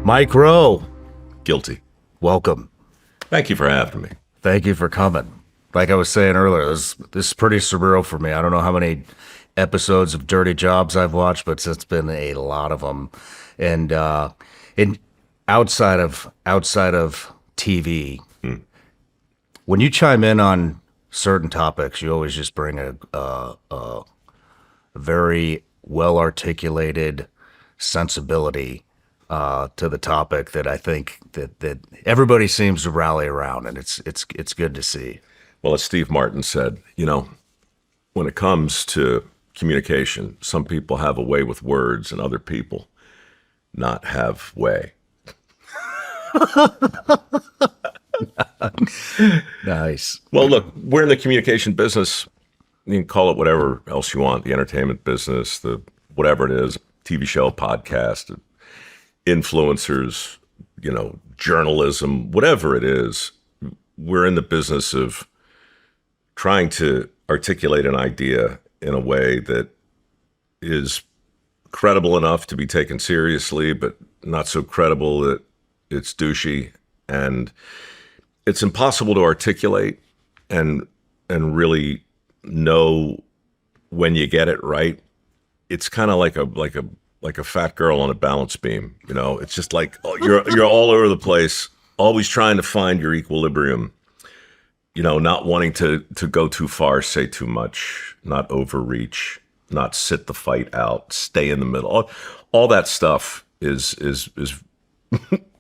Mike Rowe, Guilty. welcome. Thank you for having me. Thank you for coming. Like I was saying earlier, this is pretty surreal for me. I don't know how many episodes of Dirty Jobs I've watched, but it's been a lot of them. And outside of TV, when you chime in on certain topics, you always just bring a very well articulated sensibility to the topic that I think that everybody seems to rally around, and it's good to see. Well, as Steve Martin said, when it comes to communication, some people have a way with words and other people not have way. Nice. Well, look, we're in the communication business. You can call it whatever else you want, the entertainment business, the whatever it is, TV show, podcast, influencers, journalism, whatever it is. We're in the business of trying to articulate an idea in a way that is credible enough to be taken seriously, but not so credible that it's douchey. And it's impossible to articulate and really know when you get it right. It's kind of like a fat girl on a balance beam. It's just like, you're all over the place, always trying to find your equilibrium. Not wanting to go too far, say too much, not overreach, not sit the fight out, stay in the middle. All that stuff is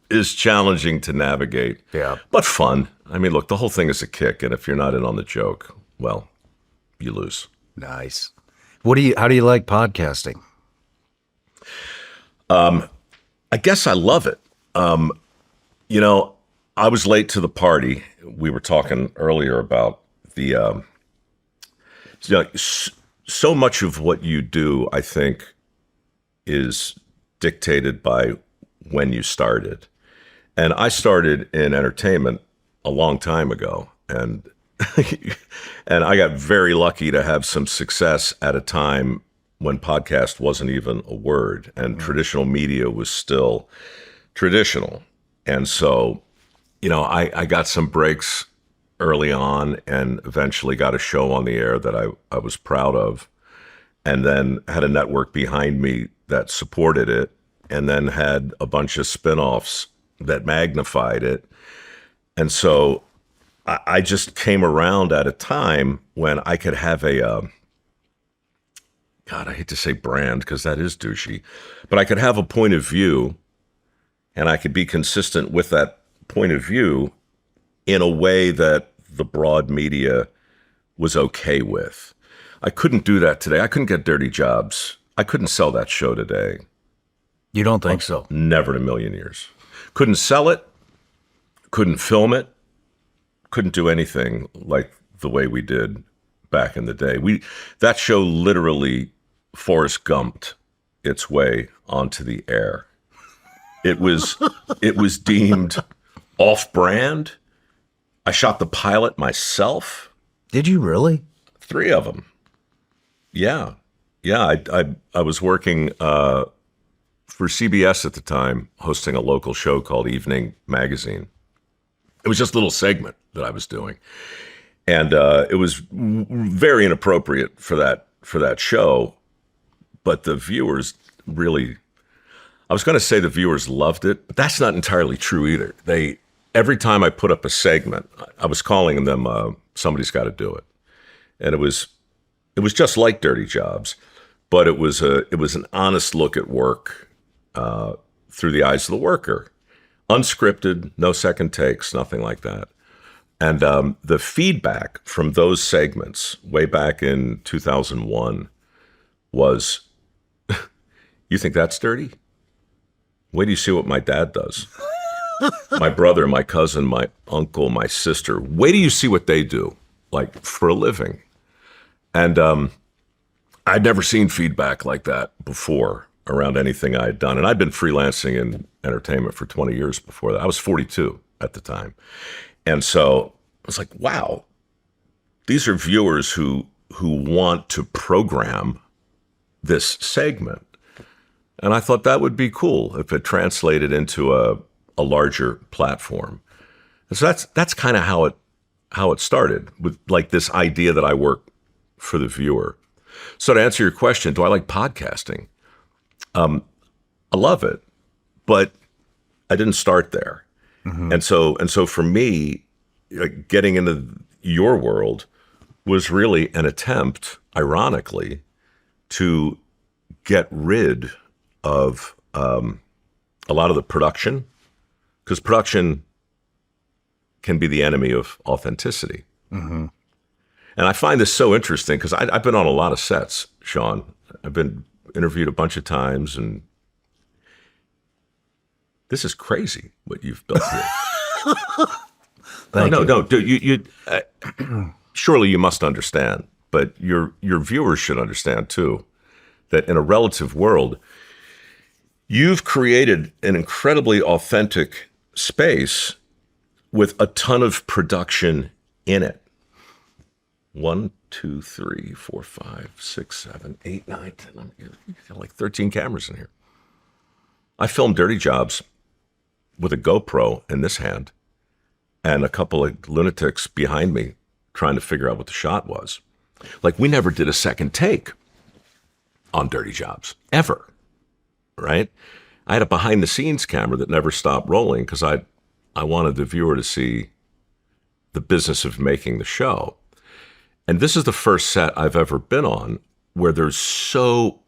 is challenging to navigate. Yeah. But fun. I mean, look, the whole thing is a kick, and if you're not in on the joke, well, you lose. Nice. How do you like podcasting? I guess I love it. I was late to the party. We were talking earlier about the, so much of what you do, I think, is dictated by when you started. And I started in entertainment a long time ago, and and I got very lucky to have some success at a time when podcast wasn't even a word, and traditional media was still traditional. And so, I got some breaks early on and eventually got a show on the air that I was proud of, and then had a network behind me that supported it, and then had a bunch of spinoffs that magnified it. And so I just came around at a time when I could have God, I hate to say brand because that is douchey, but I could have a point of view, and I could be consistent with that point of view in a way that the broad media was okay with. I couldn't do that today. I couldn't get Dirty Jobs. I couldn't sell that show today. You don't think so? Never in a million years. Couldn't sell it. Couldn't film it. Couldn't do anything like the way we did back in the day. That show literally Forrest Gumped its way onto the air. It was deemed off-brand. I shot the pilot myself. Did you really? 3 of them. Yeah. I was working for CBS at the time, hosting a local show called Evening Magazine. It was just a little segment that I was doing, and it was very inappropriate for that show. But the viewers really, I was going to say the viewers loved it, but that's not entirely true either. Every time I put up a segment, I was calling them Somebody's Got to Do It, and it was just like Dirty Jobs, but it was an honest look at work through the eyes of the worker. Unscripted, no second takes, nothing like that. And the feedback from those segments way back in 2001 was, you think that's dirty? Wait till you see what my dad does. My brother, my cousin, my uncle, my sister. Wait till you see what they do, like for a living. And I'd never seen feedback like that before around anything I had done. And I'd been freelancing in entertainment for 20 years before that. I was 42 at the time. And so I was like, wow, these are viewers who want to program this segment. And I thought that would be cool if it translated into a larger platform. And so that's kind of how it started, with like this idea that I work for the viewer. So to answer your question, do I like podcasting? I love it, but I didn't start there. And so for me, getting into your world was really an attempt, ironically, to get rid of a lot of the production, because production can be the enemy of authenticity. And I find this so interesting because I've been on a lot of sets, Shawn. I've been interviewed a bunch of times, and this is crazy what you've built here. No, dude, surely you must understand, but your viewers should understand too, that in a relative world, you've created an incredibly authentic space with a ton of production in it. 1, 2, 3, 4, 5, 6, 7, 8, 9, 10. You got like 13 cameras in here. I filmed dirty jobs with a GoPro in this hand and a couple of lunatics behind me trying to figure out what the shot was. Like, we never did a second take on dirty jobs, ever, right? I had a behind the scenes camera that never stopped rolling because I wanted the viewer to see the business of making the show. And this is the first set I've ever been on where there's so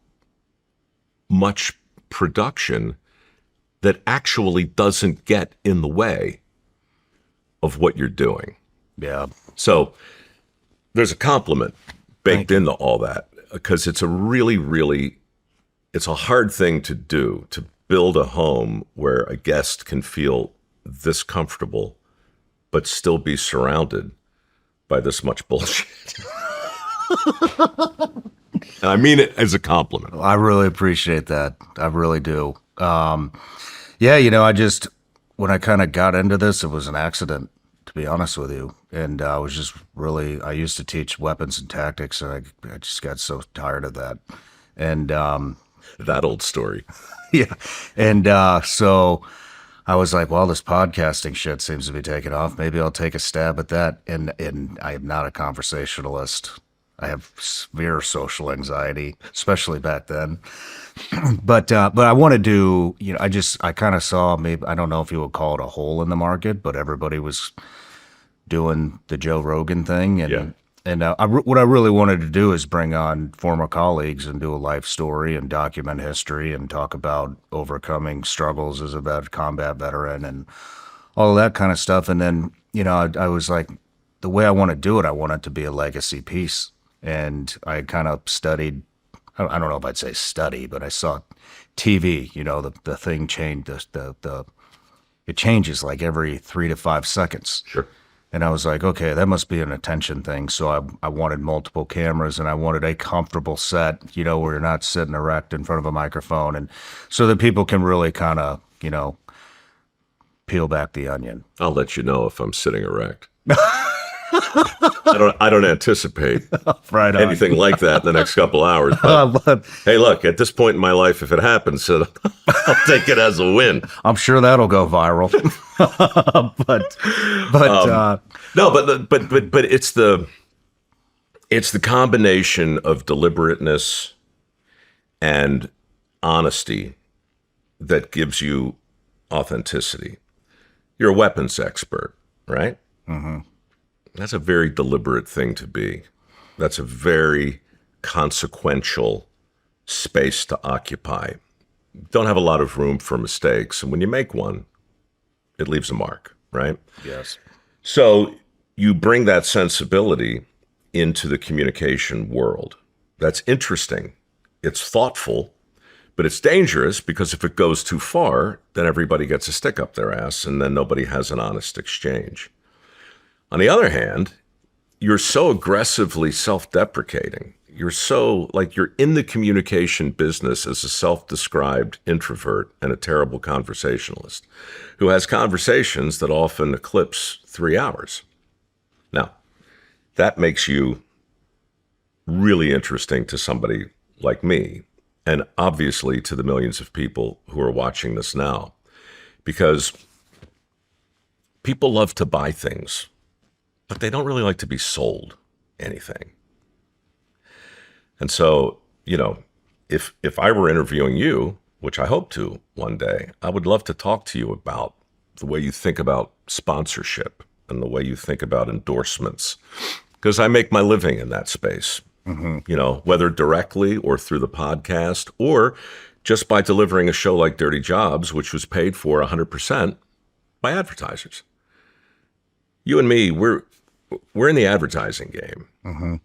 much production that actually doesn't get in the way of what you're doing. Yeah. So there's a compliment baked into all that, because it's a really, really, it's a hard thing to do, to build a home where a guest can feel this comfortable, but still be surrounded by this much bullshit. And I mean it as a compliment. I really appreciate that. I really do. Yeah, when I kind of got into this, it was an accident, to be honest with you. And I was just really, I used to teach weapons and tactics, and I just got so tired of that. And That old story. yeah. And so I was like, well, this podcasting shit seems to be taking off. Maybe I'll take a stab at that. And I am not a conversationalist. I have severe social anxiety, especially back then. But I want to do, I kind of saw, maybe, I don't know if you would call it a hole in the market, but everybody was doing the Joe Rogan thing. And, Yeah. and what I really wanted to do is bring on former colleagues and do a life story and document history and talk about overcoming struggles as a combat veteran and all of that kind of stuff. And then, I was like, the way I want to do it, I want it to be a legacy piece. And I kind of studied, I don't know if I'd say study, but I saw TV, the thing changed, it changes like every 3 to 5 seconds. Sure. And I was like, okay, that must be an attention thing. So I wanted multiple cameras, and I wanted a comfortable set, where you're not sitting erect in front of a microphone, and so that people can really kind of, peel back the onion. I'll let you know if I'm sitting erect. I don't anticipate Right on. anything like that in the next couple hours. But, hey, look, at this point in my life, if it happens, I'll take it as a win. I'm sure that'll go viral. But it's the combination of deliberateness and honesty that gives you authenticity. You're a weapons expert, right? Mm-hmm. That's a very deliberate thing to be. That's a very consequential space to occupy. Don't have a lot of room for mistakes. And when you make one, it leaves a mark, right? Yes. So you bring that sensibility into the communication world. That's interesting. It's thoughtful, but it's dangerous, because if it goes too far, then everybody gets a stick up their ass, and then nobody has an honest exchange. On the other hand, you're so aggressively self-deprecating. You're so, you're in the communication business as a self-described introvert and a terrible conversationalist who has conversations that often eclipse 3 hours. Now, that makes you really interesting to somebody like me. and obviously to the millions of people who are watching this now, because people love to buy things, but they don't really like to be sold anything. And so, if I were interviewing you, which I hope to one day, I would love to talk to you about the way you think about sponsorship and the way you think about endorsements, because I make my living in that space, whether directly or through the podcast or just by delivering a show like Dirty Jobs, which was paid for 100% by advertisers. You and me, we're in the advertising game.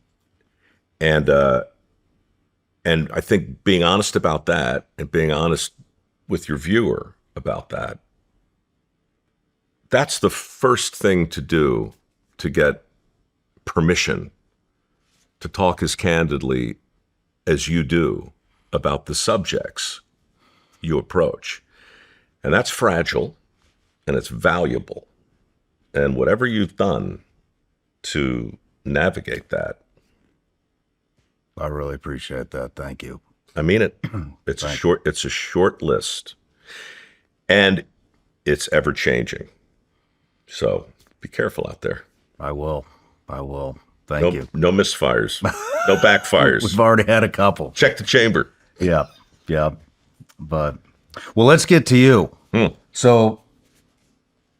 And I think being honest about that and being honest with your viewer about that, that's the first thing to do to get permission to talk as candidly as you do about the subjects you approach. And that's fragile and it's valuable. And whatever you've done to navigate that, I really appreciate that. Thank you. I mean it. It's a short list, and it's ever changing. So be careful out there. I will. Thank you. No misfires. No backfires. We've already had a couple. Check the chamber. Yeah. But, well, let's get to you. So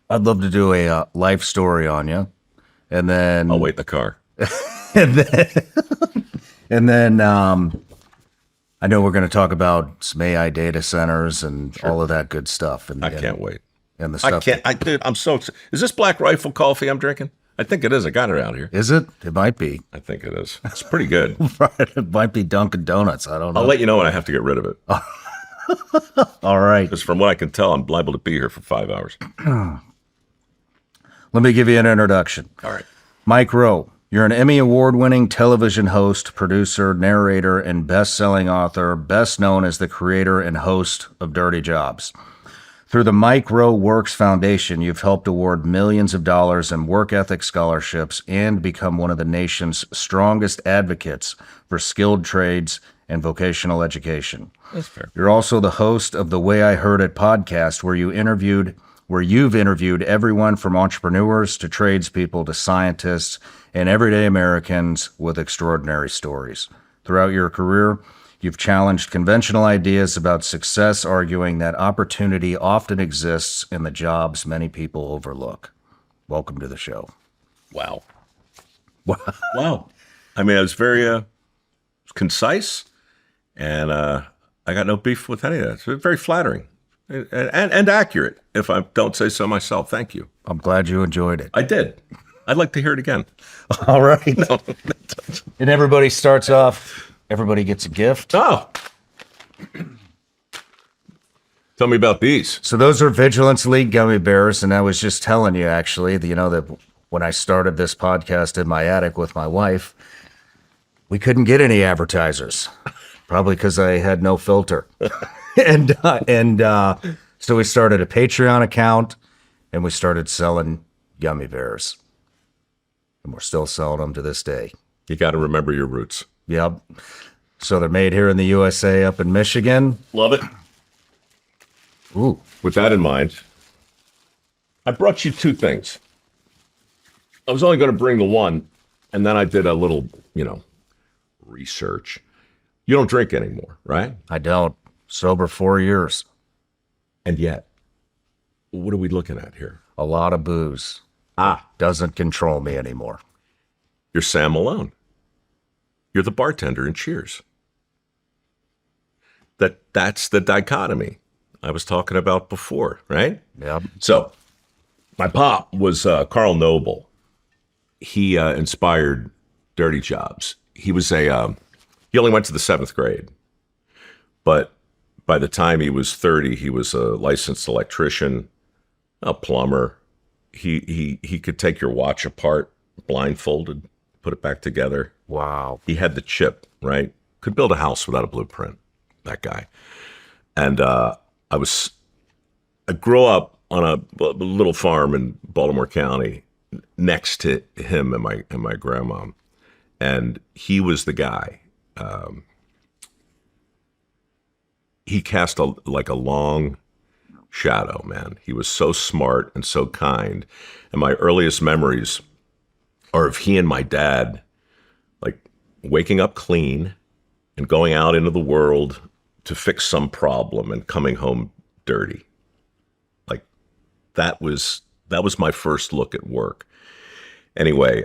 I'd love to do a life story on you. And then I'll wait in the car. and then I know we're going to talk about some AI data centers and all of that good stuff. And I can't wait. And the stuff. Dude, I'm so excited. Is this Black Rifle coffee I'm drinking? I think it is. I got it out here. Is it? It might be. I think it is. It's pretty good. It might be Dunkin' Donuts. I don't know. I'll let you know when I have to get rid of it. All right. Because from what I can tell, I'm liable to be here for 5 hours. Let me give you an introduction. All right. Mike Rowe. You're an Emmy Award-winning television host, producer, narrator, and best-selling author, best known as the creator and host of Dirty Jobs. Through the mikeroweWORKS Foundation, you've helped award millions of dollars in work ethic scholarships and become one of the nation's strongest advocates for skilled trades and vocational education. That's fair. You're also the host of the Way I Heard It podcast, where you've interviewed everyone from entrepreneurs to tradespeople to scientists and everyday Americans with extraordinary stories. Throughout your career, you've challenged conventional ideas about success, arguing that opportunity often exists in the jobs many people overlook. Welcome to the show. Wow. Wow. I mean, it was very concise, and I got no beef with any of that. It's very flattering and accurate, if I don't say so myself. Thank you. I'm glad you enjoyed it. I did. I'd like to hear it again. All right. And everybody starts off, everybody gets a gift. Oh. Tell me about these. So those are Vigilance League gummy bears, and I was just telling you, actually, that when I started this podcast in my attic with my wife, we couldn't get any advertisers, probably because I had no filter. and so we started a Patreon account, and we started selling gummy bears. And we're still selling them to this day. You got to remember your roots. Yep. So they're made here in the USA up in Michigan. Love it. Ooh. With that in mind, I brought you two things. I was only going to bring the one, and then I did a little, research. You don't drink anymore, right? I don't. Sober 4 years. And yet, what are we looking at here? A lot of booze. Doesn't control me anymore. You're Sam Malone. You're the bartender in Cheers. That's the dichotomy I was talking about before, right? Yep. So, my pop was Carl Noble. He inspired Dirty Jobs. He was he only went to the 7th grade, but by the time he was 30, he was a licensed electrician, a plumber. He could take your watch apart, blindfolded, put it back together. Wow. He had the chip, right? Could build a house without a blueprint, that guy. And I grew up on a little farm in Baltimore County next to him and my grandma. And he was the guy. he cast a long shadow, man. He was so smart and so kind. And my earliest memories are of he and my dad, like waking up clean and going out into the world to fix some problem and coming home dirty. Like that was my first look at work. Anyway,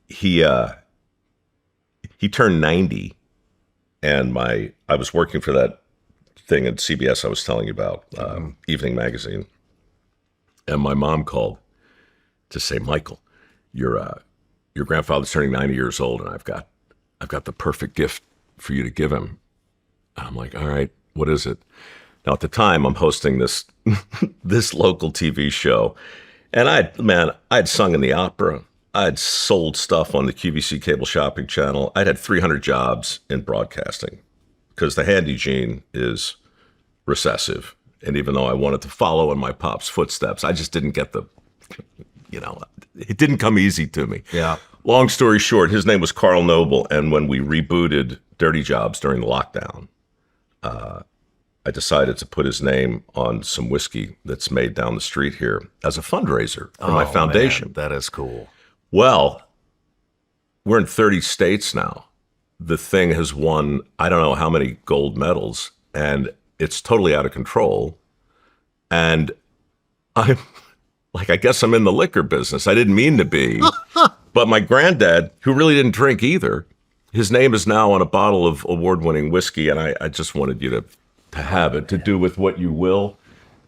he turned 90, and I was working for that thing at CBS I was telling you about, Evening Magazine, and my mom called to say, Michael, your grandfather's turning 90 years old, and I've got the perfect gift for you to give him. And I'm like, all right, what is it? Now at the time, I'm hosting this this local TV show, and I'd sung in the opera. I'd sold stuff on the QVC cable shopping channel. I'd had 300 jobs in broadcasting because the handy gene is recessive. And even though I wanted to follow in my pop's footsteps, I just didn't get it didn't come easy to me. Yeah. Long story short, his name was Carl Noble. And when we rebooted Dirty Jobs during the lockdown, I decided to put his name on some whiskey that's made down the street here as a fundraiser for my foundation. Man, that is cool. Well, we're in 30 states now. The thing has won, I don't know how many gold medals, and it's totally out of control. And I'm like, I guess I'm in the liquor business. I didn't mean to be. But my granddad, who really didn't drink either, his name is now on a bottle of award-winning whiskey, and I just wanted you to have it, to do with what you will.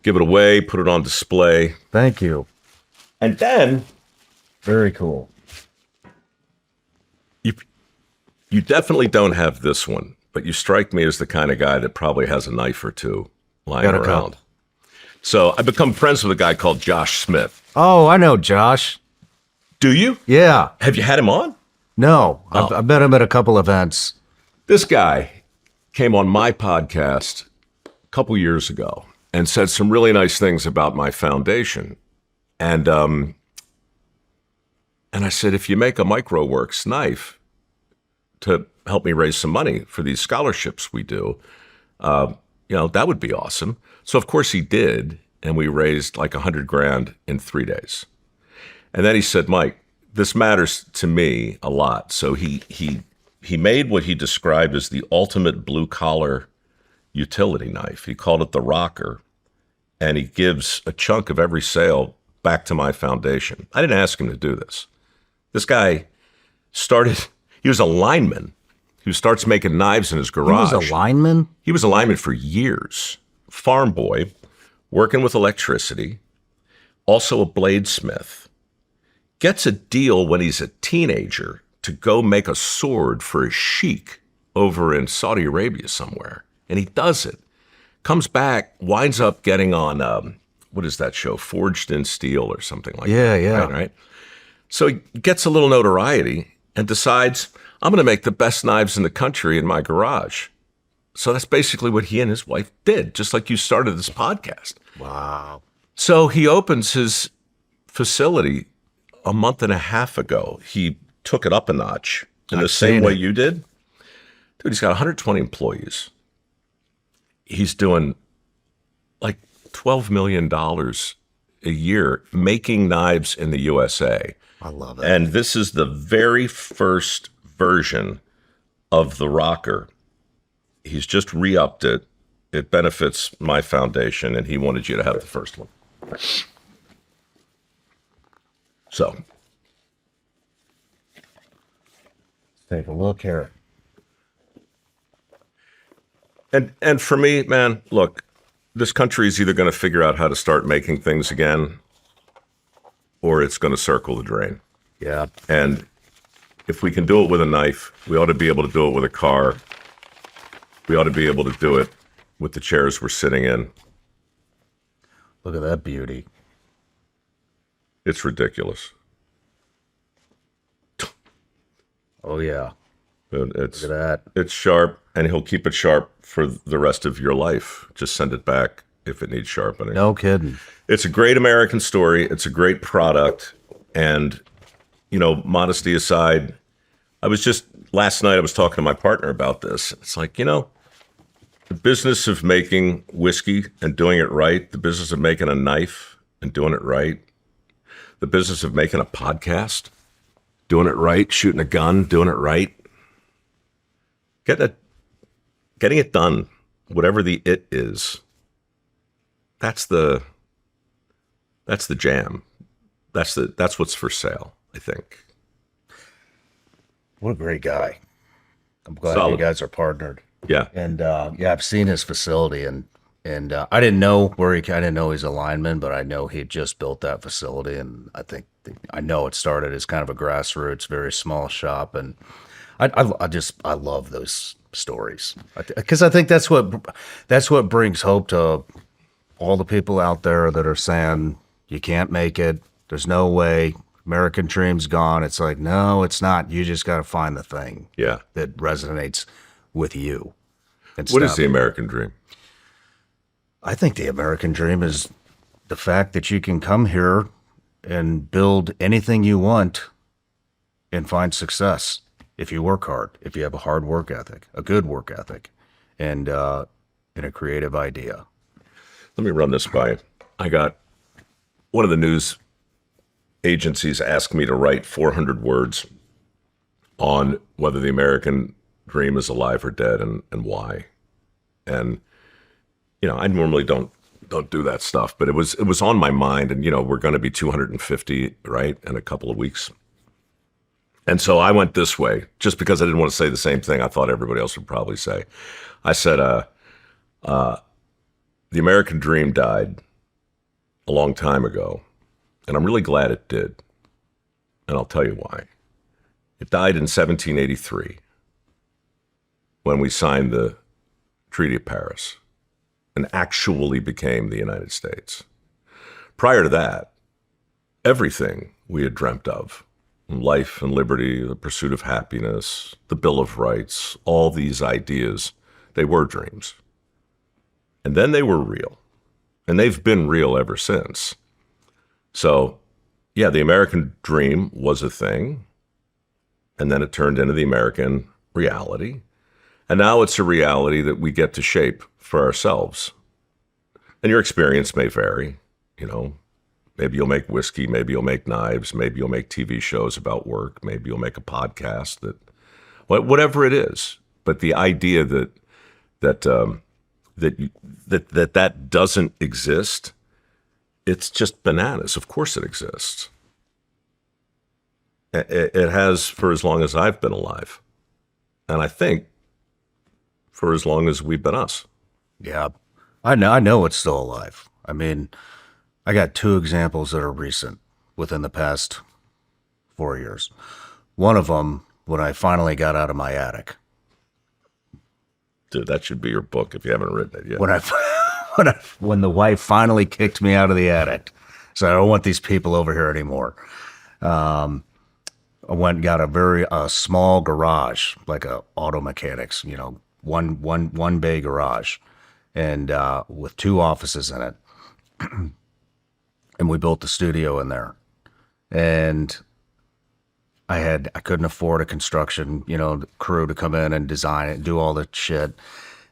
Give it away, put it on display. Thank you. And then Very cool. you definitely don't have this one, but you strike me as the kind of guy that probably has a knife or two lying Got a around. cup. So I've become friends with a guy called Josh Smith. Oh, I know Josh. Do you? Yeah. Have you had him on? No, Oh. I've met him at a couple events. This guy came on my podcast a couple years ago and said some really nice things about my foundation. And I said, if you make a mikeroweWORKS knife to help me raise some money for these scholarships we do, that would be awesome. So of course he did, and we raised like $100,000 in 3 days. And then he said, Mike, this matters to me a lot. So he made what he described as the ultimate blue collar utility knife. He called it the rocker, and he gives a chunk of every sale back to my foundation. I didn't ask him to do this. This guy he was a lineman who starts making knives in his He garage. was a lineman? He was a lineman for years. Farm boy, working with electricity, also a bladesmith. Gets a deal when he's a teenager to go make a sword for a sheik over in Saudi Arabia somewhere. And he does it. Comes back, winds up getting on, what is that show? Forged in Steel or something like that. Yeah. Right? So he gets a little notoriety and decides, I'm going to make the best knives in the country in my garage. So that's basically what he and his wife did, just like you started this podcast. Wow. So he opens his facility a month and a half ago. He took it up a notch in the same way you did. Dude, he's got 120 employees. He's doing like $12 million a year making knives in the USA. I love it. And this is the very first version of the rocker. He's just re-upped it. It benefits my foundation, and he wanted you to have the first one. So, Take a look here. and for me, man, look, this country is either going to figure out how to start making things again, or it's going to circle the drain. Yeah. And if we can do it with a knife, we ought to be able to do it with a car. We ought to be able to do it with the chairs we're sitting in. Look at that beauty. It's ridiculous. Oh, yeah. It's Look at that. It's sharp, and he'll keep it sharp for the rest of your life. Just send it back if it needs sharpening. No kidding. It's a great American story. It's a great product. And, modesty aside, last night I was talking to my partner about this. It's like, The business of making whiskey and doing it right, the business of making a knife and doing it right, the business of making a podcast, doing it right, shooting a gun, doing it right, getting it done, whatever the it is. That's the jam. That's what's for sale, I think. What a great guy. I'm glad Solid. you guys are partnered. Yeah. And yeah, I've seen his facility, and I didn't know I didn't know he's a lineman, but I know he had just built that facility, and I know it started as kind of a grassroots, very small shop, and I love those stories because I think that's what brings hope to all the people out there that are saying you can't make it, there's no way, American dream's gone. It's like, no, it's not. You just got to find the thing Yeah. that resonates with you. What is the American dream? I think the American dream is the fact that you can come here and build anything you want and find success if you work hard, if you have a hard work ethic, a good work ethic, and a creative idea. Let me run this by you. I got one of the news agencies asked me to write 400 words on whether the American dream is alive or dead and why. And, I normally don't do that stuff, but it was on my mind. And, we're going to be 250, right, in a couple of weeks. And so I went this way just because I didn't want to say the same thing I thought everybody else would probably say. I said, the American dream died a long time ago, and I'm really glad it did. And I'll tell you why. It died in 1783 when we signed the Treaty of Paris and actually became the United States. Prior to that, everything we had dreamt of, life and liberty, the pursuit of happiness, the Bill of Rights, all these ideas, they were dreams. And then they were real. And they've been real ever since. So, yeah, the American dream was a thing. And then it turned into the American reality. And now it's a reality that we get to shape for ourselves. And your experience may vary. Maybe you'll make whiskey, maybe you'll make knives, maybe you'll make TV shows about work, maybe you'll make a podcast, whatever it is. But the idea that doesn't exist, it's just bananas. Of course it exists. It has for as long as I've been alive. And I think for as long as we've been us. Yeah, I know it's still alive. I mean, I got two examples that are recent within the past 4 years. One of them, when I finally got out of my attic. Dude, that should be your book if you haven't written it yet. When the wife finally kicked me out of the attic, so I don't want these people over here anymore. I went and got a very small garage, like a auto mechanics, one bay garage, and with two offices in it. And we built the studio in there. And I couldn't afford a construction, crew to come in and design it and do all the shit.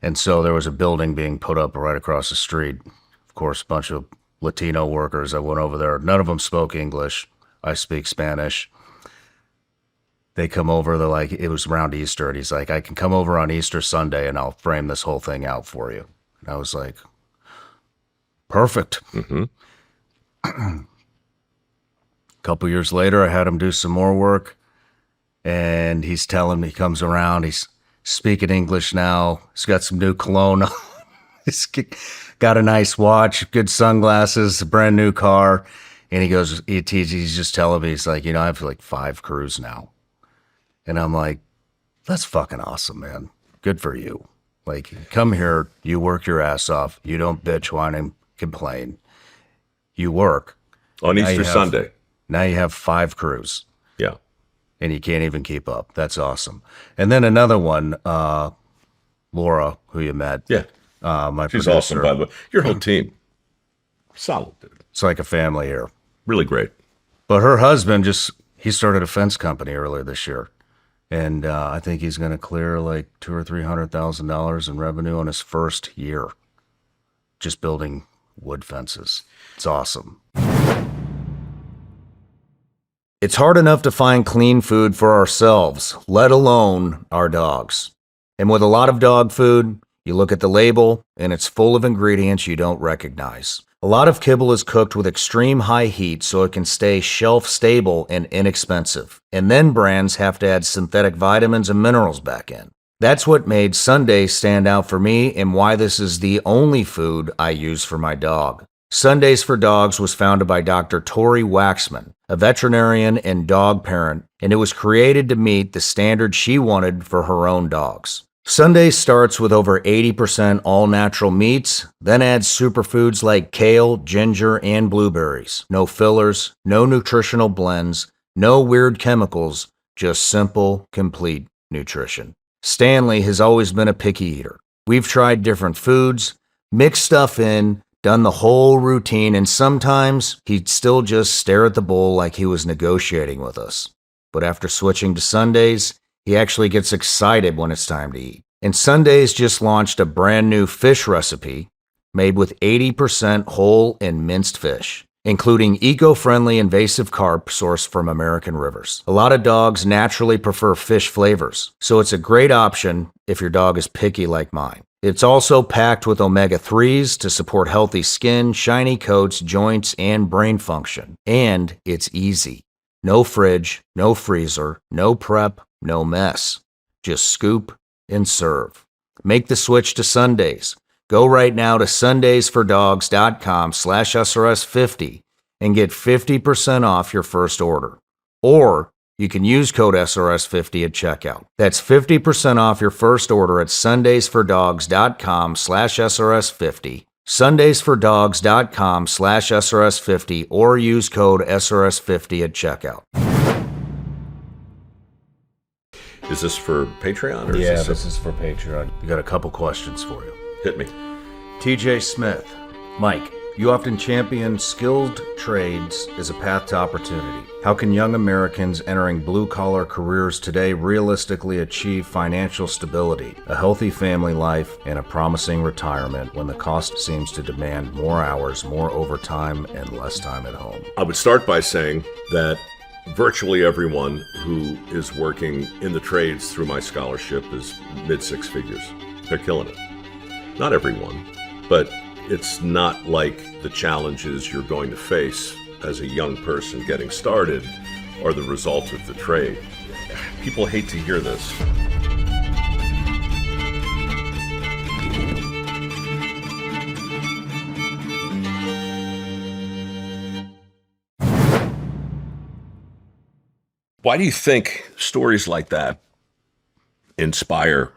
And so there was a building being put up right across the street. Of course, a bunch of Latino workers. I went over there. None of them spoke English. I speak Spanish. They come over. They're like, it was around Easter. And he's like, I can come over on Easter Sunday and I'll frame this whole thing out for you. And I was like, perfect. Mm-hmm. A couple years later, I had him do some more work, and he's telling me, he comes around, he's speaking English now. He's got some new cologne on. He's got a nice watch, good sunglasses, a brand new car. And he goes, he's just telling me, he's like, I have like 5 crews now. And I'm like, that's fucking awesome, man. Good for you. Like, come here, you work your ass off. You don't bitch, whine, and complain. You work. On Easter Sunday. Now you have 5 crews. Yeah. And you can't even keep up. That's awesome. And then another one, Laura, who you met. Yeah. My She's producer. awesome, by the way. Your whole team. Solid, dude. It's like a family here. Really great. But her husband he started a fence company earlier this year. And I think he's going to clear like $200,000 or $300,000 in revenue on his first year, just building wood fences. It's awesome. It's hard enough to find clean food for ourselves, let alone our dogs. And with a lot of dog food, you look at the label and it's full of ingredients you don't recognize. A lot of kibble is cooked with extreme high heat so it can stay shelf stable and inexpensive. And then brands have to add synthetic vitamins and minerals back in. That's what made Sundays stand out for me and why this is the only food I use for my dog. Sundays for Dogs was founded by Dr. Tori Waxman, a veterinarian and dog parent, and it was created to meet the standard she wanted for her own dogs. Sundays starts with over 80% all-natural meats, then adds superfoods like kale, ginger, and blueberries. No fillers, no nutritional blends, no weird chemicals, just simple, complete nutrition. Stanley has always been a picky eater. We've tried different foods, mixed stuff in, done the whole routine, and sometimes he'd still just stare at the bowl like he was negotiating with us. But after switching to Sundays, he actually gets excited when it's time to eat. And Sundays just launched a brand new fish recipe made with 80% whole and minced fish, including eco-friendly invasive carp sourced from American rivers. A lot of dogs naturally prefer fish flavors, so it's a great option if your dog is picky like mine. It's also packed with omega-3s to support healthy skin, shiny coats, joints, and brain function. And it's easy. No fridge, no freezer, no prep, no mess. Just scoop and serve. Make the switch to Sundays. Go right now to sundaysfordogs.com/SRS50 and get 50% off your first order. Or you can use code SRS50 at checkout. That's 50% off your first order at sundaysfordogs.com/SRS50. sundaysfordogs.com/SRS50 or use code SRS50 at checkout. Is this for Patreon? Or Yeah, is this is for Patreon. We got a couple questions for you. Hit me. TJ Smith. Mike, you often champion skilled trades as a path to opportunity. How can young Americans entering blue-collar careers today realistically achieve financial stability, a healthy family life, and a promising retirement when the cost seems to demand more hours, more overtime, and less time at home? I would start by saying that virtually everyone who is working in the trades through my scholarship is mid-six figures. They're killing it. Not everyone, but it's not like the challenges you're going to face as a young person getting started are the result of the trade. People hate to hear this. Why do you think stories like that inspire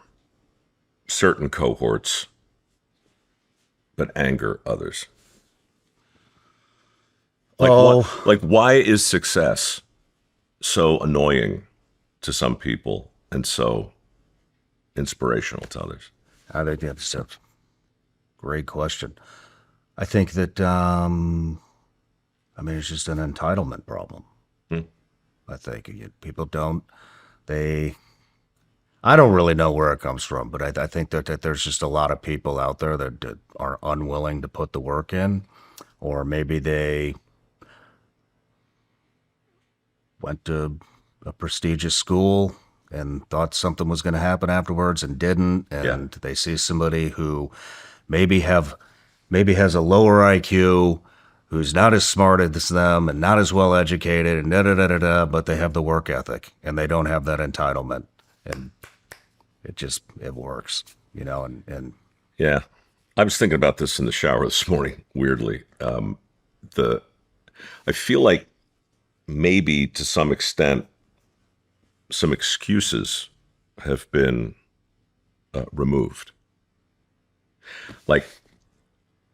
certain cohorts but anger others? Like, why is success so annoying to some people and so inspirational to others? I think that's a great question. I think that, it's just an entitlement problem. I think people don't, I don't really know where it comes from, but I think that there's just a lot of people out there that are unwilling to put the work in, or maybe they went to a prestigious school and thought something was going to happen afterwards and didn't, and they see somebody who maybe has a lower IQ, who's not as smart as them and not as well educated and but they have the work ethic and they don't have that entitlement, and it works, and Yeah. I was thinking about this in the shower this morning, weirdly. I feel like maybe to some extent, some excuses have been removed. Like,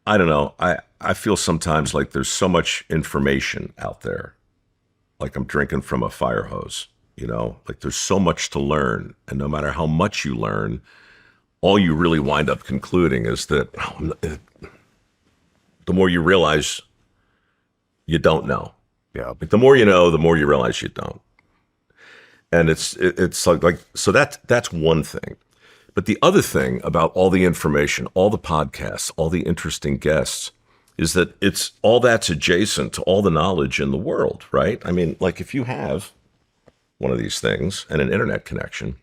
I don't know. I feel sometimes like there's so much information out there. Like I'm drinking from a fire hose, like there's so much to learn. And no matter how much you learn, all you really wind up concluding is that the more you realize you don't know. yeah, Like the more you know, the more you realize you don't. And it's like so that's one thing. But the other thing about all the information, all the podcasts, all the interesting guests, is that it's all that's adjacent to all the knowledge in the world, right? I mean, like if you have one of these things and an internet connection,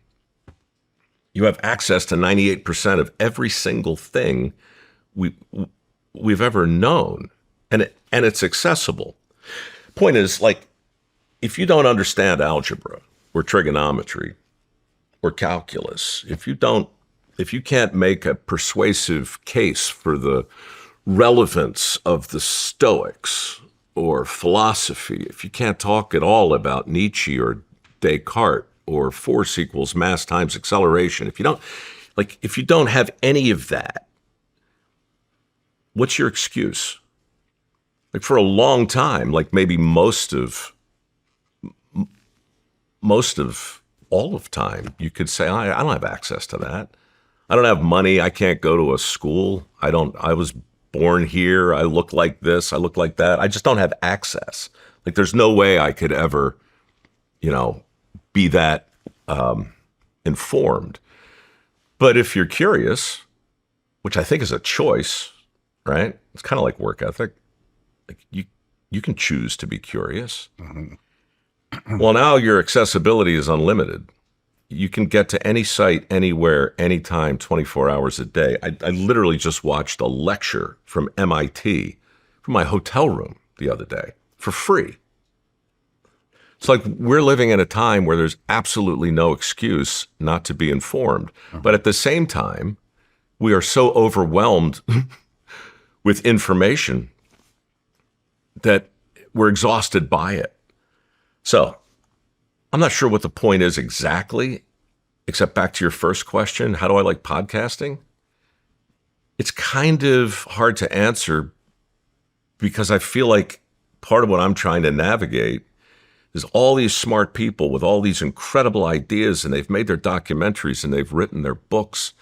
you have access to 98% of every single thing we've ever known, and it's accessible. Point is, like, if you don't understand algebra or trigonometry or calculus, if you can't make a persuasive case for the relevance of the Stoics or philosophy, if you can't talk at all about Nietzsche or Descartes or force equals mass times acceleration, if you don't have any of that, what's your excuse? Like for a long time, like maybe most of all of time, you could say, I don't have access to that. I don't have money. I can't go to a school. I was born here. I look like this. I look like that. I just don't have access. Like there's no way I could ever, be that informed. But if you're curious, which I think is a choice, right? It's kind of like work ethic. Like you can choose to be curious. Mm-hmm. Well, now your accessibility is unlimited. You can get to any site, anywhere, anytime, 24 hours a day. I literally just watched a lecture from MIT from my hotel room the other day for free. It's like we're living in a time where there's absolutely no excuse not to be informed. But at the same time, we are so overwhelmed with information that we're exhausted by it. So I'm not sure what the point is exactly, except back to your first question, how do I like podcasting? It's kind of hard to answer because I feel like part of what I'm trying to navigate is all these smart people with all these incredible ideas, and they've made their documentaries and they've written their books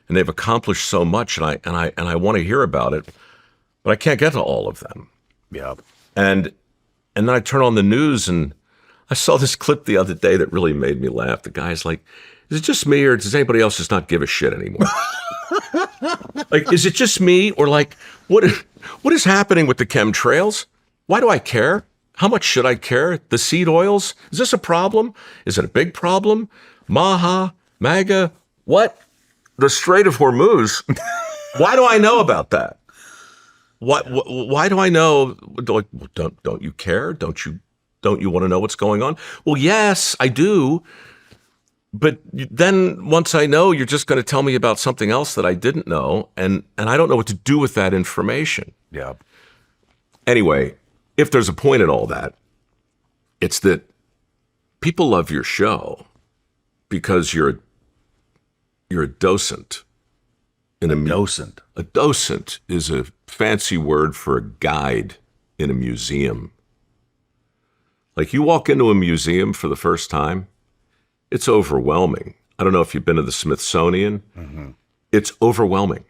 and they've accomplished so much, and I want to hear about it, but I can't get to all of them. Yeah. And then I turn on the news, and I saw this clip the other day that really made me laugh. The guy's like, is it just me, or does anybody else just not give a shit anymore? Like, is it just me, or like, what is happening with the chemtrails? Why do I care? How much should I care? The seed oils? Is this a problem? Is it a big problem? Maha, MAGA, what? The Strait of Hormuz? Why do I know about that? Why do I know? Like, don't you care? Don't you want to know what's going on? Well, yes, I do. But then once I know, you're just going to tell me about something else that I didn't know, and I don't know what to do with that information. Yeah. Anyway, if there's a point in all that, it's that people love your show because you're a docent. A docent. A docent is a fancy word for a guide in a museum. Like you walk into a museum for the first time, it's overwhelming. I don't know if you've been to the Smithsonian. Mm-hmm. It's overwhelming.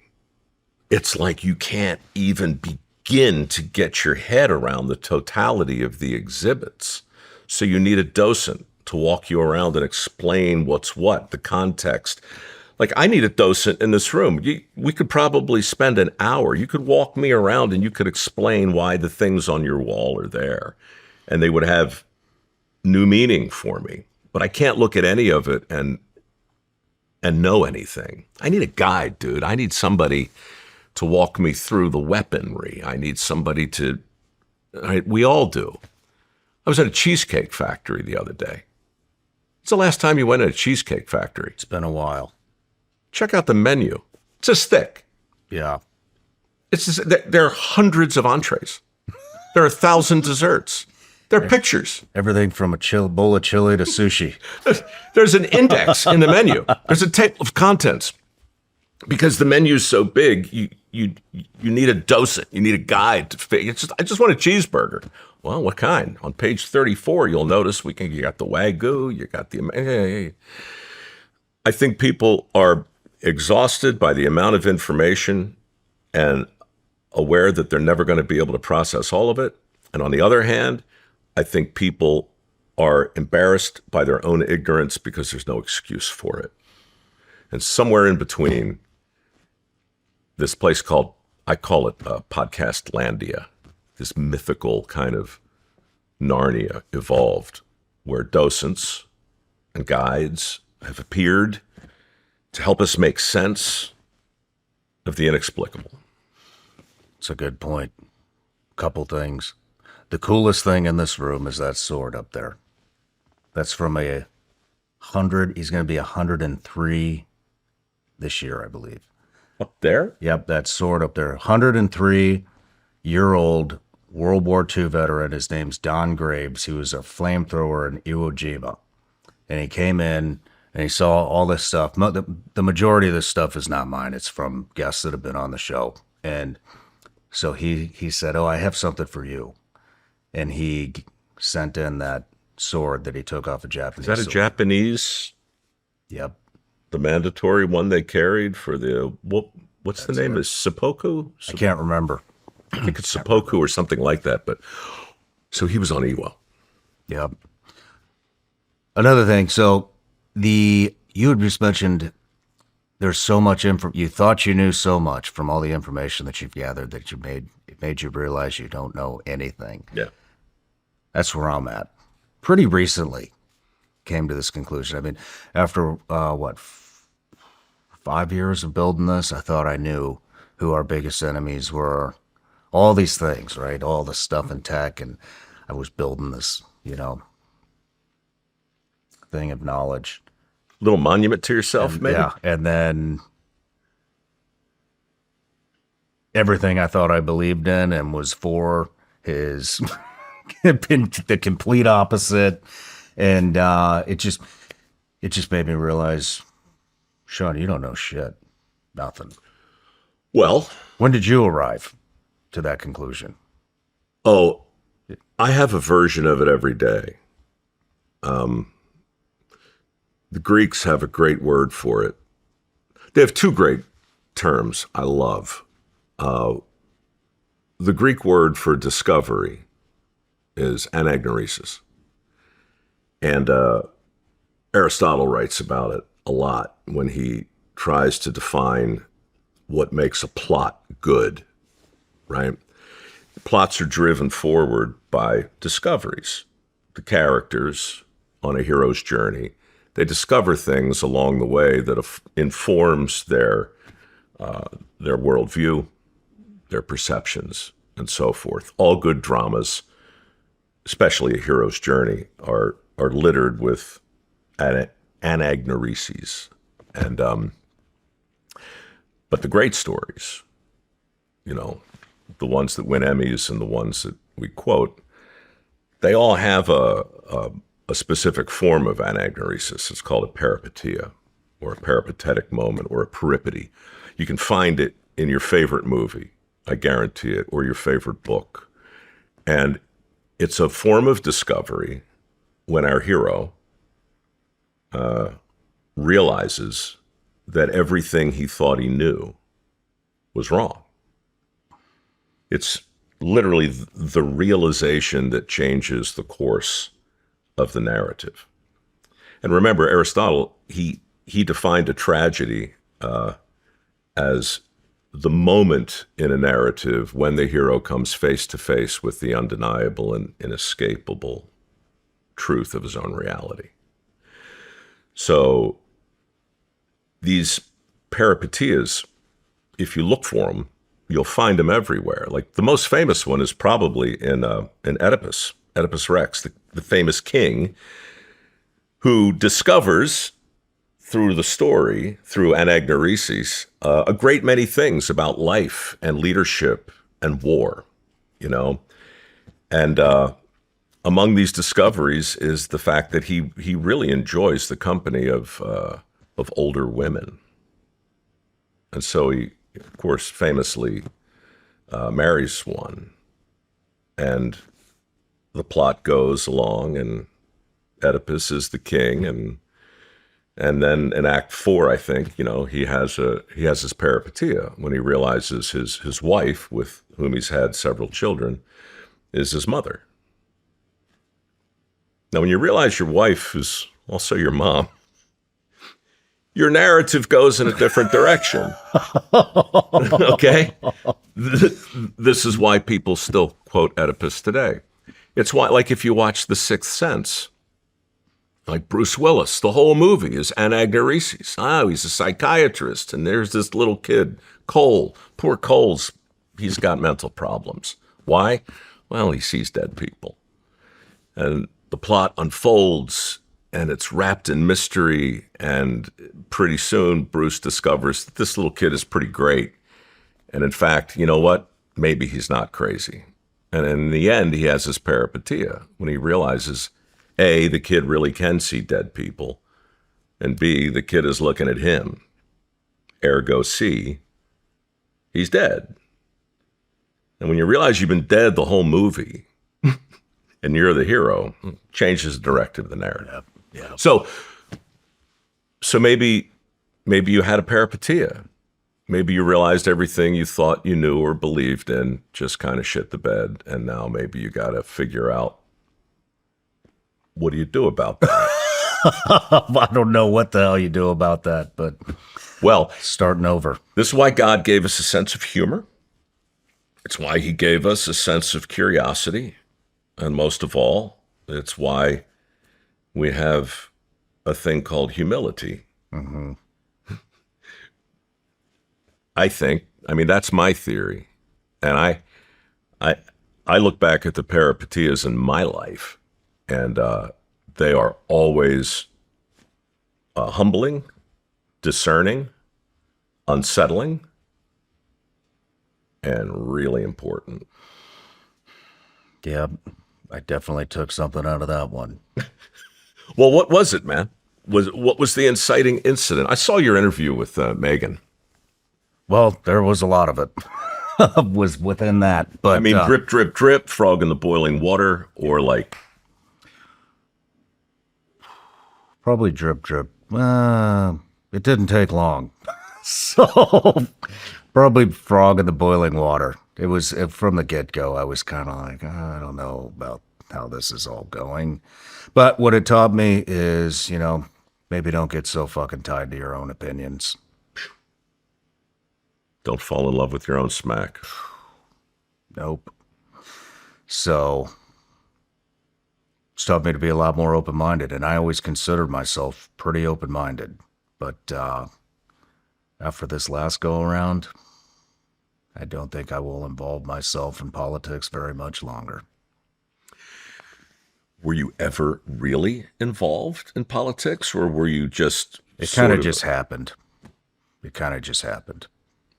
It's like you can't even begin to get your head around the totality of the exhibits. So you need a docent to walk you around and explain what's what, the context. Like I need a docent in this room. We could probably spend an hour. You could walk me around and you could explain why the things on your wall are there. And they would have new meaning for me. But I can't look at any of it and know anything. I need a guide, dude. I need somebody to walk me through the weaponry. I need somebody to, we all do. I was at a cheesecake factory the other day. It's the last time you went to a cheesecake factory. It's been a while. Check out the menu. It's this thick. Yeah. There are hundreds of entrees. There are 1,000 desserts. There are pictures. Everything from a bowl of chili to sushi. There's an index in the menu. There's a table of contents. Because the menu's so big, you need a docent. You need a guide to fit. I just want a cheeseburger. Well, what kind? On page 34, you'll notice you got the Wagyu, you got the. I think people are exhausted by the amount of information and aware that they're never going to be able to process all of it. And on the other hand, I think people are embarrassed by their own ignorance because there's no excuse for it. And somewhere in between, this place called, I call it Podcast Landia, this mythical kind of Narnia evolved, where docents and guides have appeared to help us make sense of the inexplicable. It's a good point. Couple things. The coolest thing in this room is that sword up there. That's from a 100. He's going to be 103 this year, I believe. Up there? Yep, that sword up there. 103-year-old World War II veteran. His name's Don Graves. He was a flamethrower in Iwo Jima. And he came in and he saw all this stuff. The majority of this stuff is not mine. It's from guests that have been on the show. And so he said, "Oh, I have something for you." And he sent in that sword that he took off a Japanese Is that a sword. Japanese, Yep. the mandatory one they carried for the, what's the name? Is seppuku? I can't remember. I think it's seppuku or something like that. But so he was on Iwo. Yep. Another thing, so you had just mentioned there's so much info. You thought you knew so much from all the information that you've gathered that it made you realize you don't know anything. Yeah. That's where I'm at. Pretty recently came to this conclusion. I mean, after 5 years of building this, I thought I knew who our biggest enemies were. All these things, right? All the stuff in tech, and I was building this, thing of knowledge. Little monument to yourself, maybe? Yeah, and then everything I thought I believed in and was for has been the complete opposite, and it just made me realize, Shawn, you don't know shit, nothing. Well, When did you arrive to that conclusion? oh, I have a version of it every day. The Greeks have a great word for it. They have two great terms I love. The Greek word for discovery is anagnoresis. And Aristotle writes about it a lot when he tries to define what makes a plot good, right? Plots are driven forward by discoveries. The characters on a hero's journey, they discover things along the way that informs their worldview, their perceptions, and so forth. All good dramas, especially a hero's journey, are littered with anagnoreses. And but the great stories, the ones that win Emmys and the ones that we quote, they all have a specific form of anagnoresis. It's called a peripeteia, or a peripatetic moment, or a peripety. You can find it in your favorite movie, I guarantee it, or your favorite book. And it's a form of discovery when our hero realizes that everything he thought he knew was wrong. It's literally the realization that changes the course of the narrative. And remember, Aristotle, he defined a tragedy as the moment in a narrative when the hero comes face to face with the undeniable and inescapable truth of his own reality. So these peripeteias, if you look for them, you'll find them everywhere. Like the most famous one is probably in Oedipus Rex, the famous king who discovers through the story, through anagnoresis, a great many things about life and leadership and war, And among these discoveries is the fact that he really enjoys the company of older women. And so he, of course, famously marries one. And the plot goes along, and Oedipus is the king, and then in Act 4, I think, he has his peripeteia when he realizes his wife, with whom he's had several children, is his mother. Now, when you realize your wife is also your mom, your narrative goes in a different direction. Okay? This is why people still quote Oedipus today. It's why, like if you watch The Sixth Sense, like Bruce Willis, the whole movie is anagnorisis. Oh, he's a psychiatrist, and there's this little kid, Cole. Poor Cole's, he's got mental problems. Why? Well, he sees dead people. And the plot unfolds, and it's wrapped in mystery, and pretty soon Bruce discovers that this little kid is pretty great. And in fact, you know what? Maybe he's not crazy. And in the end, he has his peripeteia when he realizes, A, the kid really can see dead people, and B, the kid is looking at him. Ergo C, he's dead. And when you realize you've been dead the whole movie, and you're the hero, changes the directive of the narrative. Yeah. So maybe you had a peripeteia. Maybe you realized everything you thought you knew or believed in just kind of shit the bed, and now maybe you got to figure out, what do you do about that? I don't know what the hell you do about that, but Well, starting over. this is why God gave us a sense of humor. It's why he gave us a sense of curiosity. And most of all, it's why we have a thing called humility. Mm-hmm. I mean, that's my theory. And I look back at the peripeteias in my life, and they are always humbling, discerning, unsettling, and really important. Yeah, I definitely took something out of that one. Well, what was it, man? What was the inciting incident? I saw your interview with Megan. Well, there was a lot of it. Was within that, but I mean, drip, drip, drip, frog in the boiling water, or like probably drip, drip. It didn't take long, so probably frog in the boiling water. It was from the get-go. I was kind of like, I don't know about how this is all going, but what it taught me is, maybe don't get so fucking tied to your own opinions. don't fall in love with your own smack. Nope. So it's taught me to be a lot more open-minded, and I always considered myself pretty open-minded. But after this last go-around, I don't think I will involve myself in politics very much longer. Were you ever really involved in politics, or were you just It kind of just happened. It kind of just happened.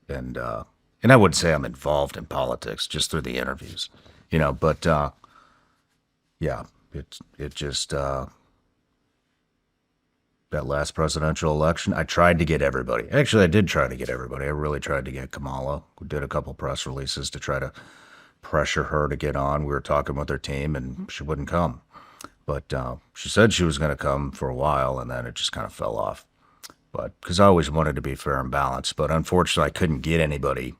And I wouldn't say I'm involved in politics just through the interviews, but yeah, it just that last presidential election, I tried to get everybody. Actually, I did try to get everybody. I really tried to get Kamala. We did a couple press releases to try to pressure her to get on. We were talking with her team, and she wouldn't come. But she said she was going to come for a while, and then it just kind of fell off. But because I always wanted to be fair and balanced, but unfortunately, I couldn't get anybody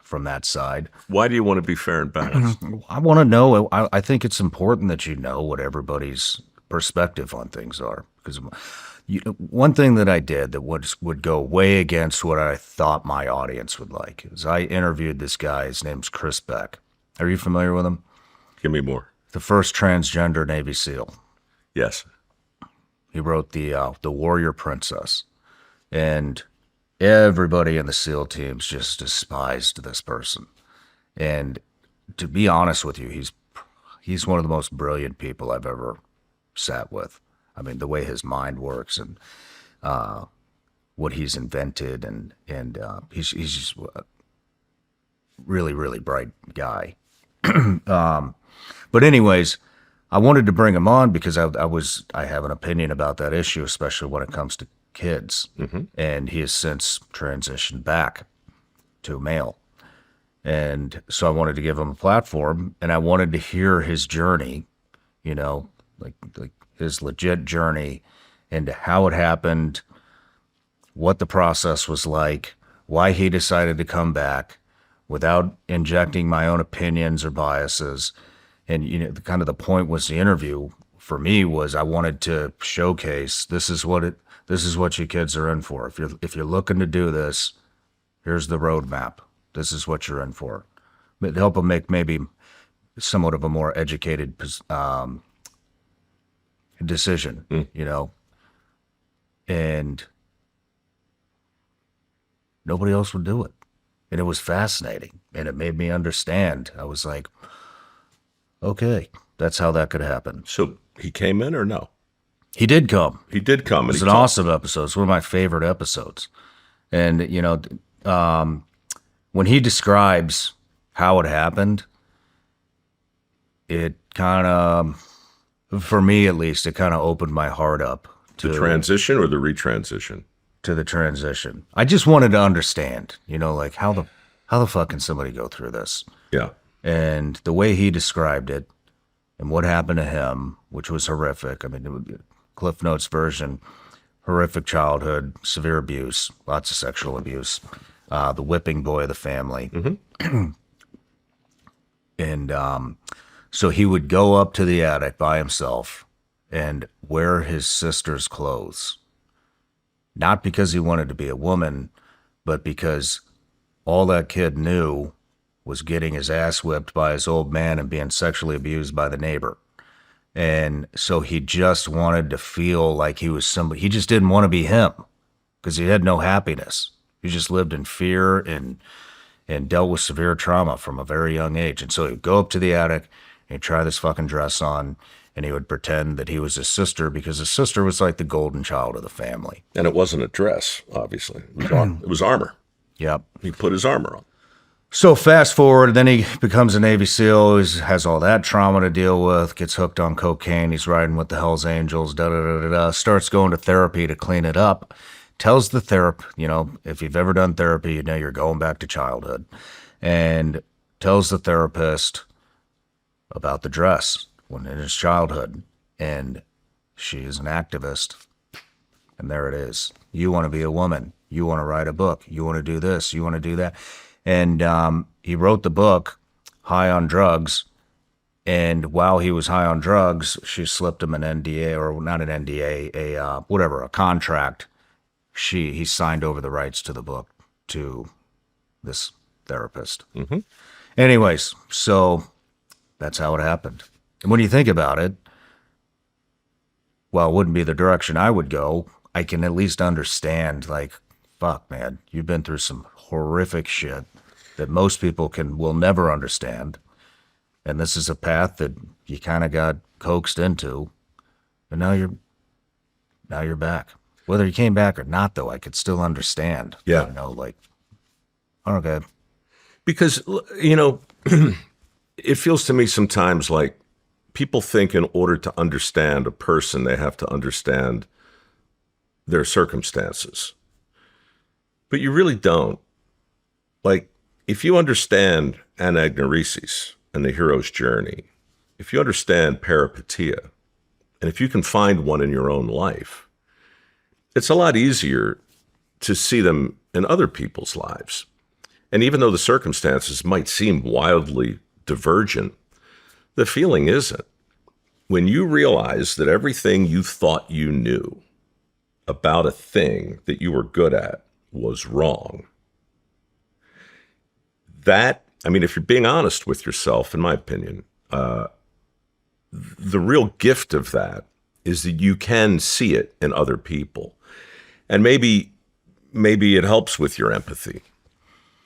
from that side. Why do you want to be fair and balanced? I want to know. I think it's important that you know what everybody's perspective on things are. Because one thing that I did that would go way against what I thought my audience would like is I interviewed this guy. His name's Chris Beck. Are you familiar with him? Give me more. The first transgender Navy SEAL. Yes. He wrote the Warrior Princess, and everybody in the SEAL teams just despised this person. And to be honest with you, he's one of the most brilliant people I've ever sat with. I mean, the way his mind works and what he's invented, and he's just a really, really bright guy. But anyways, I wanted to bring him on because I have an opinion about that issue, especially when it comes to kids. Mm-hmm. And he has since transitioned back to a male. And so I wanted to give him a platform, and I wanted to hear his journey, like his legit journey into how it happened, what the process was like, why he decided to come back without injecting my own opinions or biases. And, kind of the point was the interview for me was I wanted to showcase this is what you kids are in for. If you're looking to do this, here's the roadmap. This is what you're in for. But help them make maybe somewhat of a more educated decision, you know. And nobody else would do it. And it was fascinating. And it made me understand. I was like, okay, that's how that could happen. So he came in or no? He did come. He did come. It was an awesome episode. It's one of my favorite episodes. And, you know, when he describes how it happened, it kind of, for me at least, it kind of opened my heart up to the transition or the retransition? To the transition. I just wanted to understand, you know, like how the fuck can somebody go through this? Yeah. And the way he described it and what happened to him, which was horrific. I mean, Cliff Notes version, horrific childhood, severe abuse, lots of sexual abuse, the whipping boy of the family. And so he would go up to the attic by himself and wear his sister's clothes. Not because he wanted to be a woman, but because all that kid knew was getting his ass whipped by his old man and being sexually abused by the neighbor. And so he just wanted to feel like he was somebody. He just didn't want to be him because he had no happiness. He just lived in fear and dealt with severe trauma from a very young age. And so he'd go up to the attic and he'd try this fucking dress on, and he would pretend that he was his sister because his sister was like the golden child of the family. And it wasn't a dress, obviously. It was armor. Yep. He put his armor on. So fast forward, then he becomes a Navy SEAL, has all that trauma to deal with, gets hooked on cocaine, he's riding with the Hells Angels, starts going to therapy to clean it up, tells the therapist, you know, if you've ever done therapy, you know you're going back to childhood, and tells the therapist about the dress when in his childhood, and she is an activist, and there it is. You want to be a woman, you want to write a book, you want to do this, you want to do that. And he wrote the book, High on Drugs, and while he was high on drugs, she slipped him an NDA, or not an NDA, a contract. He signed over the rights to the book to this therapist. Anyways, so that's how it happened. And when you think about it, well, it wouldn't be the direction I would go. I can at least understand, like, fuck, man, you've been through some horrific shit that most people will never understand. And this is a path that you kind of got coaxed into. And now you're back. Whether you came back or not, though, I could still understand. Yeah. You know, like, okay. Because, you know, it feels to me sometimes like people think in order to understand a person, they have to understand their circumstances. But you really don't. Like, if you understand anagnorisis and the hero's journey, if you understand peripetia, and if you can find one in your own life, it's a lot easier to see them in other people's lives. And even though the circumstances might seem wildly divergent, the feeling isn't. When you realize that everything you thought you knew about a thing that you were good at was wrong, that, I mean, if you're being honest with yourself, in my opinion, the real gift of that is that you can see it in other people. And maybe it helps with your empathy.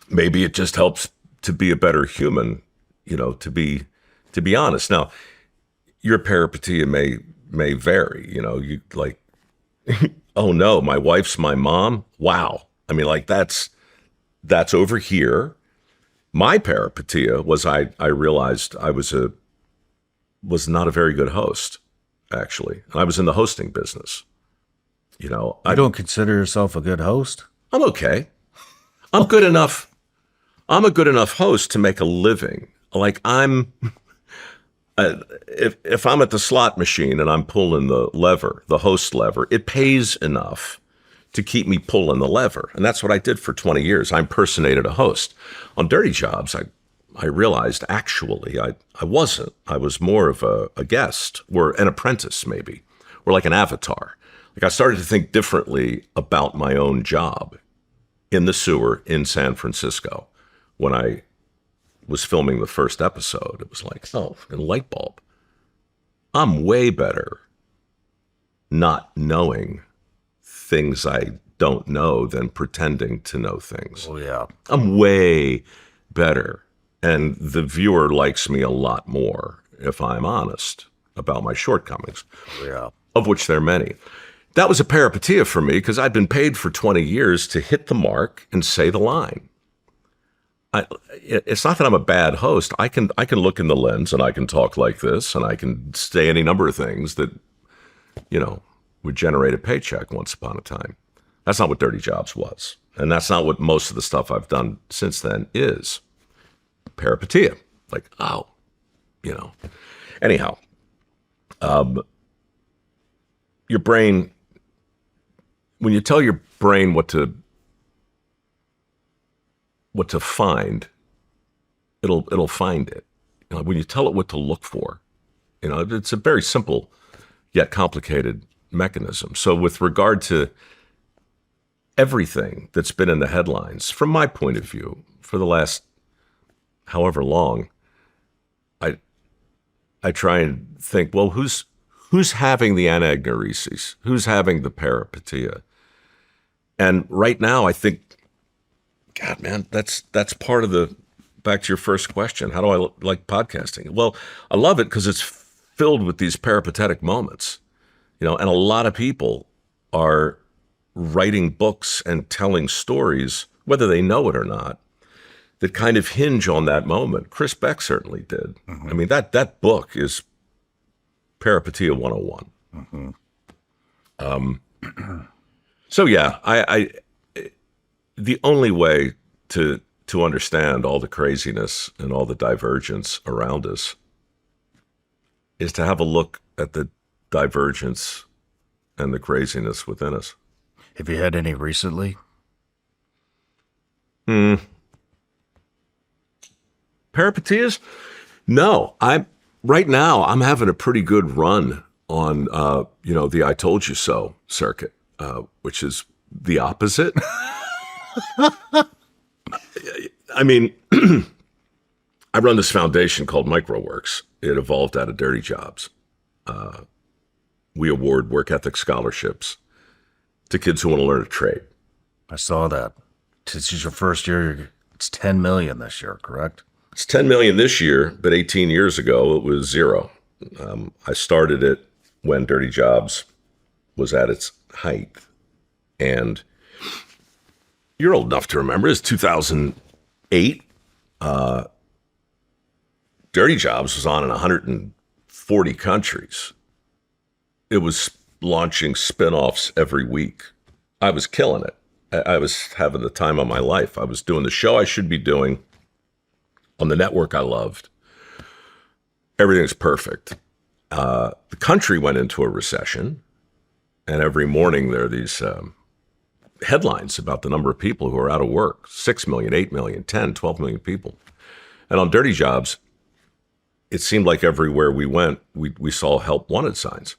Maybe it just helps to be a better human, you know, to be honest. Now, your peripetia may vary, you know, you like, oh no, my wife's my mom. Wow. I mean, like that's over here. My peripetia was I realized I was not a very good host, actually. I was in the hosting business. You know, I don't consider yourself a good host. I'm okay. I'm good enough. I'm a good enough host to make a living. Like if I'm at the slot machine and I'm pulling the lever, the host lever, it pays enough to keep me pulling the lever. And that's what I did for 20 years. I impersonated a host. On Dirty Jobs, I realized actually I wasn't. I was more of a guest or an apprentice maybe, or like an avatar. Like I started to think differently about my own job in the sewer in San Francisco when I was filming the first episode. It was like, oh, a light bulb. I'm way better not knowing things I don't know than pretending to know things. Oh, yeah. I'm way better. And the viewer likes me a lot more if I'm honest about my shortcomings, Yeah. of which there are many. That was a peripeteia for me because I'd been paid for 20 years to hit the mark and say the line. It's not that I'm a bad host. I can look in the lens and I can talk like this and I can say any number of things that, would generate a paycheck once upon a time. That's not what Dirty Jobs was. And that's not what most of the stuff I've done since then is. Peripeteia. Like, Anyhow, your brain, when you tell your brain what to find, it'll find it. When you tell it what to look for, it's a very simple yet complicated mechanism. So with regard to everything that's been in the headlines, from my point of view, for the last however long, I try and think, well, who's having the anagnorisis? Who's having the peripeteia? And right now, I think, God, man, that's part of the, back to your first question, how do I like podcasting? Well, I love it because it's filled with these peripatetic moments, and a lot of people are writing books and telling stories, whether they know it or not, that kind of hinge on that moment. Chris Beck certainly did. Mm-hmm. I mean, that book is Peripeteia 101. Mm-hmm. So yeah, I the only way to understand all the craziness and all the divergence around us is to have a look at the divergence and the craziness within us. Have you had any recently? Peripeteias? No, right now I'm having a pretty good run on the I told you so circuit, which is the opposite. I mean, I run this foundation called mikeroweWORKS. It evolved out of Dirty Jobs. We award work ethic scholarships to kids who want to learn a trade. I saw that. This is your first year. It's 10 million this year, correct? It's 10 million this year, but 18 years ago it was zero. I started it when Dirty Jobs was at its height. And you're old enough to remember, it's 2008. Dirty Jobs was on in 140 countries. It was launching spin-offs every week. I was killing it. I was having the time of my life. I was doing the show I should be doing on the network I loved. Everything's perfect. The country went into a recession, and every morning there are these headlines about the number of people who are out of work. 6 million, 8 million, 10, 12 million people. And on Dirty Jobs, it seemed like everywhere we went, we saw help wanted signs.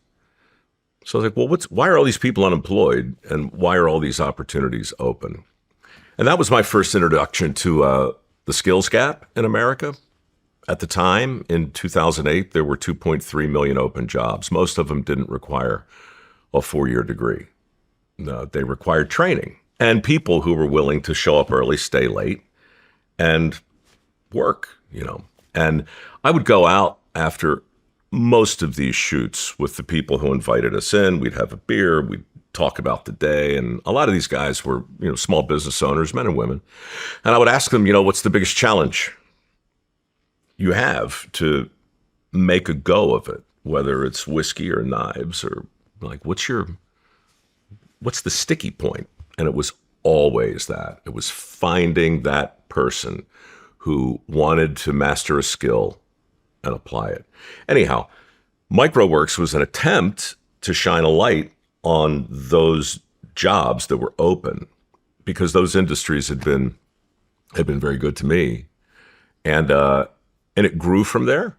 So I was like, well, why are all these people unemployed, and why are all these opportunities open? And that was my first introduction to the skills gap in America. At the time, in 2008, there were 2.3 million open jobs. Most of them didn't require a 4-year degree. No, they required training and people who were willing to show up early, stay late, and work, And I would go out after most of these shoots with the people who invited us in. We'd have a beer, we'd talk about the day. And a lot of these guys were, small business owners, men and women. And I would ask them, what's the biggest challenge you have to make a go of it, whether it's whiskey or knives, or like, what's the sticky point? And it was always that. It was finding that person who wanted to master a skill and apply it. Anyhow, mikeroweWORKS was an attempt to shine a light on those jobs that were open, because those industries had been very good to me. And it grew from there.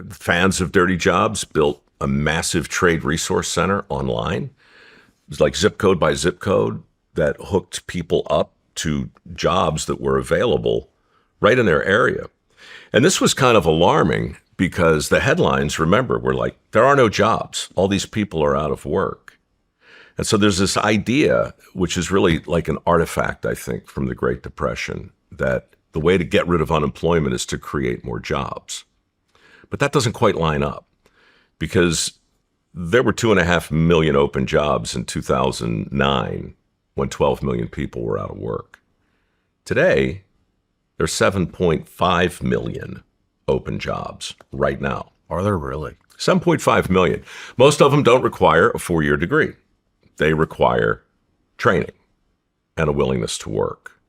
Fans of dirty jobs built a massive trade resource center online. It was like zip code by zip code that hooked people up to jobs that were available right in their area. And this was kind of alarming because the headlines, remember, were like, there are no jobs. All these people are out of work. And so there's this idea, which is really like an artifact, I think, from the Great Depression, that the way to get rid of unemployment is to create more jobs. But that doesn't quite line up because there were 2.5 million open jobs in 2009 when 12 million people were out of work. Today, there's 7.5 million open jobs right now. Are there really? 7.5 million. Most of them don't require a 4-year degree. They require training and a willingness to work.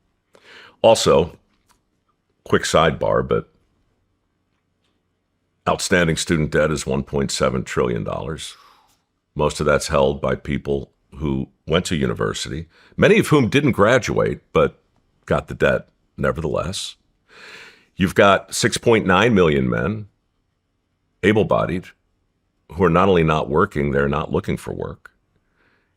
Also, quick sidebar, but outstanding student debt is $1.7 trillion. Most of that's held by people who went to university, many of whom didn't graduate, but got the debt nevertheless. You've got 6.9 million men, able-bodied, who are not only not working, they're not looking for work.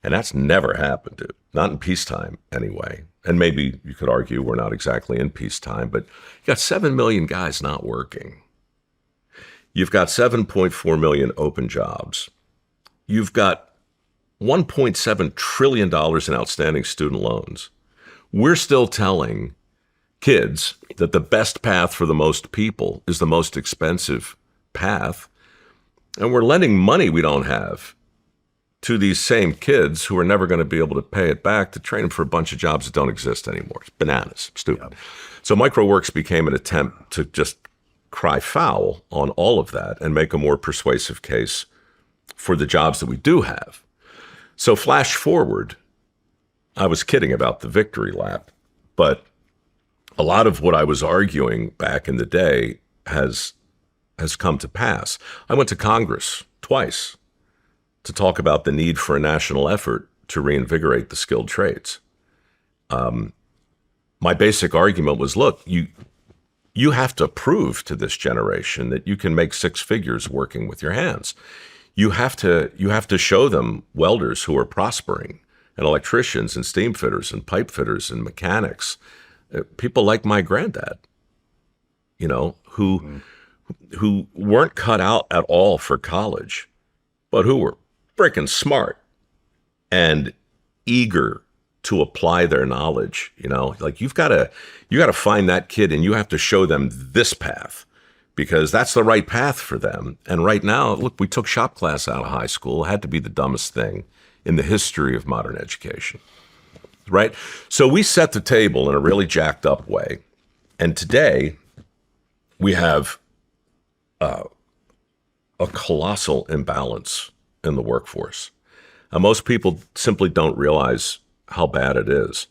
And that's never happened, dude. Not in peacetime, anyway. And maybe you could argue we're not exactly in peacetime, but you got 7 million guys not working. You've got 7.4 million open jobs. You've got $1.7 trillion in outstanding student loans. We're still telling kids that the best path for the most people is the most expensive path. And we're lending money we don't have to these same kids who are never going to be able to pay it back to train them for a bunch of jobs that don't exist anymore. It's bananas, stupid. Yeah. So mikeroweWORKS became an attempt to just cry foul on all of that and make a more persuasive case for the jobs that we do have. So flash forward, I was kidding about the victory lap, but a lot of what I was arguing back in the day has come to pass. I went to Congress twice to talk about the need for a national effort to reinvigorate the skilled trades. My basic argument was, look, you have to prove to this generation that you can make 6 figures working with your hands. You have to show them welders who are prospering, and electricians and steam fitters and pipe fitters and mechanics, people like my granddad, who weren't cut out at all for college, but who were freaking smart and eager to apply their knowledge. Like you've got to find that kid and you have to show them this path because that's the right path for them. And right now, look, we took shop class out of high school. It had to be the dumbest thing in the history of modern education, right? So we set the table in a really jacked up way. And today we have a colossal imbalance in the workforce. Most people simply don't realize how bad it is,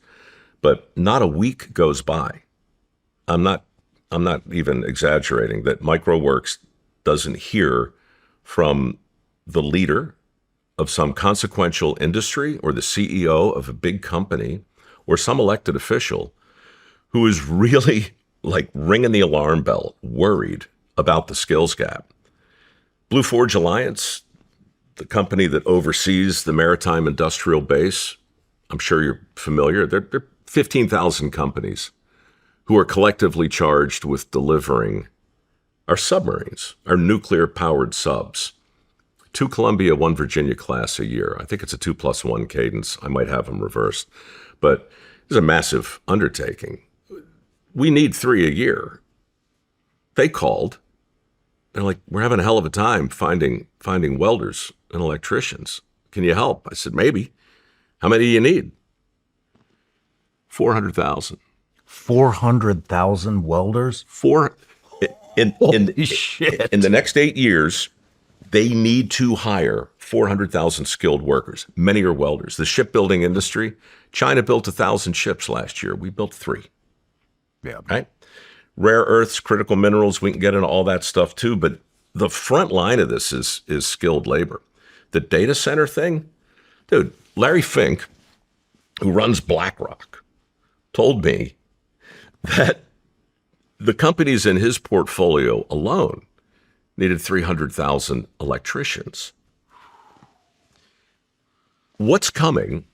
but not a week goes by. I'm not even exaggerating that mikeroweWORKS doesn't hear from the leader of some consequential industry or the CEO of a big company or some elected official who is really like ringing the alarm bell, worried about the skills gap. Blue Forge Alliance, the company that oversees the maritime industrial base, I'm sure you're familiar. They're 15,000 companies who are collectively charged with delivering our submarines, our nuclear-powered subs. 2 Columbia, 1 Virginia class a year. I think it's a 2+1 cadence. I might have them reversed. But it's a massive undertaking. We need 3 a year. They called. They're like, we're having a hell of a time finding welders and electricians. Can you help? I said, maybe. How many do you need? 400,000. 400,000 welders? Holy shit. In the next 8 years, they need to hire 400,000 skilled workers. Many are welders. The shipbuilding industry, China built 1,000 ships last year. We built 3. Yeah. Right? Rare earths, critical minerals, we can get into all that stuff too, but the front line of this is skilled labor. The data center thing, dude, Larry Fink, who runs BlackRock, told me that the companies in his portfolio alone needed 300,000 electricians. What's coming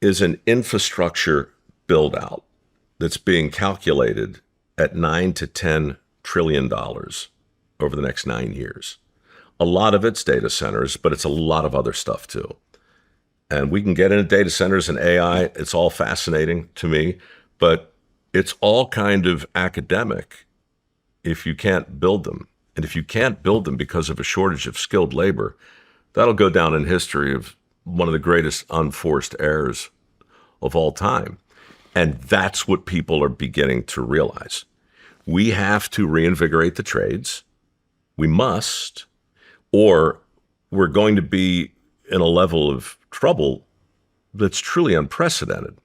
is an infrastructure build out that's being calculated at $9 to $10 trillion over the next 9 years. A lot of it's data centers, but it's a lot of other stuff too. And we can get into data centers and AI. It's all fascinating to me, but it's all kind of academic if you can't build them. And if you can't build them because of a shortage of skilled labor, that'll go down in history of one of the greatest unforced errors of all time. And that's what people are beginning to realize. We have to reinvigorate the trades. We must, or we're going to be in a level of trouble that's truly unprecedented.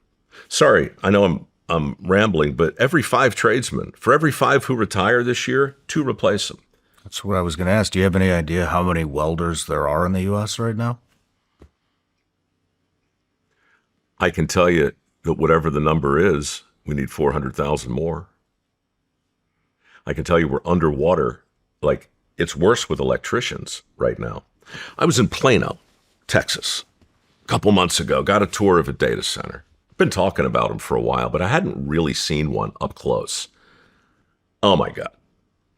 Sorry, I know I'm rambling, but every 5 tradesmen, for every 5 who retire this year, 2 replace them. That's what I was going to ask. Do you have any idea how many welders there are in the U.S. right now? I can tell you that whatever the number is, we need 400,000 more. I can tell you we're underwater. Like, it's worse with electricians right now. I was in Plano, Texas, a couple months ago, got a tour of a data center. Been talking about them for a while, but I hadn't really seen one up close. Oh my God.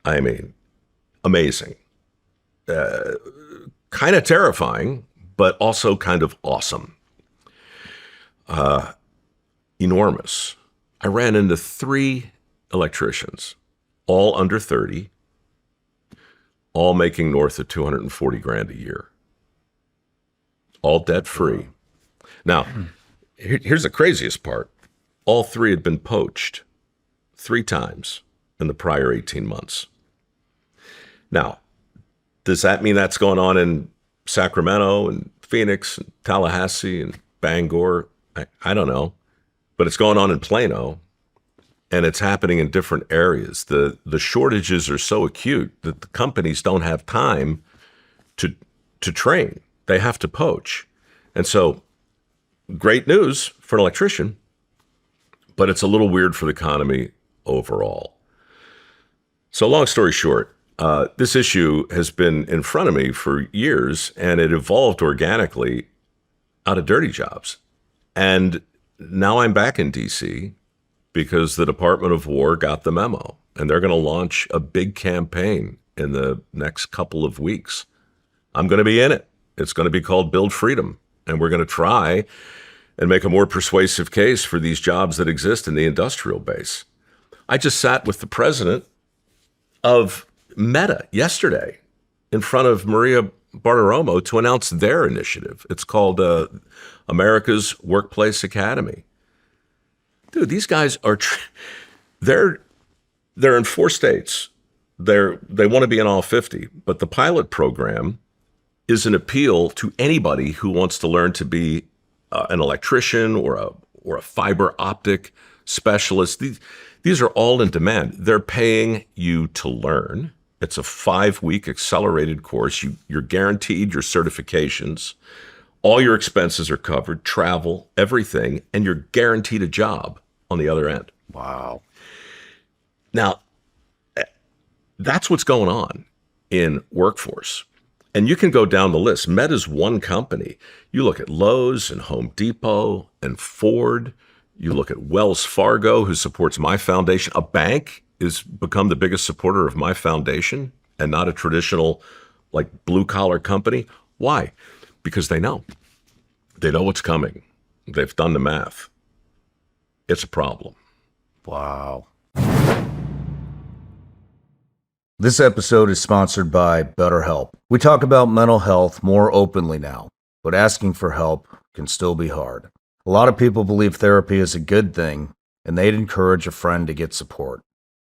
I mean, amazing. Kind of terrifying, but also kind of awesome. Enormous. I ran into 3 electricians, all under 30, all making north of 240 grand a year, all debt free. Now, here's the craziest part. All 3 had been poached 3 times in the prior 18 months. Now, does that mean that's going on in Sacramento and Phoenix and Tallahassee and Bangor? I don't know, but it's going on in Plano, and it's happening in different areas. The shortages are so acute that the companies don't have time to train. They have to poach. And so, great news for an electrician, but it's a little weird for the economy overall. So long story short, this issue has been in front of me for years, and it evolved organically out of dirty jobs. And now I'm back in D.C. because the Department of War got the memo, and they're going to launch a big campaign in the next couple of weeks. I'm going to be in it. It's going to be called Build Freedom, and we're going to try and make a more persuasive case for these jobs that exist in the industrial base. I just sat with the president of Meta yesterday in front of Maria Bartiromo to announce their initiative. It's called America's Workplace Academy. Dude, these guys are they're in 4 states. They want to be in all 50, but the pilot program is an appeal to anybody who wants to learn to be an electrician or a fiber optic specialist. These are all in demand. They're paying you to learn. It's a 5-week accelerated course. You're guaranteed your certifications. All your expenses are covered, travel, everything, and you're guaranteed a job on the other end. Wow. Now, that's what's going on in workforce. And you can go down the list. Meta's one company. You look at Lowe's and Home Depot and Ford. You look at Wells Fargo, who supports my foundation. A bank has become the biggest supporter of my foundation and not a traditional, like, blue-collar company. Why? Because they know. They know what's coming. They've done the math. It's a problem. Wow. This episode is sponsored by BetterHelp. We talk about mental health more openly now, but asking for help can still be hard. A lot of people believe therapy is a good thing, and they'd encourage a friend to get support.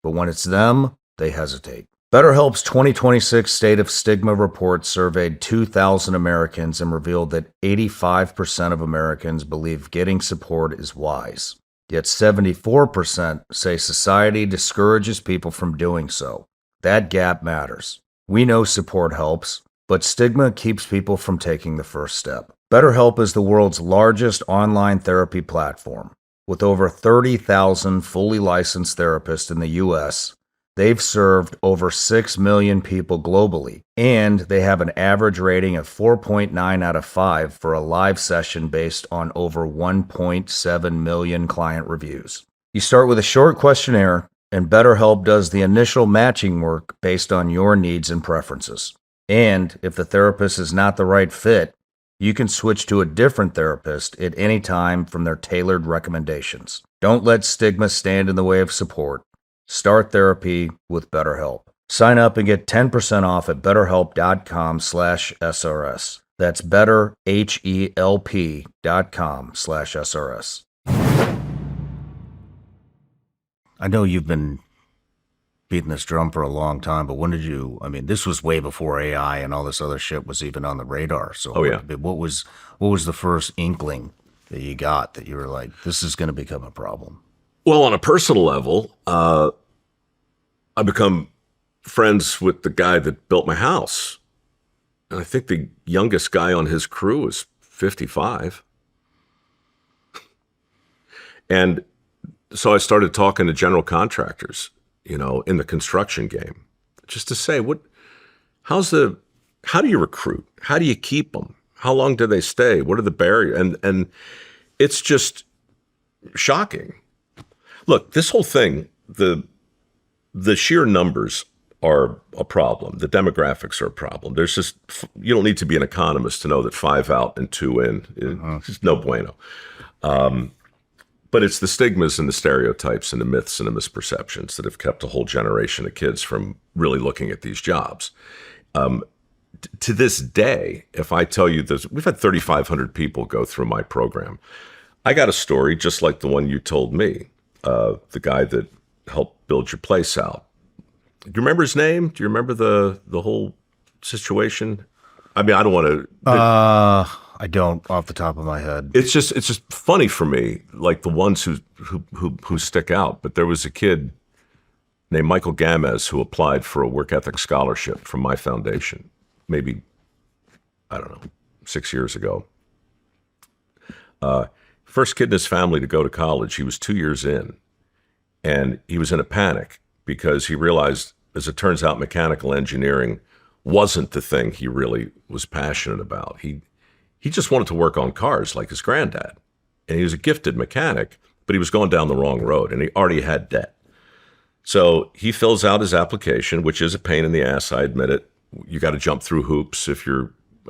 But when it's them, they hesitate. BetterHelp's 2026 State of Stigma report surveyed 2,000 Americans and revealed that 85% of Americans believe getting support is wise. Yet 74% say society discourages people from doing so. That gap matters. We know support helps, but stigma keeps people from taking the first step. BetterHelp is the world's largest online therapy platform. With over 30,000 fully licensed therapists in the U.S., they've served over 6 million people globally, and they have an average rating of 4.9 out of 5 for a live session based on over 1.7 million client reviews. You start with a short questionnaire, and BetterHelp does the initial matching work based on your needs and preferences. And if the therapist is not the right fit, you can switch to a different therapist at any time from their tailored recommendations. Don't let stigma stand in the way of support. Start therapy with BetterHelp. Sign up and get 10% off at betterhelp.com/SRS. That's betterhelp.com/SRS. I know you've been beating this drum for a long time, but when did you, I mean, this was way before AI and all this other shit was even on the radar. So what was the first inkling that you got that you were like, this is going to become a problem? Well, on a personal level, I become friends with the guy that built my house. And I think the youngest guy on his crew was 55. And so I started talking to general contractors, in the construction game, just to say, how do you recruit? How do you keep them? How long do they stay? What are the barriers? And it's just shocking. Look, this whole thing, the sheer numbers are a problem. The demographics are a problem. You don't need to be an economist to know that 5 out and 2 in is no bueno. But it's the stigmas and the stereotypes and the myths and the misperceptions that have kept a whole generation of kids from really looking at these jobs. To this day, if I tell you this, we've had 3,500 people go through my program. I got a story just like the one you told me, the guy that helped build your place out. Do you remember his name? Do you remember the whole situation? I mean, I don't want to... I don't off the top of my head. It's just funny for me, like the ones who stick out. But there was a kid named Michael Gamez who applied for a work ethic scholarship from my foundation, maybe, I don't know, 6 years ago. First kid in his family to go to college. He was 2 years in, and he was in a panic because he realized, as it turns out, mechanical engineering wasn't the thing he really was passionate about. He just wanted to work on cars like his granddad. And he was a gifted mechanic, but he was going down the wrong road, and he already had debt. So he fills out his application, which is a pain in the ass, I admit it. You got to jump through hoops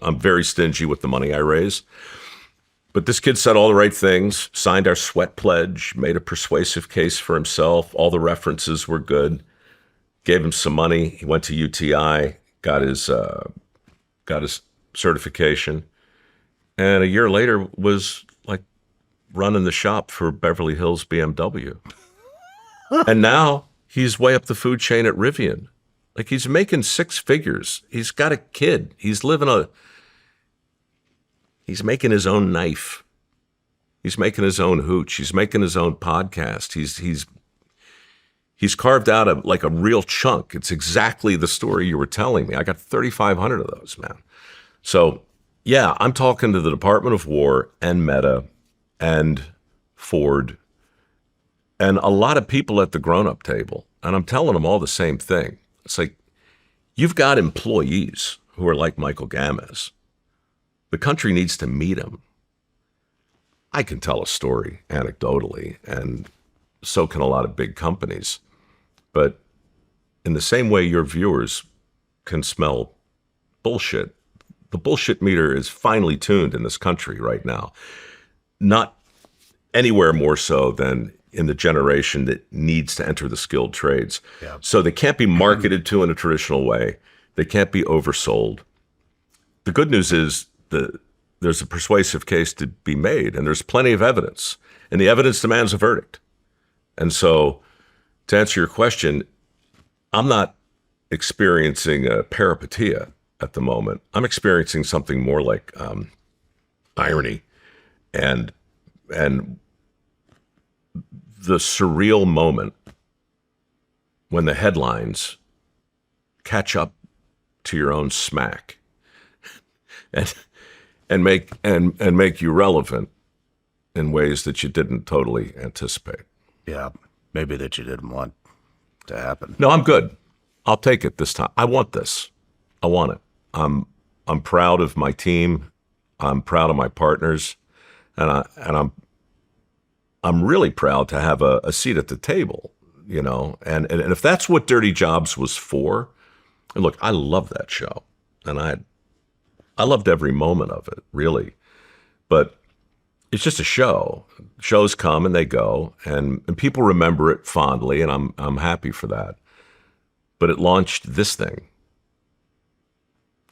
I'm very stingy with the money I raise. But this kid said all the right things, signed our sweat pledge, made a persuasive case for himself. All the references were good. Gave him some money. He went to UTI, got his certification. And a year later was like running the shop for Beverly Hills BMW. And now he's way up the food chain at Rivian. Like, he's making 6 figures. He's got a kid. He's making his own knife. He's making his own hooch. He's making his own podcast. He's carved out a real chunk. It's exactly the story you were telling me. I got 3,500 of those, man. So, yeah, I'm talking to the Department of War and Meta and Ford and a lot of people at the grown-up table. And I'm telling them all the same thing. It's like, you've got employees who are like Michael Gamez. The country needs to meet him. I can tell a story anecdotally, and so can a lot of big companies. But in the same way your viewers can smell bullshit, the bullshit meter is finely tuned in this country right now. Not anywhere more so than in the generation that needs to enter the skilled trades. Yeah. So they can't be marketed to in a traditional way. They can't be oversold. The good news is there's a persuasive case to be made, and there's plenty of evidence, and the evidence demands a verdict. And so, to answer your question, I'm not experiencing a peripeteia at the moment. I'm experiencing something more like irony and the surreal moment when the headlines catch up to your own smack and make you relevant in ways that you didn't totally anticipate. Yeah, maybe that you didn't want to happen. No, I'm good. I'll take it this time. I want this. I want it. I'm proud of my team. I'm proud of my partners, and I'm really proud to have a seat at the table. You know, and if that's what Dirty Jobs was for, and look, I love that show, and I loved every moment of it, really, but it's just a show. Shows come and they go, and people remember it fondly, and I'm happy for that. But it launched this thing,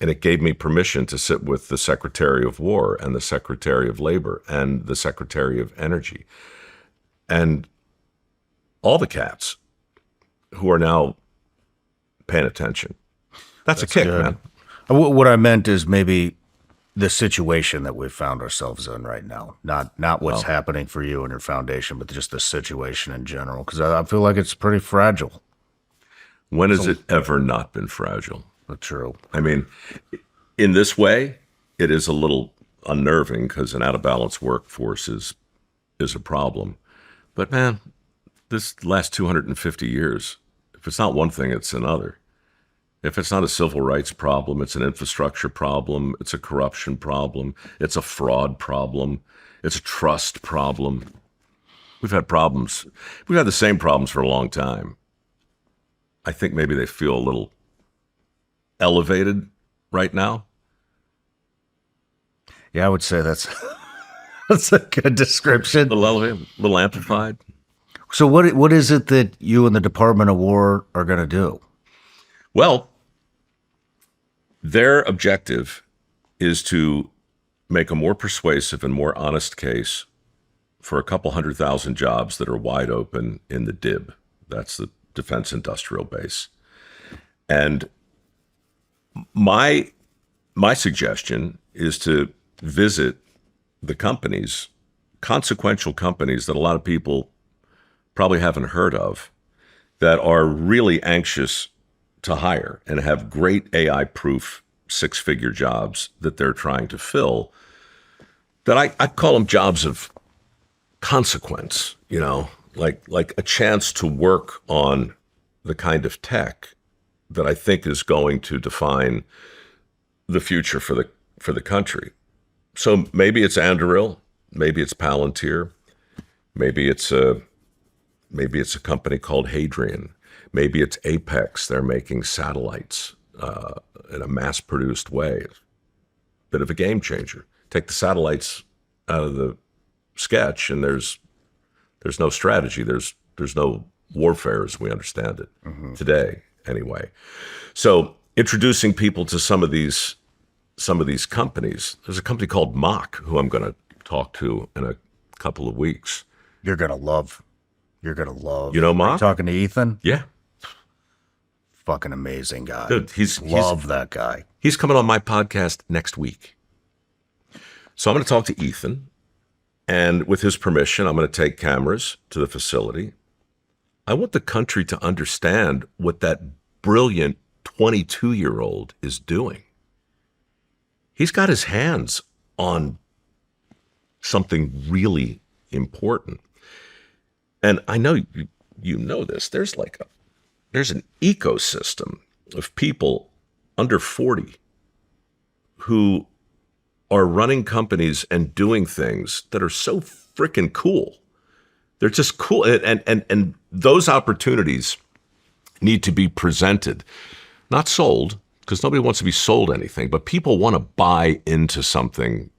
and it gave me permission to sit with the Secretary of War and the Secretary of Labor and the Secretary of Energy and all the cats who are now paying attention. That's a kick, good. man. What I meant is maybe the situation that we've found ourselves in right now, not what's happening for you and your foundation, but just the situation in general, because I feel like it's pretty fragile. When has it ever not been fragile? True. I mean, in this way, it is a little unnerving because an out-of-balance workforce is a problem. But man, this last 250 years, if it's not one thing, it's another. If it's not a civil rights problem, it's an infrastructure problem, it's a corruption problem, it's a fraud problem, it's a trust problem. We've had problems. We've had the same problems for a long time. I think maybe they feel a little elevated right now. Yeah, I would say that's that's a good description. A little elevated, a little amplified. So what is it that you and the Department of War are going to do? Well, their objective is to make a more persuasive and more honest case for a couple 100,000 jobs that are wide open in the DIB. That's the Defense Industrial Base. And my suggestion is to visit the companies, consequential companies that a lot of people probably haven't heard of, that are really anxious to hire and have great AI-proof six-figure jobs that they're trying to fill, that I call them jobs of consequence, you know, like a chance to work on the kind of tech that I think is going to define the future for the country. So maybe it's Anduril, maybe it's Palantir, maybe it's a company called Hadrian, maybe it's Apex. They're making satellites in a mass-produced way. Bit of a game changer. Take the satellites out of the sketch, and there's no strategy. There's no warfare as we understand it today, anyway. So introducing people to some of these companies. There's a company called Mach who I'm going to talk to in a couple of weeks. You're gonna love. You know Are Mach? you talking to Ethan? Yeah. Fucking amazing guy. Dude, love that guy. He's coming on my podcast next week. So I'm going to talk to Ethan, and with his permission, I'm going to take cameras to the facility. I want the country to understand what that brilliant 22-year-old is doing. He's got his hands on something really important. And I know you know this. There's an ecosystem of people under 40 who are running companies and doing things that are so freaking cool. They're just cool. And those opportunities need to be presented, not sold, because nobody wants to be sold anything, but people want to buy into something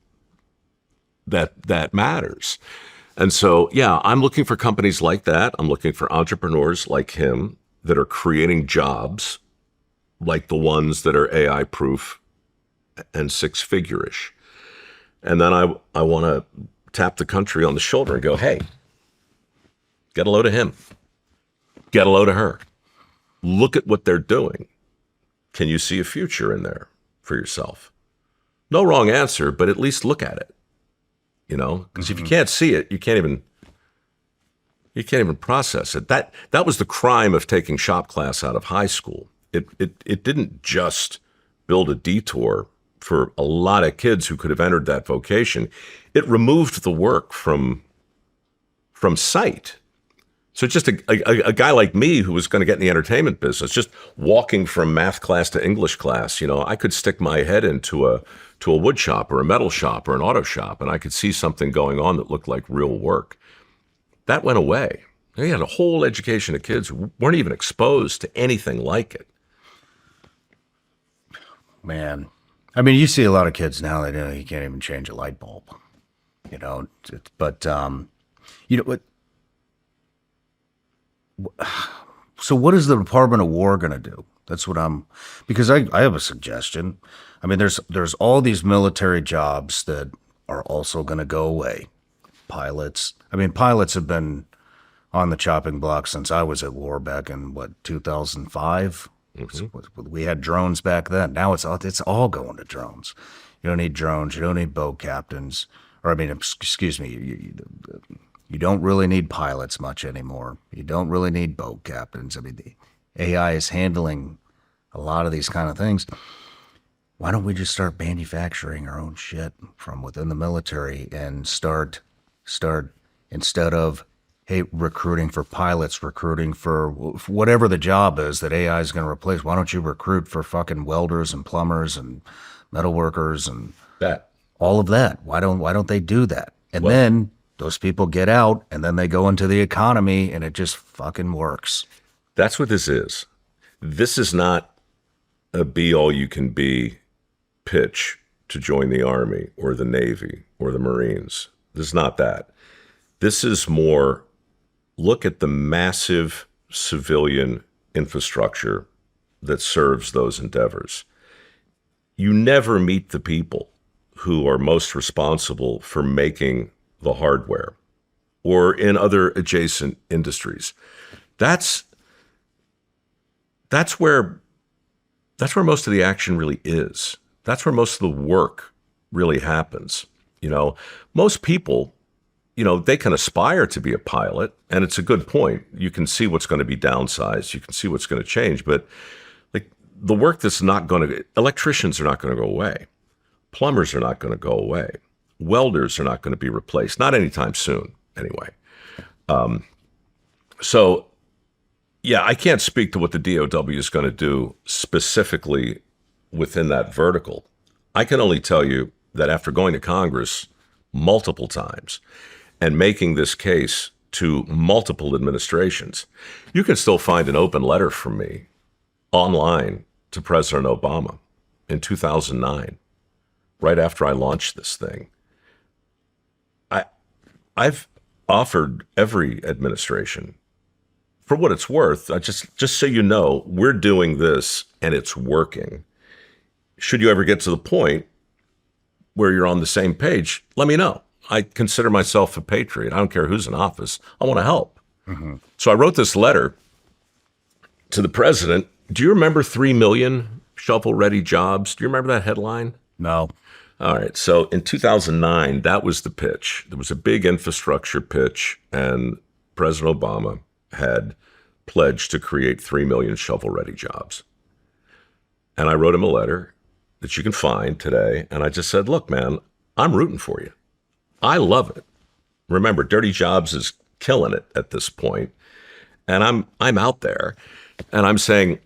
that matters. And so, yeah, I'm looking for companies like that. I'm looking for entrepreneurs like him that are creating jobs like the ones that are AI-proof and six-figure-ish. And then I want to tap the country on the shoulder and go, hey, get a load of him. Get a load of her. Look at what they're doing. Can you see a future in there for yourself? No wrong answer, but at least look at it. You know, because if you can't see it, you can't even process it. That was the crime of taking shop class out of high school. It didn't just build a detour for a lot of kids who could have entered that vocation. It removed the work from sight. So just a guy like me who was going to get in the entertainment business, just walking from math class to English class, I could stick my head into a wood shop or a metal shop or an auto shop, and I could see something going on that looked like real work. That went away. They had a whole education of kids who weren't even exposed to anything like it. Man, I mean, you see a lot of kids now that you can't even change a light bulb, but what? So what is the Department of War going to do? That's what because I have a suggestion. I mean, there's all these military jobs that are also going to go away. Pilots. I mean, pilots have been on the chopping block since I was at war back in 2005. Mm-hmm. We had drones back then. Now it's all going to drones. You don't need drones. You don't need boat captains. Or I mean, excuse me. You don't really need pilots much anymore. You don't really need boat captains. I mean, the AI is handling a lot of these kind of things. Why don't we just start manufacturing our own shit from within the military and start instead of, hey, recruiting for pilots, recruiting for whatever the job is that AI is going to replace. Why don't you recruit for fucking welders and plumbers and metal workers and all of that? Why don't they do that? And then those people get out, and then they go into the economy, and it just fucking works. That's what this is. This is not a be-all-you-can-be pitch to join the Army or the Navy or the Marines. This is not that. This is more, look at the massive civilian infrastructure that serves those endeavors. You never meet the people who are most responsible for making the hardware, or in other adjacent industries. That's where most of the action really is. That's where most of the work really happens. Most people, they can aspire to be a pilot, and it's a good point. You can see what's going to be downsized. You can see what's going to change, but like the work that's not going to, electricians are not going to go away. Plumbers are not going to go away. Welders are not going to be replaced, not anytime soon, anyway. So, yeah, I can't speak to what the DOW is going to do specifically within that vertical. I can only tell you that after going to Congress multiple times and making this case to multiple administrations, you can still find an open letter from me online to President Obama in 2009, right after I launched this thing. I've offered every administration, for what it's worth, just so you know, we're doing this and it's working. Should you ever get to the point where you're on the same page, let me know. I consider myself a patriot. I don't care who's in office. I want to help. Mm-hmm. So I wrote this letter to the president. Do you remember 3 million shovel-ready jobs? Do you remember that headline? No. All right. So in 2009, that was the pitch. There was a big infrastructure pitch, and President Obama had pledged to create 3 million shovel-ready jobs. And I wrote him a letter that you can find today. And I just said, look, man, I'm rooting for you. I love it. Remember, Dirty Jobs is killing it at this point. And I'm out there and I'm saying,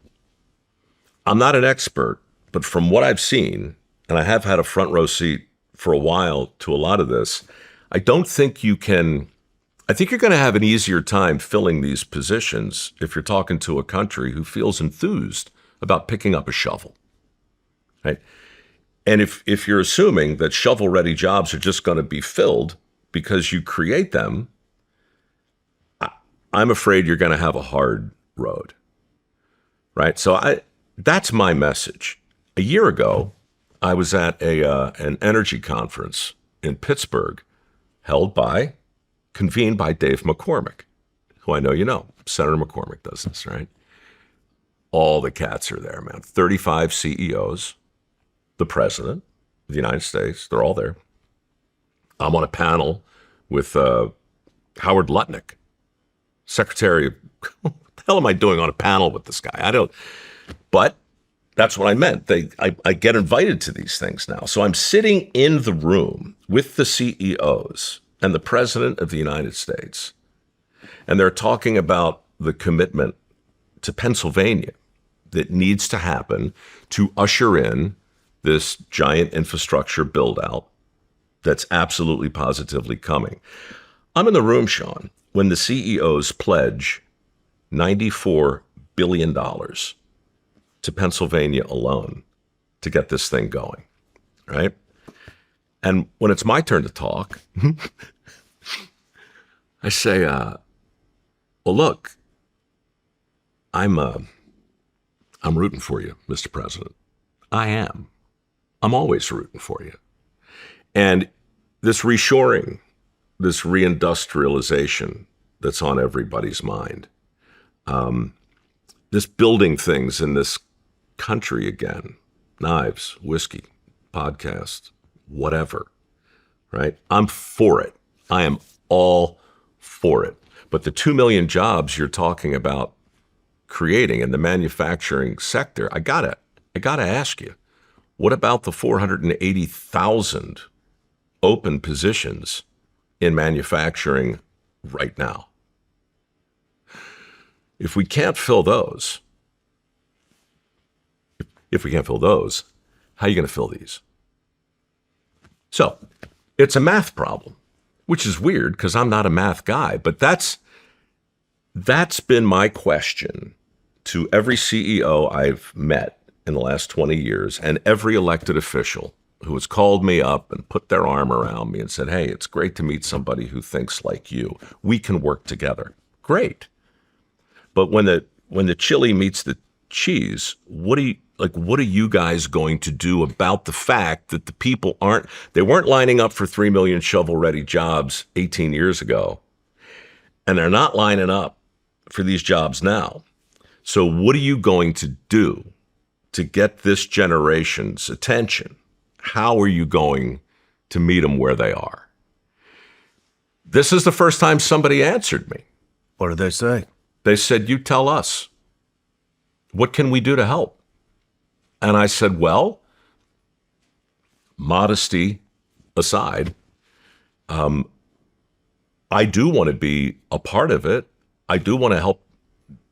I'm not an expert, but from what I've seen, and I have had a front row seat for a while to a lot of this, I don't think you can, I think you're going to have an easier time filling these positions if you're talking to a country who feels enthused about picking up a shovel, right? And if you're assuming that shovel-ready jobs are just going to be filled because you create them, I'm afraid you're going to have a hard road, right? So that's my message. A year ago, I was at an energy conference in Pittsburgh, convened by Dave McCormick, who I know you know. Senator McCormick does this, right? All the cats are there, man. 35 CEOs, the president of the United States, they're all there. I'm on a panel with Howard Lutnick, secretary of, what the hell am I doing on a panel with this guy? But That's what I meant. I get invited to these things now. So I'm sitting in the room with the CEOs and the President of the United States, and they're talking about the commitment to Pennsylvania that needs to happen to usher in this giant infrastructure build out that's absolutely positively coming. I'm in the room, Shawn, when the CEOs pledge $94 billion to Pennsylvania alone to get this thing going, right? And when it's my turn to talk, I say, well, look, I'm rooting for you, Mr. President. I am. I'm always rooting for you. And this reshoring, this reindustrialization that's on everybody's mind, this building things in this country again, knives, whiskey, podcast, whatever, right? I'm for it. I am all for it. But the 2 million jobs you're talking about creating in the manufacturing sector, I gotta ask you, what about the 480,000 open positions in manufacturing right now? If we can't fill those, how are you going to fill these? So it's a math problem, which is weird because I'm not a math guy, but that's been my question to every CEO I've met in the last 20 years and every elected official who has called me up and put their arm around me and said, hey, it's great to meet somebody who thinks like you. We can work together. Great. But when the chili meets the cheese, what are you guys going to do about the fact that the people weren't lining up for 3 million shovel-ready jobs 18 years ago, and they're not lining up for these jobs now. So what are you going to do to get this generation's attention? How are you going to meet them where they are? This is the first time somebody answered me. What did they say? They said, you tell us. What can we do to help? And I said, well, modesty aside, I do want to be a part of it. I do want to help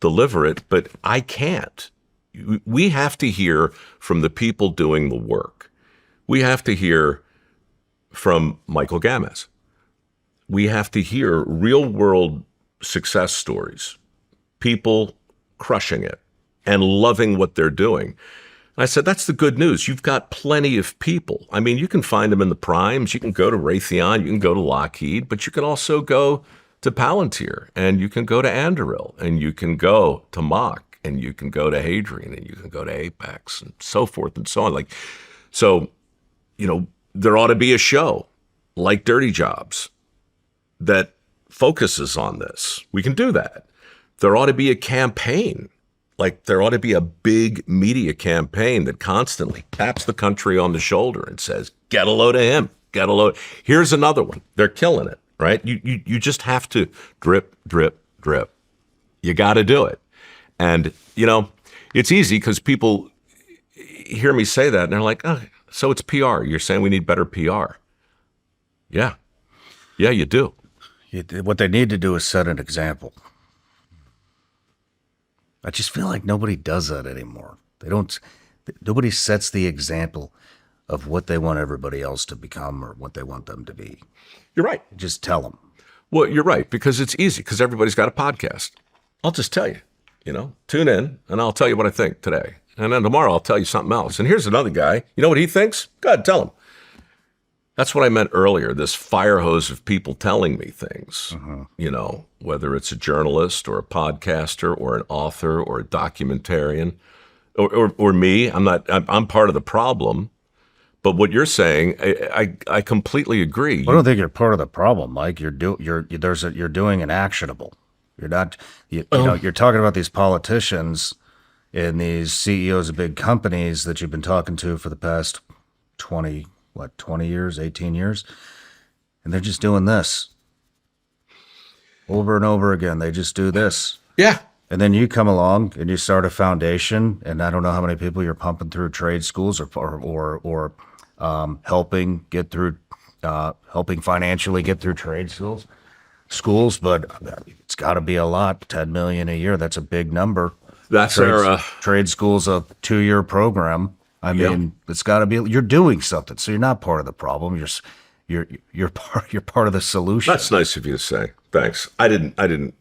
deliver it, but I can't. We have to hear from the people doing the work. We have to hear from Michael Gamas. We have to hear real world success stories, people crushing it and loving what they're doing. And I said, that's the good news. You've got plenty of people. I mean, you can find them in the primes. You can go to Raytheon. You can go to Lockheed, but you can also go to Palantir, and you can go to Anduril, and you can go to Mach, and you can go to Hadrian, and you can go to Apex, and so forth and so on. So, there ought to be a show like Dirty Jobs that focuses on this. We can do that. There ought to be a campaign. There ought to be a big media campaign that constantly taps the country on the shoulder and says, get a load of him, get a load. Here's another one. They're killing it, right? You just have to drip, drip, drip. You got to do it. And, it's easy because people hear me say that and they're like, oh, so it's PR. You're saying we need better PR. Yeah. Yeah, you do. What they need to do is set an example. I just feel like nobody does that anymore. Nobody sets the example of what they want everybody else to become or what they want them to be. You're right. Just tell them. Well, you're right, because it's easy, because everybody's got a podcast. I'll just tell you, tune in and I'll tell you what I think today. And then tomorrow I'll tell you something else. And here's another guy. You know what he thinks? Go ahead, tell him. That's what I meant earlier, this fire hose of people telling me things, whether it's a journalist or a podcaster or an author or a documentarian or me. I'm part of the problem. But what you're saying, I completely agree. I don't think you're part of the problem, Mike. You're doing an actionable. You're not. You're talking about these politicians and these CEOs of big companies that you've been talking to for the past 20 years, 18 years, and they're just doing this over and over again. They just do this. Yeah. And then you come along and you start a foundation, and I don't know how many people you're pumping through trade schools or helping get through, helping financially get through trade schools, but it's got to be a lot. 10 million a year. That's a big number. That's Trade school's a 2-year program. I mean, it's got to be. You're doing something, so you're not part of the problem. You're part of the solution. That's nice of you to say. Thanks. I didn't.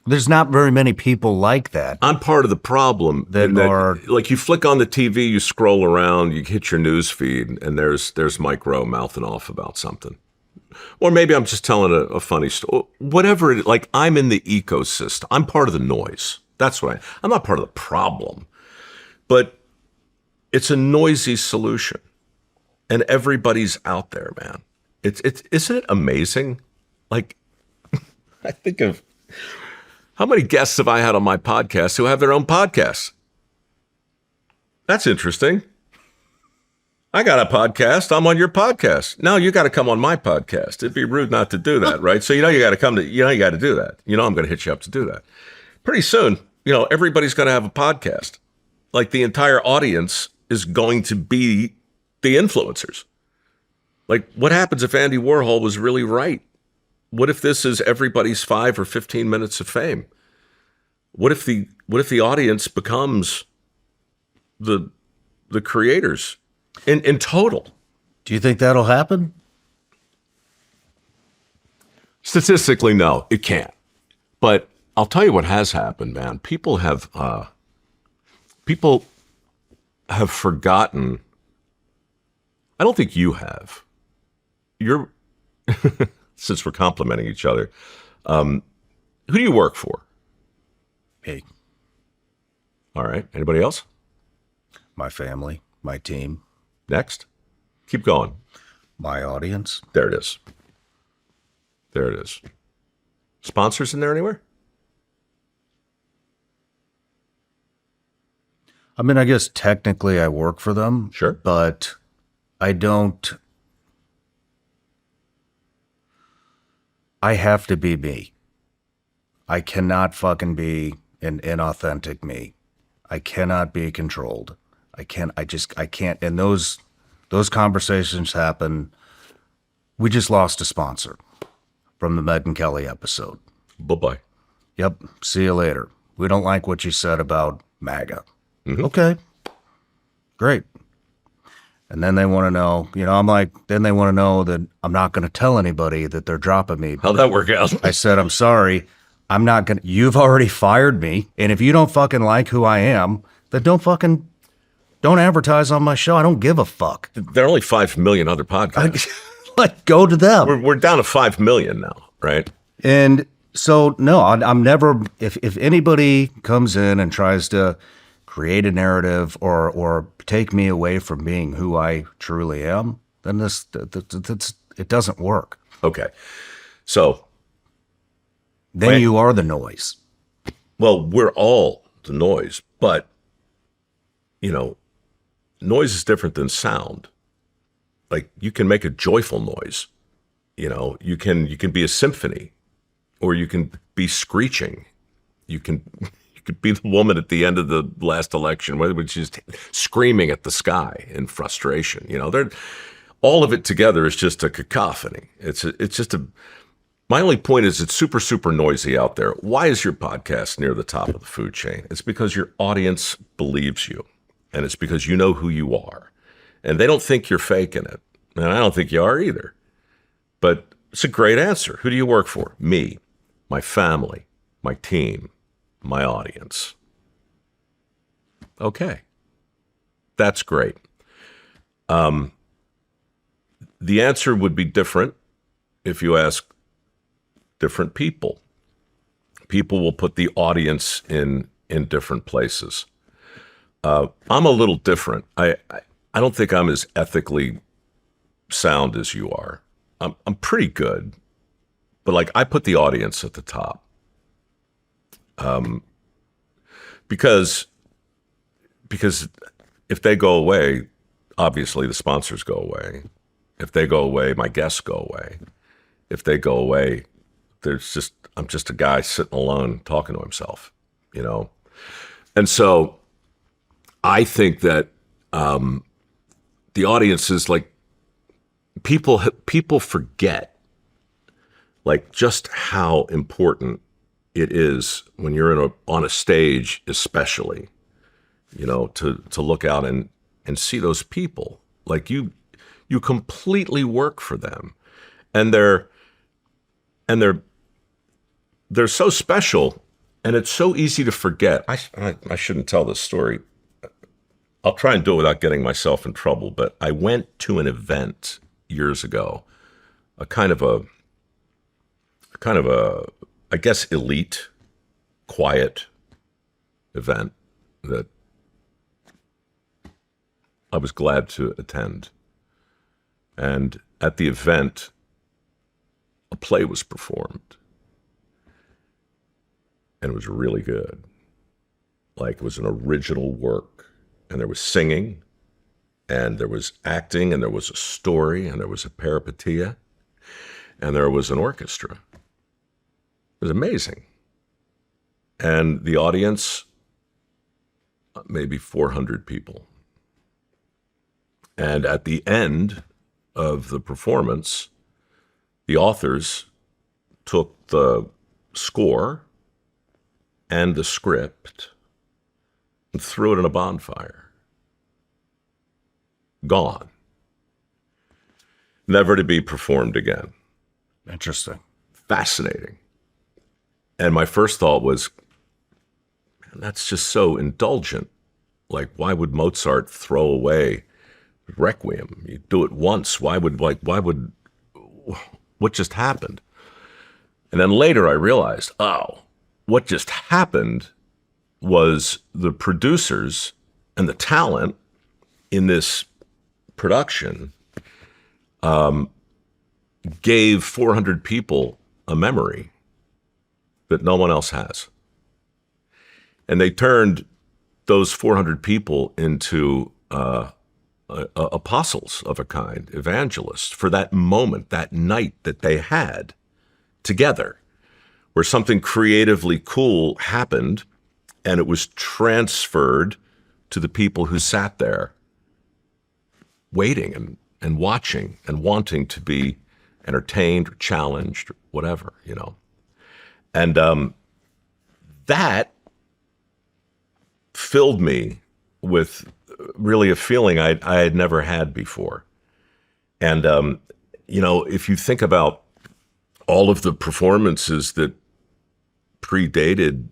There's not very many people like that. I'm part of the problem. Like you flick on the TV, you scroll around, you hit your news feed, and there's Mike Rowe mouthing off about something. Or maybe I'm just telling a funny story. Whatever it is, like I'm in the ecosystem. I'm part of the noise. That's what I'm not part of the problem. But it's a noisy solution. And everybody's out there, man. Isn't it amazing? Like, I think of how many guests have I had on my podcast who have their own podcasts? That's interesting. I got a podcast. I'm on your podcast. Now you got to come on my podcast. It'd be rude not to do that, right? So you got to come to, you got to do that. I'm going to hit you up to do that. Pretty soon, everybody's going to have a podcast. Like the entire audience is going to be the influencers. Like what happens if Andy Warhol was really right? What if this is everybody's 5 or 15 minutes of fame? What if the audience becomes the creators in total? Do you think that'll happen? Statistically, no, it can't. But I'll tell you what has happened, man. People have forgotten. I don't think you have. You're since we're complimenting each other. Who do you work for? Me. All right. Anybody else? My family, my team. Next. Keep going. My audience. There it is. There it is. Sponsors in there anywhere? I mean, I guess technically I work for them. Sure. But I don't. I have to be me. I cannot fucking be an inauthentic me. I cannot be controlled. I can't. And those conversations happen. We just lost a sponsor from the Megyn Kelly episode. Bye-bye. Yep. See you later. We don't like what you said about MAGA. Mm-hmm. Okay. Great. And then they want to know, I'm like, then they want to know that I'm not going to tell anybody that they're dropping me. How'd that work out? I said, I'm sorry. I'm not going to, you've already fired me. And if you don't fucking like who I am, then don't advertise on my show. I don't give a fuck. There are only 5 million other podcasts. Like, go to them. We're down to 5 million now, right? And so, no, I'm never, if anybody comes in and tries to create a narrative or take me away from being who I truly am, then it doesn't work. Okay. So. Then you are the noise. Well, we're all the noise, but, noise is different than sound. Like you can make a joyful noise, you can be a symphony, or you can be screeching. You could be the woman at the end of the last election, which is screaming at the sky in frustration. All of it together is just a cacophony. It's just a. My only point is it's super, super noisy out there. Why is your podcast near the top of the food chain? It's because your audience believes you, and it's because you know who you are, and they don't think you're faking it, and I don't think you are either. But it's a great answer. Who do you work for? Me, my family, my team, my audience. Okay. That's great. The answer would be different if you ask different people. People will put the audience in different places. I'm a little different. I don't think I'm as ethically sound as you are. I'm pretty good, but like I put the audience at the top. Because if they go away, obviously the sponsors go away. If they go away, my guests go away. If they go away, I'm just a guy sitting alone talking to himself, you know? And so I think that the audience is like, people forget like just how important it is when you're on a stage, especially, you know, to look out and see those people. Like you completely work for them, and they're so special, and it's so easy to forget. I shouldn't tell this story. I'll try and do it without getting myself in trouble, but I went to an event years ago, a kind of a, I guess, elite, quiet event that I was glad to attend. And at the event, a play was performed. And it was really good. Like, it was an original work. And there was singing, and there was acting, and there was a story, and there was a peripetia, and there was an orchestra. It was amazing. And the audience, maybe 400 people. And at the end of the performance, the authors took the score and the script and threw it in a bonfire. Gone. Never to be performed again. Interesting. Fascinating. And my first thought was, man, that's just so indulgent. Like, why would Mozart throw away Requiem? You do it once. What just happened? And then later I realized, oh, what just happened was the producers and the talent in this production gave 400 people a memory that no one else has. And they turned those 400 people into apostles of a kind, evangelists, for that moment, that night that they had together, where something creatively cool happened and it was transferred to the people who sat there waiting and watching and wanting to be entertained or challenged or whatever, you know. And that filled me with really a feeling I had never had before. And, you know, if you think about all of the performances that predated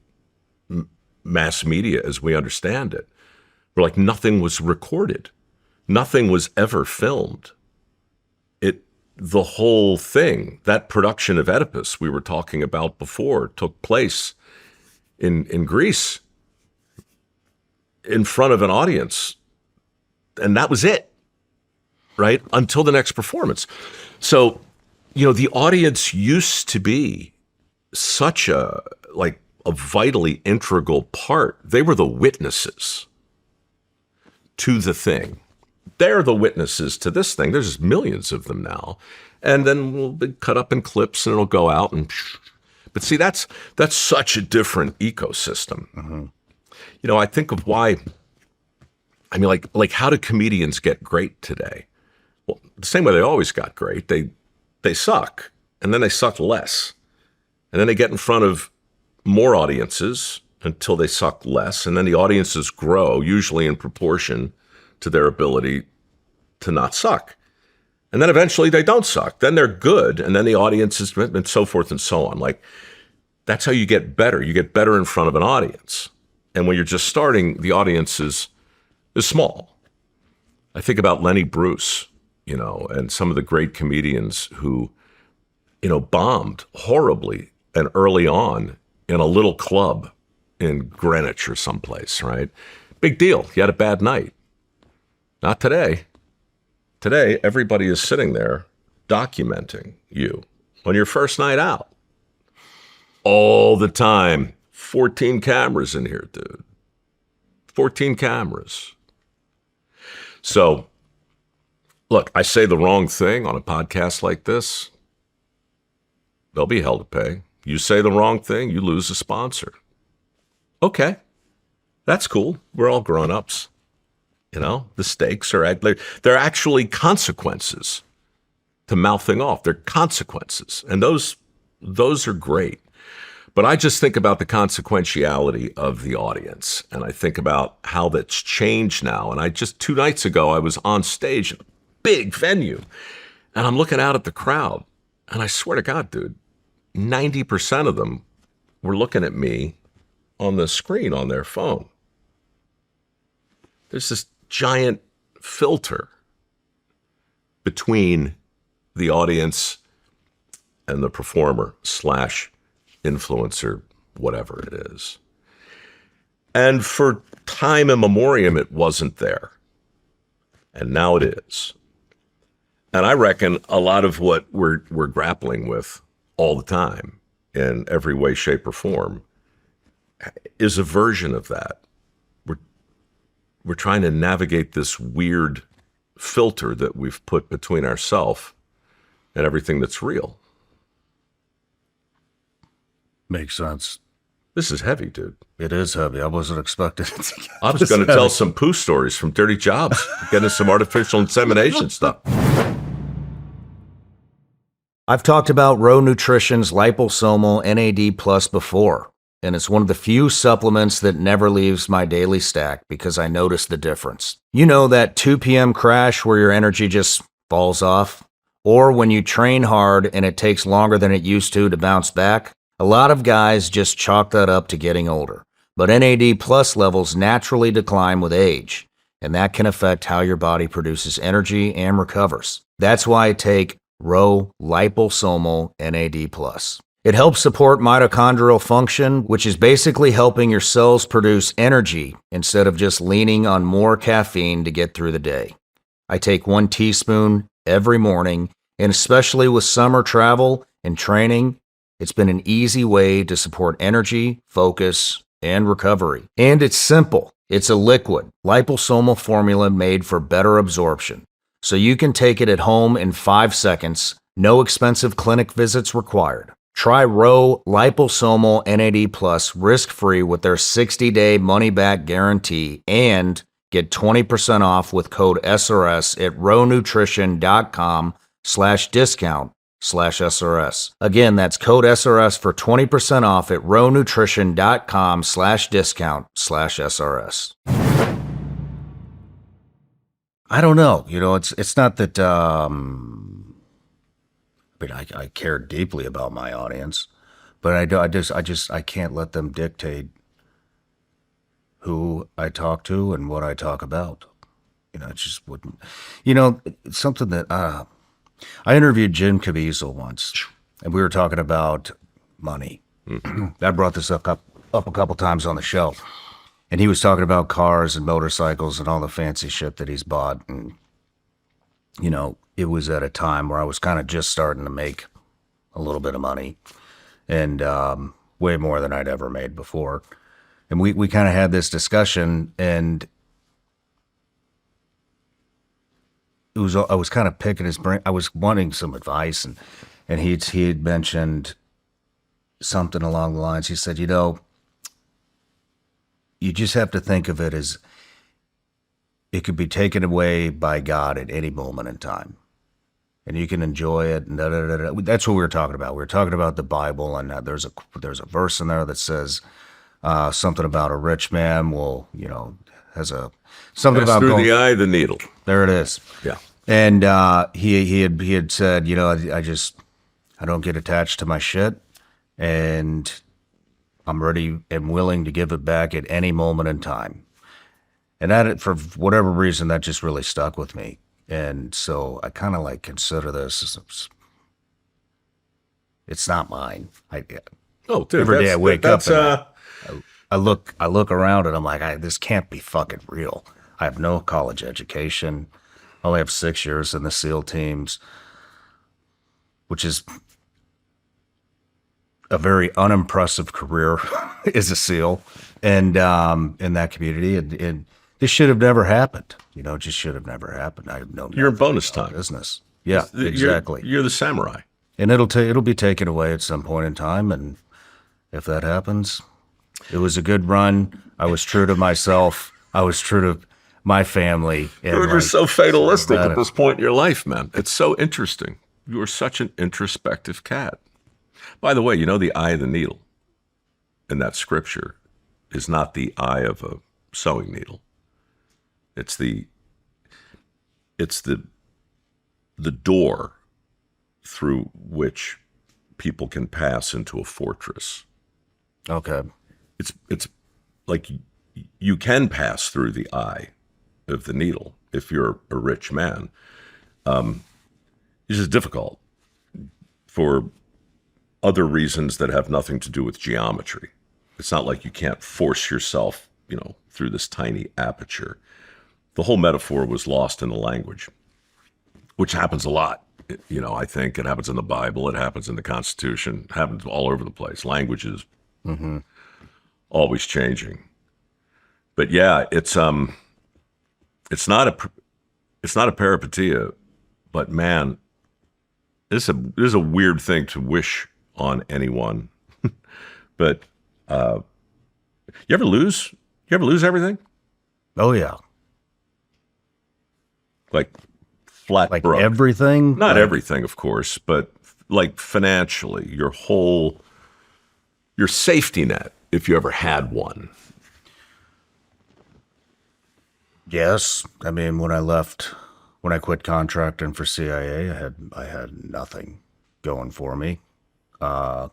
mass media as we understand it, where like nothing was recorded, nothing was ever filmed. The whole thing, that production of Oedipus we were talking about before, took place in Greece in front of an audience. And that was it, right? Until the next performance. So, you know, the audience used to be such a vitally integral part. They were the witnesses to the thing. They're the witnesses to this thing. There's millions of them now. And then we'll be cut up in clips and it'll go out. But see, that's such a different ecosystem. Mm-hmm. You know, I think of why, I mean, like how do comedians get great today? Well, the same way they always got great. They suck, and then they suck less. And then they get in front of more audiences until they suck less. And then the audiences grow, usually in proportion to their ability to not suck. And then eventually they don't suck. Then they're good. And then the audiences, and so forth and so on. Like, that's how you get better. You get better in front of an audience. And when you're just starting, the audience is small. I think about Lenny Bruce, you know, and some of the great comedians who, you know, bombed horribly and early on in a little club in Greenwich or someplace, right? Big deal. You had a bad night. Not today. Today, everybody is sitting there documenting you on your first night out. All the time. 14 cameras in here, dude. 14 cameras. So, look, I say the wrong thing on a podcast like this. They'll be held to pay. You say the wrong thing, you lose a sponsor. Okay, that's cool. We're all grown-ups. You know, the stakes are, they're actually consequences to mouthing off. They're consequences. And those are great. But I just think about the consequentiality of the audience. And I think about how that's changed now. And 2 nights ago, I was on stage in a big venue. And I'm looking out at the crowd. And I swear to God, dude, 90% of them were looking at me on the screen on their phone. There's this giant filter between the audience and the performer / influencer, whatever it is. And for time immemorial, it wasn't there. And now it is. And I reckon a lot of what we're grappling with all the time in every way, shape, or form is a version of that. We're trying to navigate this weird filter that we've put between ourselves and everything that's real. Makes sense. This is heavy, dude. It is heavy. I wasn't expecting it to get I was going to tell some poo stories from dirty jobs, getting some artificial insemination stuff. I've talked about Rowe Nutrition's liposomal NAD Plus before, and it's one of the few supplements that never leaves my daily stack because I notice the difference. You know that 2 p.m. crash where your energy just falls off? Or when you train hard and it takes longer than it used to bounce back? A lot of guys just chalk that up to getting older. But NAD Plus levels naturally decline with age, and that can affect how your body produces energy and recovers. That's why I take Rowe liposomal NAD Plus. It helps support mitochondrial function, which is basically helping your cells produce energy instead of just leaning on more caffeine to get through the day. I take 1 teaspoon every morning, and especially with summer travel and training, it's been an easy way to support energy, focus, and recovery. And it's simple. It's a liquid, liposomal formula made for better absorption. So you can take it at home in 5 seconds, no expensive clinic visits required. Try Rowe liposomal NAD Plus risk-free with their 60-day money-back guarantee and get 20% off with code SRS at rowenutrition.com/discount/SRS. Again, that's code SRS for 20% off at rowenutrition.com/discount/SRS. I don't know. You know, it's not that, I mean, I care deeply about my audience, but I can't let them dictate who I talk to and what I talk about. You know, it just wouldn't, you know, it's something that, I interviewed Jim Caviezel once, and we were talking about money. I brought this up a couple times on the show. And he was talking about cars and motorcycles and all the fancy shit that he's bought. And, you know, it was at a time where I was kind of just starting to make a little bit of money and way more than I'd ever made before. And we kind of had this discussion, and I was kind of picking his brain. I was wanting some advice, and he had mentioned something along the lines. He said, you know, you just have to think of it as it could be taken away by God at any moment in time. And you can enjoy it. And That's what we were talking about. We were talking about the Bible, and there's a verse in there that says something about a rich man will, you know, has a something Pass about through going, the eye of the needle. There it is. Yeah. And he had said, you know, I don't get attached to my shit, and I'm ready and willing to give it back at any moment in time. And that, for whatever reason, that just really stuck with me. And so I kind of like consider this as it's not mine. Oh, dude, every day I wake up and uh, I look around and I'm like, this can't be fucking real. I have no college education. I only have 6 years in the SEAL teams, which is a very unimpressive career as a SEAL, and in that community, and this should have never happened. You know, it just should have never happened. I have no. You're in bonus time. Business. Yeah, exactly. You're the samurai. And it'll be taken away at some point in time. And if that happens, it was a good run. I was true to myself. I was true to my family. And You're so fatalistic about at it. this point in your life, man. It's so interesting. You are such an introspective cat. By the way, you know the eye of the needle in that scripture is not the eye of a sewing needle. It's the door through which people can pass into a fortress. Okay. It's like you can pass through the eye of the needle if you're a rich man. It's just difficult for other reasons that have nothing to do with geometry. It's not like you can't force yourself, through this tiny aperture. The whole metaphor was lost in the language, which happens a lot. I think it happens in the Bible. It happens in the Constitution. It happens all over the place. Language is always changing. But yeah, it's not a peripeteia, but man, this is a weird thing to wish on anyone. But you ever lose everything? Oh yeah. Like flat Like broke. everything? Not Like, everything, of course, but like financially, your safety net, if you ever had one. Yes. I mean, when I quit contracting for CIA, I had nothing going for me. But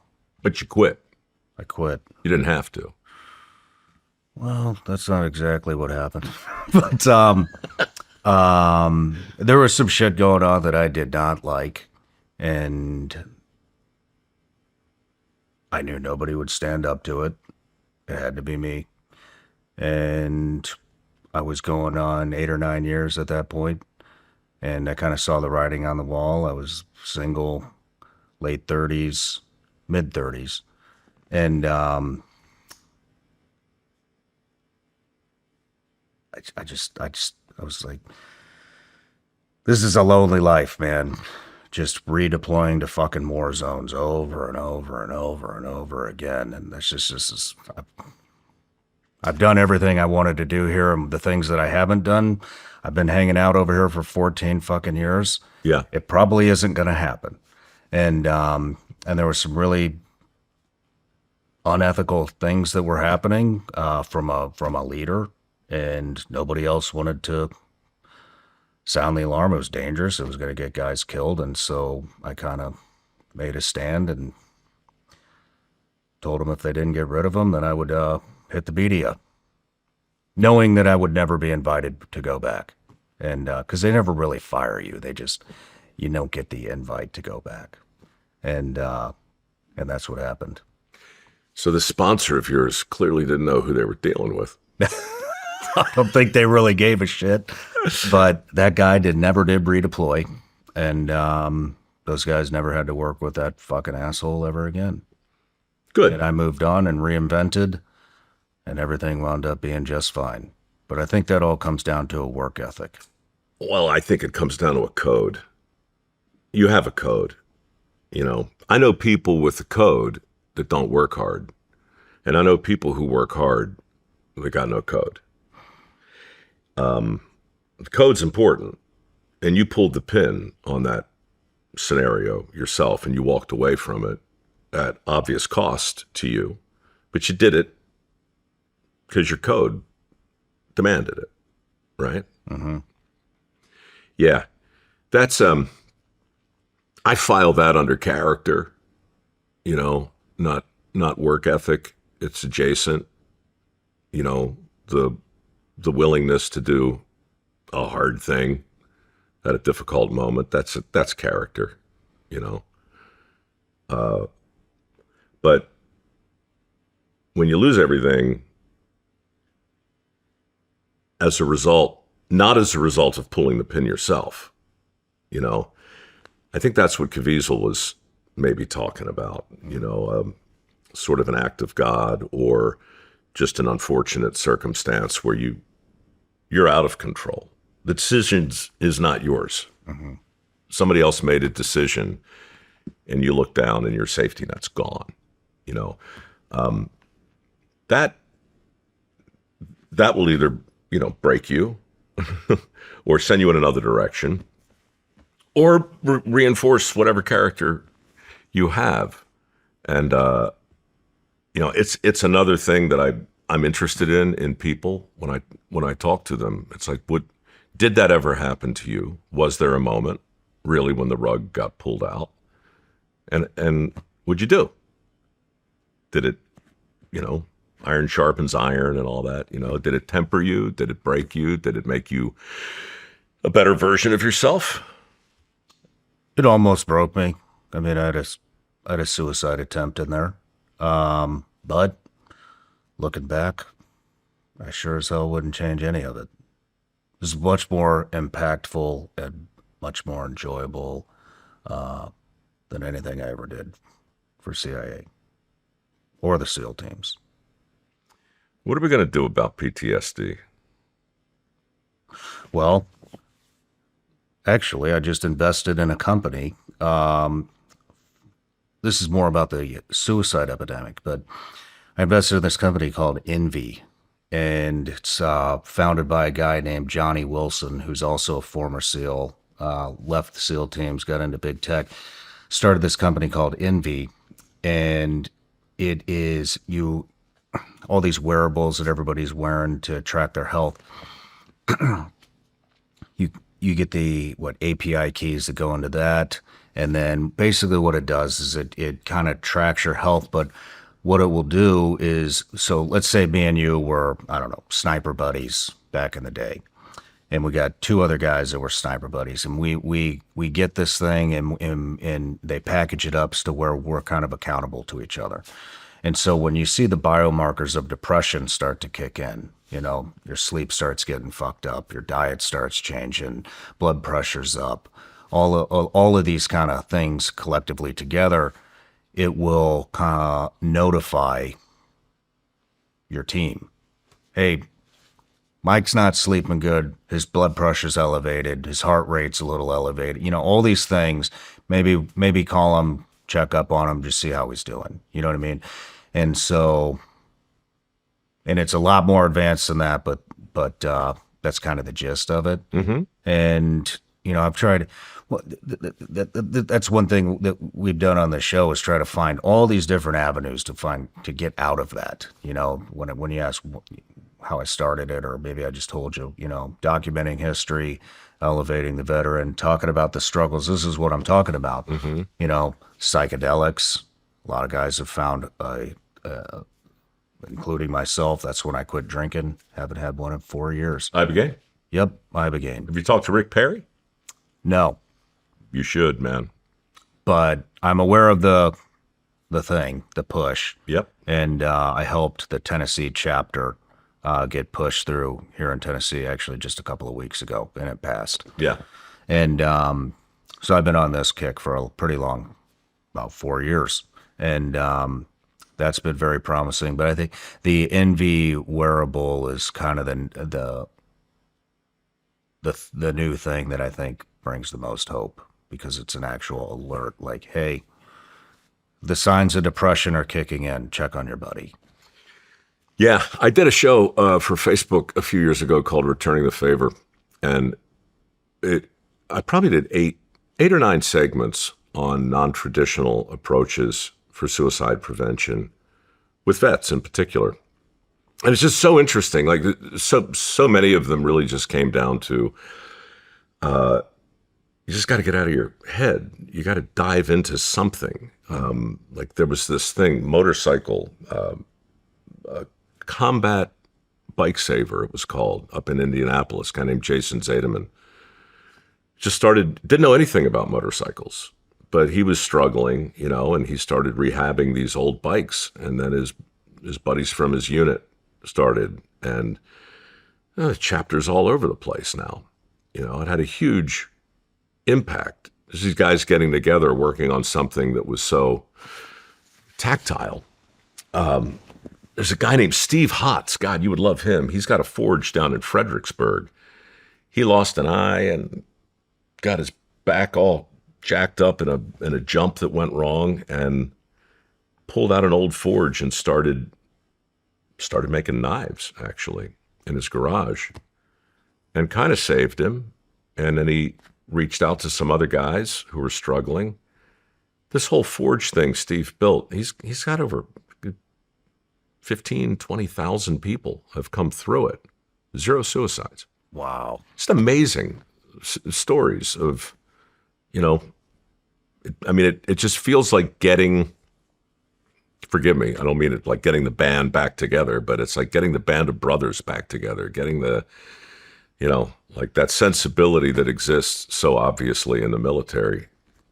you quit. I quit. You didn't have to. Well, that's not exactly what happened. But there was some shit going on that I did not like, and I knew nobody would stand up to it. It had to be me. And I was going on 8 or 9 years at that point, and I kind of saw the writing on the wall. I was single, late 30s, mid 30s, and I was like, this is a lonely life, man. Just redeploying to fucking war zones over and over and over and over again. And that's just I've done everything I wanted to do here. And the things that I haven't done, I've been hanging out over here for 14 fucking years. Yeah. It probably isn't going to happen. And there were some really unethical things that were happening from a leader, and nobody else wanted to sound the alarm. It was dangerous. It was going to get guys killed. And so I kind of made a stand and told them if they didn't get rid of them, then I would hit the media, knowing that I would never be invited to go back. And because they never really fire you. You don't get the invite to go back. And that's what happened. So the sponsor of yours clearly didn't know who they were dealing with. I don't think they really gave a shit, but that guy never did redeploy, and those guys never had to work with that fucking asshole ever again. Good. And I moved on and reinvented, and everything wound up being just fine. But I think that all comes down to a work ethic. Well, I think it comes down to a code. You have a code. I know people with a code that don't work hard, and I know people who work hard that got no code. The code's important, and you pulled the pin on that scenario yourself, and you walked away from it at obvious cost to you, but you did it because your code demanded it, right? Mm-hmm. Yeah, that's I file that under character, not work ethic. It's adjacent, the willingness to do a hard thing at a difficult moment. That's character, But when you lose everything as a result, not as a result of pulling the pin yourself, I think that's what Caviezel was maybe talking about, sort of an act of God or just an unfortunate circumstance where you're out of control. The decision is not yours. Mm-hmm. Somebody else made a decision, and you look down and your safety net's gone. You know, that will either, you know, break you or send you in another direction, or reinforce whatever character you have. And you know, it's another thing that I'm interested in people when I talk to them. It's like, did that ever happen to you? Was there a moment really when the rug got pulled out? And what'd you do? Did it, you know, iron sharpens iron and all that, you know, did it temper you? Did it break you? Did it make you a better version of yourself? It almost broke me. I mean, I had a suicide attempt in there. But looking back, I sure as hell wouldn't change any of it. It was much more impactful and much more enjoyable than anything I ever did for CIA or the SEAL teams. What are we going to do about PTSD? Well, actually, I just invested in a company. This is more about the suicide epidemic, but I invested in this company called Envy, and it's founded by a guy named Johnny Wilson, who's also a former SEAL, left the SEAL teams, got into big tech, started this company called Envy, and it is all these wearables that everybody's wearing to track their health. You get the API keys that go into that, and then basically what it does is it kind of tracks your health. But what it will do is, so let's say me and you were, I don't know, sniper buddies back in the day, and we got two other guys that were sniper buddies, and we get this thing and they package it up to where we're kind of accountable to each other. And so when you see the biomarkers of depression start to kick in, you know, your sleep starts getting fucked up, your diet starts changing, blood pressure's up, all of these kind of things collectively together, it will kind of notify your team. Hey, Mike's not sleeping good. His blood pressure's elevated. His heart rate's a little elevated. You know, all these things, maybe call him, check up on him, just see how he's doing. You know what I mean? And so, and it's a lot more advanced than that, but that's kind of the gist of it. Mm-hmm. And, you know, I've tried, well, that's one thing that we've done on the show is try to find all these different avenues to get out of that. You know, when you ask how I started it, or maybe I just told you, you know, documenting history, elevating the veteran, talking about the struggles. This is what I'm talking about. Mm-hmm. You know, psychedelics. A lot of guys have found, including myself, that's when I quit drinking. Haven't had one in 4 years. Ibogaine? Yep, Ibogaine. Have you talked to Rick Perry? No. You should, man. But I'm aware of the push. Yep. And I helped the Tennessee chapter get pushed through here in Tennessee actually just a couple of weeks ago, and it passed. Yeah. And so I've been on this kick for a pretty long, about 4 years. And that's been very promising. But I think the Envy wearable is kind of the new thing that I think brings the most hope, because it's an actual alert like, hey, the signs of depression are kicking in. Check on your buddy. Yeah, I did a show for Facebook a few years ago called Returning the Favor, and I probably did eight or nine segments on non-traditional approaches for suicide prevention with vets in particular. And it's just so interesting. Like so many of them really just came down to you just got to get out of your head. You got to dive into something. Like there was this thing, motorcycle, combat bike saver, it was called, up in Indianapolis, a guy named Jason Zademan. Just didn't know anything about motorcycles, but he was struggling, you know, and he started rehabbing these old bikes. And then his buddies from his unit started, and chapters all over the place now. You know, it had a huge impact. These guys getting together, working on something that was so tactile. There's a guy named Steve Hotz. God, you would love him. He's got a forge down in Fredericksburg. He lost an eye and got his back all jacked up in a jump that went wrong, and pulled out an old forge and started making knives, actually, in his garage, and kind of saved him. And then he reached out to some other guys who were struggling. This whole forge thing Steve built, he's got over 15, 20,000 people have come through it. 0 suicides. Wow. Just amazing stories of, it just feels like getting, forgive me, I don't mean it like getting the band back together, but it's like getting the band of brothers back together, getting the, like that sensibility that exists so obviously in the military.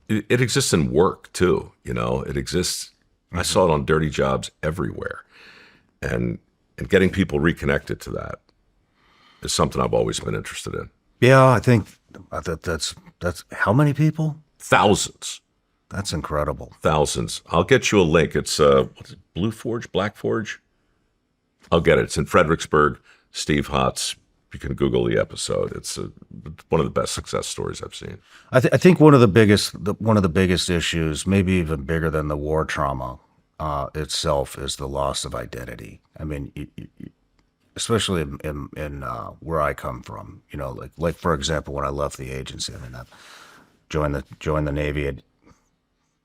It exists in work too, it exists. I saw it on dirty jobs everywhere. And getting people reconnected to that is something I've always been interested in. Yeah, I think that's how many people? Thousands. That's incredible. Thousands. I'll get you a link. It's what's it, Blue Forge, Black Forge? I'll get it. It's in Fredericksburg. Steve Hotz. You can Google the episode. It's one of the best success stories I've seen. I think one of the biggest issues, maybe even bigger than the war trauma itself, is the loss of identity. I mean, especially in where I come from, like for example, when I left the agency, I mean, I joined the Navy.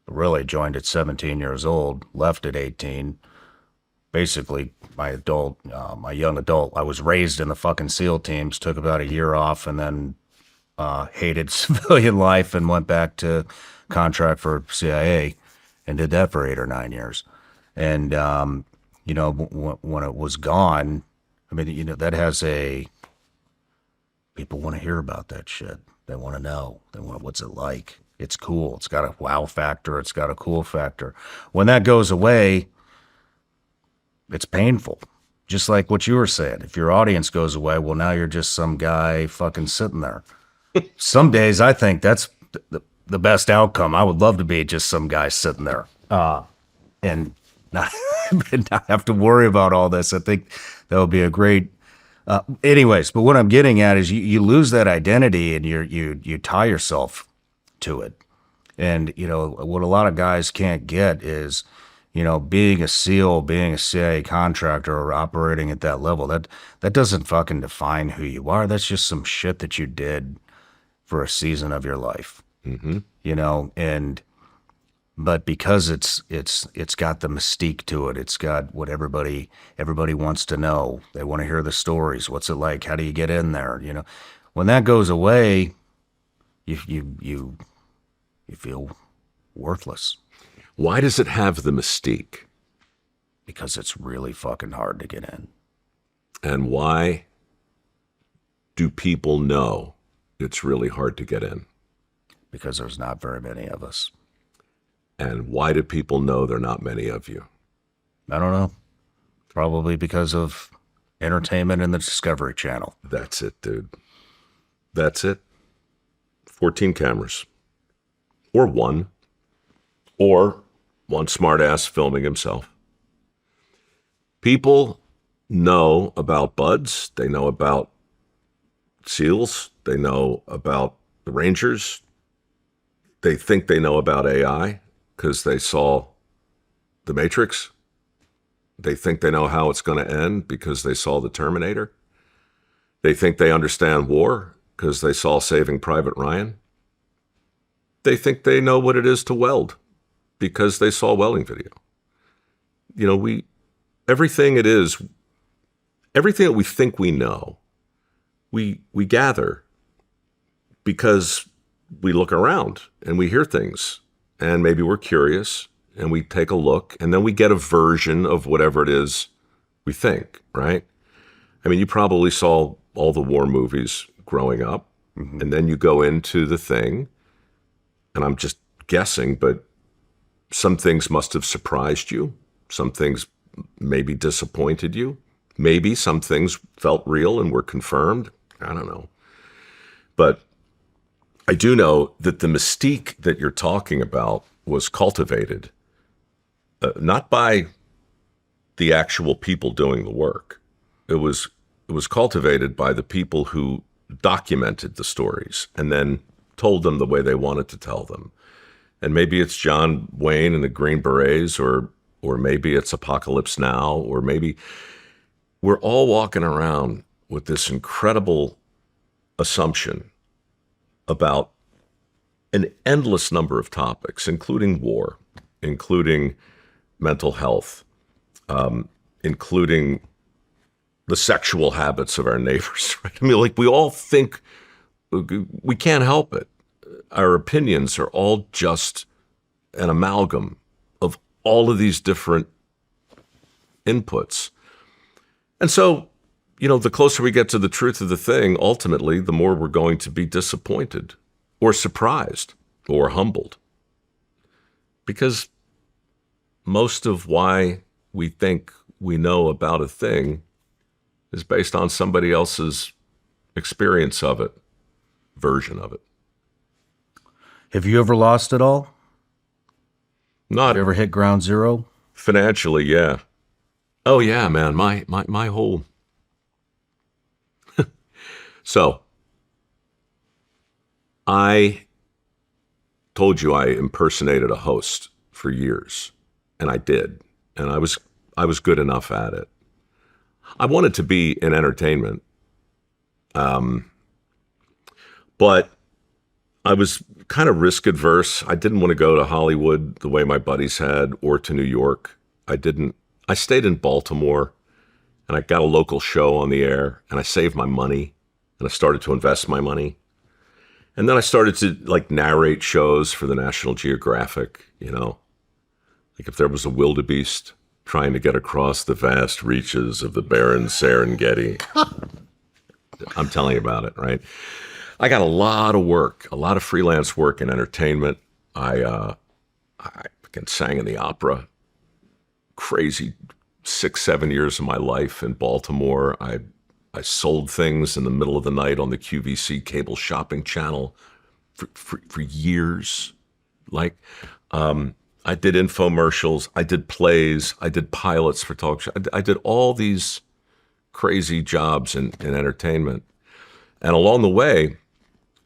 Really joined at 17 years old, left at 18. Basically, my young adult, I was raised in the fucking SEAL teams, took about a year off, and then hated civilian life and went back to contract for CIA and did that for 8 or 9 years. And, when it was gone, I mean, that has people want to hear about that shit. They want to know. They want, what's it like? It's cool. It's got a wow factor. It's got a cool factor. When that goes away, it's painful. Just like what you were saying. If your audience goes away, well, now you're just some guy fucking sitting there. Some days I think that's the best outcome. I would love to be just some guy sitting there and not have to worry about all this. I think that would be a great. Anyways, but what I'm getting at is you lose that identity and you tie yourself to it. And, what a lot of guys can't get is, being a SEAL, being a CIA contractor or operating at that level, that doesn't fucking define who you are. That's just some shit that you did for a season of your life, but because it's got the mystique to it. It's got what everybody wants to know. They want to hear the stories. What's it like? How do you get in there? When that goes away, you feel worthless. Why does it have the mystique? Because it's really fucking hard to get in. And why do people know it's really hard to get in? Because there's not very many of us. And why do people know there are not many of you? I don't know. Probably because of entertainment and the Discovery Channel. That's it, dude. That's it. 14 cameras. Or one smartass filming himself. People know about buds. They know about SEALs. They know about the Rangers. They think they know about AI because they saw The Matrix. They think they know how it's going to end because they saw The Terminator. They think they understand war because they saw Saving Private Ryan. They think they know what it is to weld because they saw a welding video. Everything that we think we know, we gather because we look around and we hear things and maybe we're curious and we take a look and then we get a version of whatever it is we think, right? I mean, you probably saw all the war movies growing up, and then you go into the thing, and I'm just guessing, but some things must have surprised you. Some things maybe disappointed you. Maybe some things felt real and were confirmed. I don't know. But I do know that the mystique that you're talking about was cultivated not by the actual people doing the work. It was cultivated by the people who documented the stories and then told them the way they wanted to tell them. And maybe it's John Wayne and the Green Berets, or maybe it's Apocalypse Now, or maybe we're all walking around with this incredible assumption about an endless number of topics, including war, including mental health, including the sexual habits of our neighbors, right? I mean, like, we all think we can't help it. Our opinions are all just an amalgam of all of these different inputs. And so, the closer we get to the truth of the thing, ultimately, the more we're going to be disappointed or surprised or humbled. Because most of why we think we know about a thing is based on somebody else's experience of it, version of it. Have you ever lost it all? Not You ever hit ground zero? financially, yeah. Oh yeah, man, my whole So I told you I impersonated a host for years, and I did. And I was good enough at it. I wanted to be in entertainment. But I was kind of risk adverse. I didn't want to go to Hollywood the way my buddies had, or to New York. I stayed in Baltimore, and I got a local show on the air, and I saved my money, and I started to invest my money. And then I started to narrate shows for the National Geographic, like if there was a wildebeest trying to get across the vast reaches of the barren Serengeti. I'm telling you about it, right? I got a lot of work, a lot of freelance work in entertainment. I sang in the opera. Crazy 6-7 years of my life in Baltimore. I sold things in the middle of the night on the QVC cable shopping channel for years. I did infomercials. I did plays. I did pilots for talk shows. I did all these crazy jobs in entertainment. And along the way,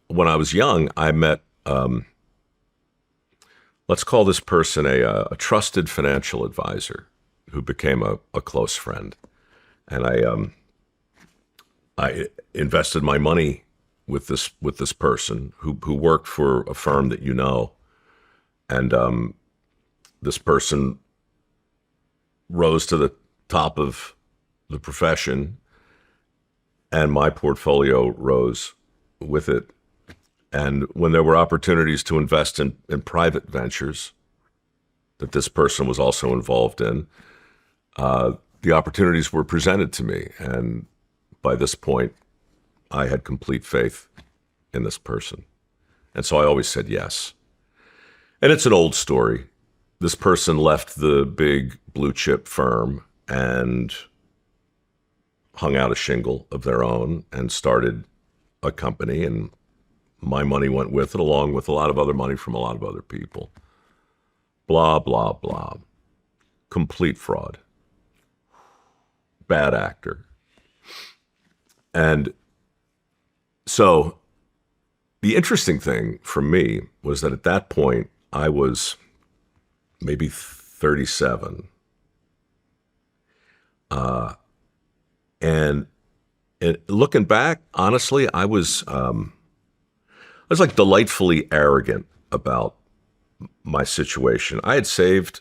when I was young, I met, let's call this person a trusted financial advisor who became a close friend. And I invested my money with this person who worked for a firm that and this person rose to the top of the profession, and my portfolio rose with it. And when there were opportunities to invest in private ventures that this person was also involved in, the opportunities were presented to me. And by this point, I had complete faith in this person. And so I always said yes. And it's an old story. This person left the big blue chip firm and hung out a shingle of their own and started a company, and my money went with it, along with a lot of other money from a lot of other people. Blah, blah, blah. Complete fraud. Bad actor. And so the interesting thing for me was that at that point, I was maybe 37. And looking back, honestly, I was delightfully arrogant about my situation. I had saved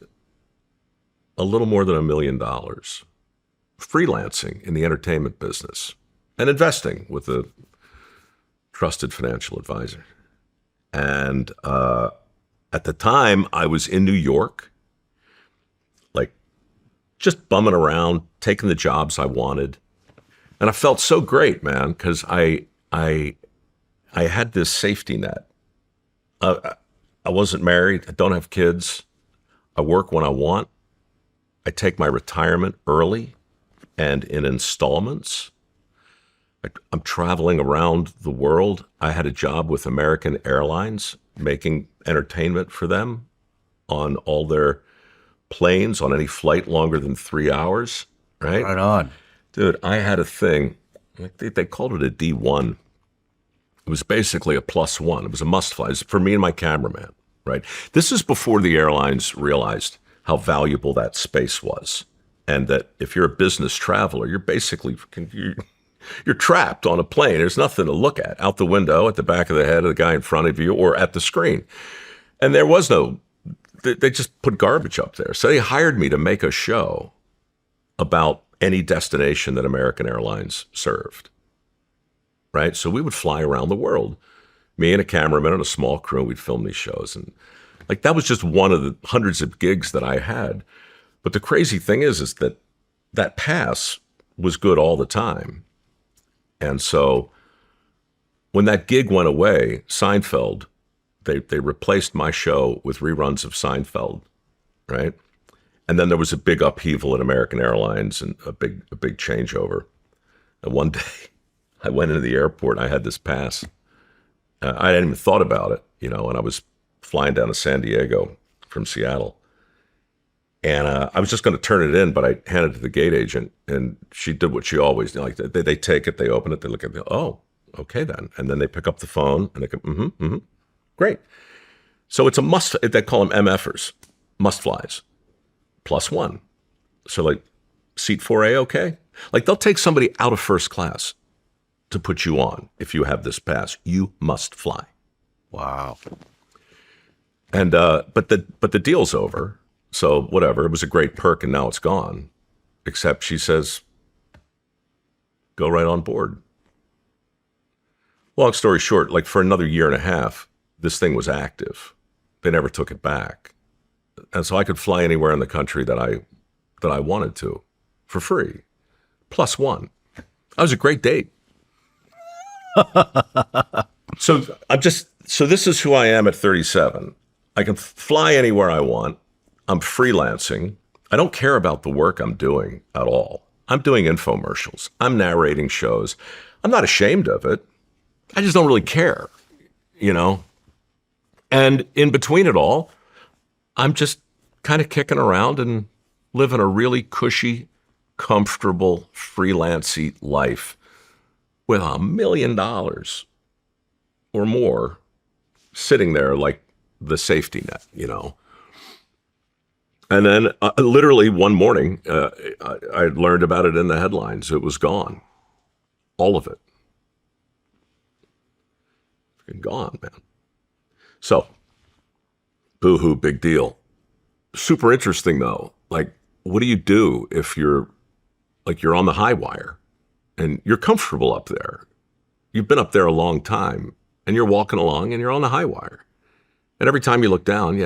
a little more than $1 million freelancing in the entertainment business and investing with a trusted financial advisor. And at the time, I was in New York, just bumming around, taking the jobs I wanted. And I felt so great, man, because I had this safety net. I wasn't married. I don't have kids. I work when I want. I take my retirement early and in installments. I'm traveling around the world. I had a job with American Airlines, making entertainment for them on all their planes, on any flight longer than 3 hours, right? Right on. Dude, I had a thing, they called it a D1. It was basically a +1. It was a must fly. It was for me and my cameraman, right? This is before the airlines realized how valuable that space was. And that if you're a business traveler, you're basically, you're trapped on a plane. There's nothing to look at out the window, at the back of the head of the guy in front of you, or at the screen. And there was no, they just put garbage up there. So they hired me to make a show about any destination that American Airlines served, right? So we would fly around the world, me and a cameraman and a small crew, we'd film these shows. And like, that was just one of the hundreds of gigs that I had. But the crazy thing is that that pass was good all the time. And so when that gig went away, Seinfeld, they replaced my show with reruns of Seinfeld, right? And then there was a big upheaval at American Airlines and a big changeover. And one day I went into the airport and I had this pass. I hadn't even thought about it, and I was flying down to San Diego from Seattle. And I was just going to turn it in, but I handed it to the gate agent, and she did what she always did. Like they take it, they open it, they look at it, oh, okay then. And then they pick up the phone and they go, great. So it's a must, they call them MFers, must flies, +1. So like seat 4A, okay? Like they'll take somebody out of first class to put you on. If you have this pass, you must fly. Wow. And, but the deal's over. So whatever, it was a great perk and now it's gone. Except she says, go right on board. Long story short, like for another year and a half, this thing was active. They never took it back. And so I could fly anywhere in the country that I wanted to for free. +1. That was a great date. So this is who I am at 37. I can fly anywhere I want. I'm freelancing. I don't care about the work I'm doing at all. I'm doing infomercials. I'm narrating shows. I'm not ashamed of it. I just don't really care, And in between it all, I'm just kind of kicking around and living a really cushy, comfortable, freelancey life with $1 million or more sitting there like the safety net, And then literally one morning, I learned about it in the headlines. It was gone. All of it. Freaking gone, man. So, boo-hoo, big deal. Super interesting, though. Like, what do you do if you're on the high wire and you're comfortable up there? You've been up there a long time and you're walking along and you're on the high wire. And every time you look down,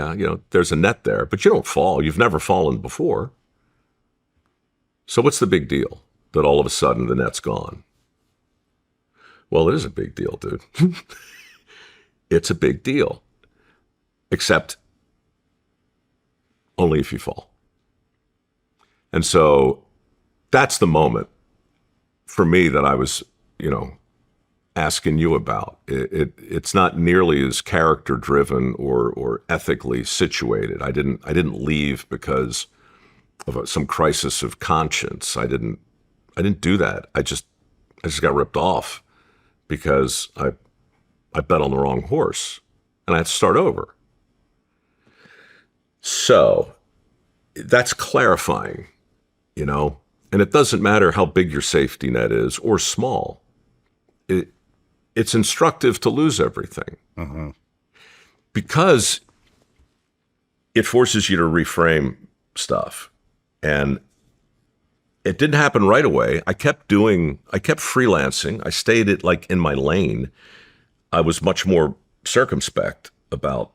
there's a net there, but you don't fall. You've never fallen before. So what's the big deal that all of a sudden the net's gone? Well, it is a big deal, dude. It's a big deal. Except only if you fall. And so that's the moment for me that I was, asking you about. It's not nearly as character driven or ethically situated. I didn't leave because of some crisis of conscience. I didn't do that. I just got ripped off because I bet on the wrong horse and I had to start over. So that's clarifying, and it doesn't matter how big your safety net is or small. It's instructive to lose everything because it forces you to reframe stuff. And it didn't happen right away. I kept freelancing. I stayed in my lane. I was much more circumspect about,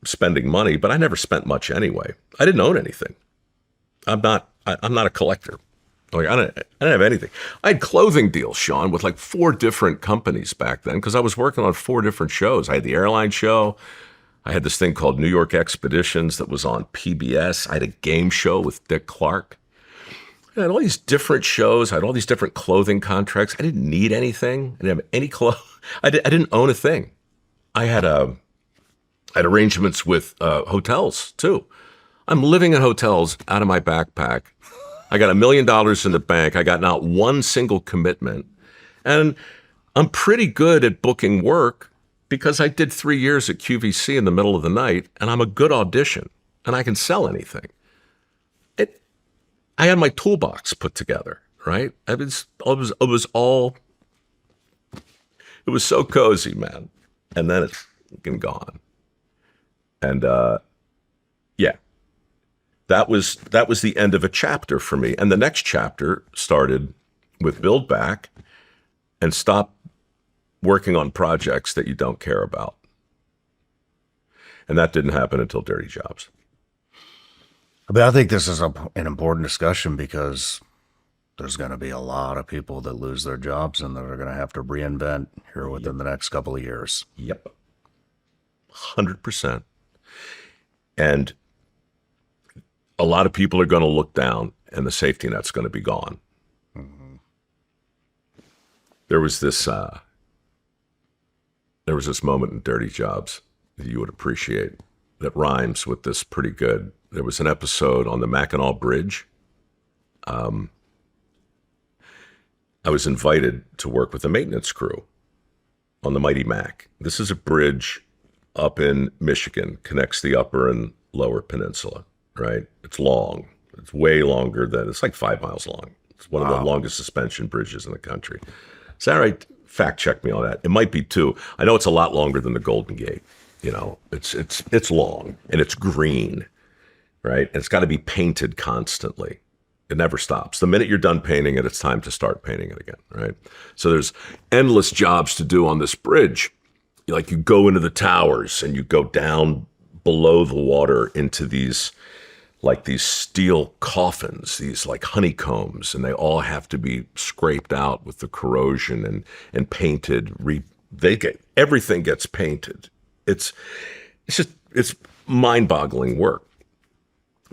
spending money, but I never spent much anyway. I didn't own anything. I'm not a collector. Like I didn't have anything. I had clothing deals, Shawn, with like 4 different companies back then because I was working on 4 different shows. I had the airline show. I had this thing called New York Expeditions that was on PBS. I had a game show with Dick Clark. I had all these different shows. I had all these different clothing contracts. I didn't need anything. I didn't have any clothes. I didn't own a thing. I had arrangements with hotels too. I'm living in hotels out of my backpack. I got $1 million in the bank. I got not one single commitment. And I'm pretty good at booking work because I did 3 years at QVC in the middle of the night, and I'm a good audition, and I can sell anything. I had my toolbox put together, right? It was so cozy, man. And then it's fucking gone. And yeah, that was the end of a chapter for me. And the next chapter started with build back and stop working on projects that you don't care about. And that didn't happen until Dirty Jobs. But I think this is an important discussion because there's going to be a lot of people that lose their jobs and that are going to have to reinvent here within the next couple of years. Yep. 100%. And a lot of people are going to look down and the safety net's going to be gone. Mm-hmm. There was this moment in Dirty Jobs that you would appreciate that rhymes with this pretty good. There was an episode on the Mackinac Bridge. I was invited to work with a maintenance crew on the Mighty Mac. This is a bridge up in Michigan, connects the upper and lower peninsula, right? It's long. It's way longer than, it's like 5 miles long. It's one of the longest suspension bridges in the country. Is that right? Fact check me on that. It might be too. I know it's a lot longer than the Golden Gate. You know, it's long and it's green, right? And it's got to be painted constantly. It never stops. The minute you're done painting it, it's time to start painting it again, right? So there's endless jobs to do on this bridge. Like you go into the towers and you go down below the water into these steel coffins, these like honeycombs, and they all have to be scraped out with the corrosion and painted. Everything gets painted. It's mind-boggling work.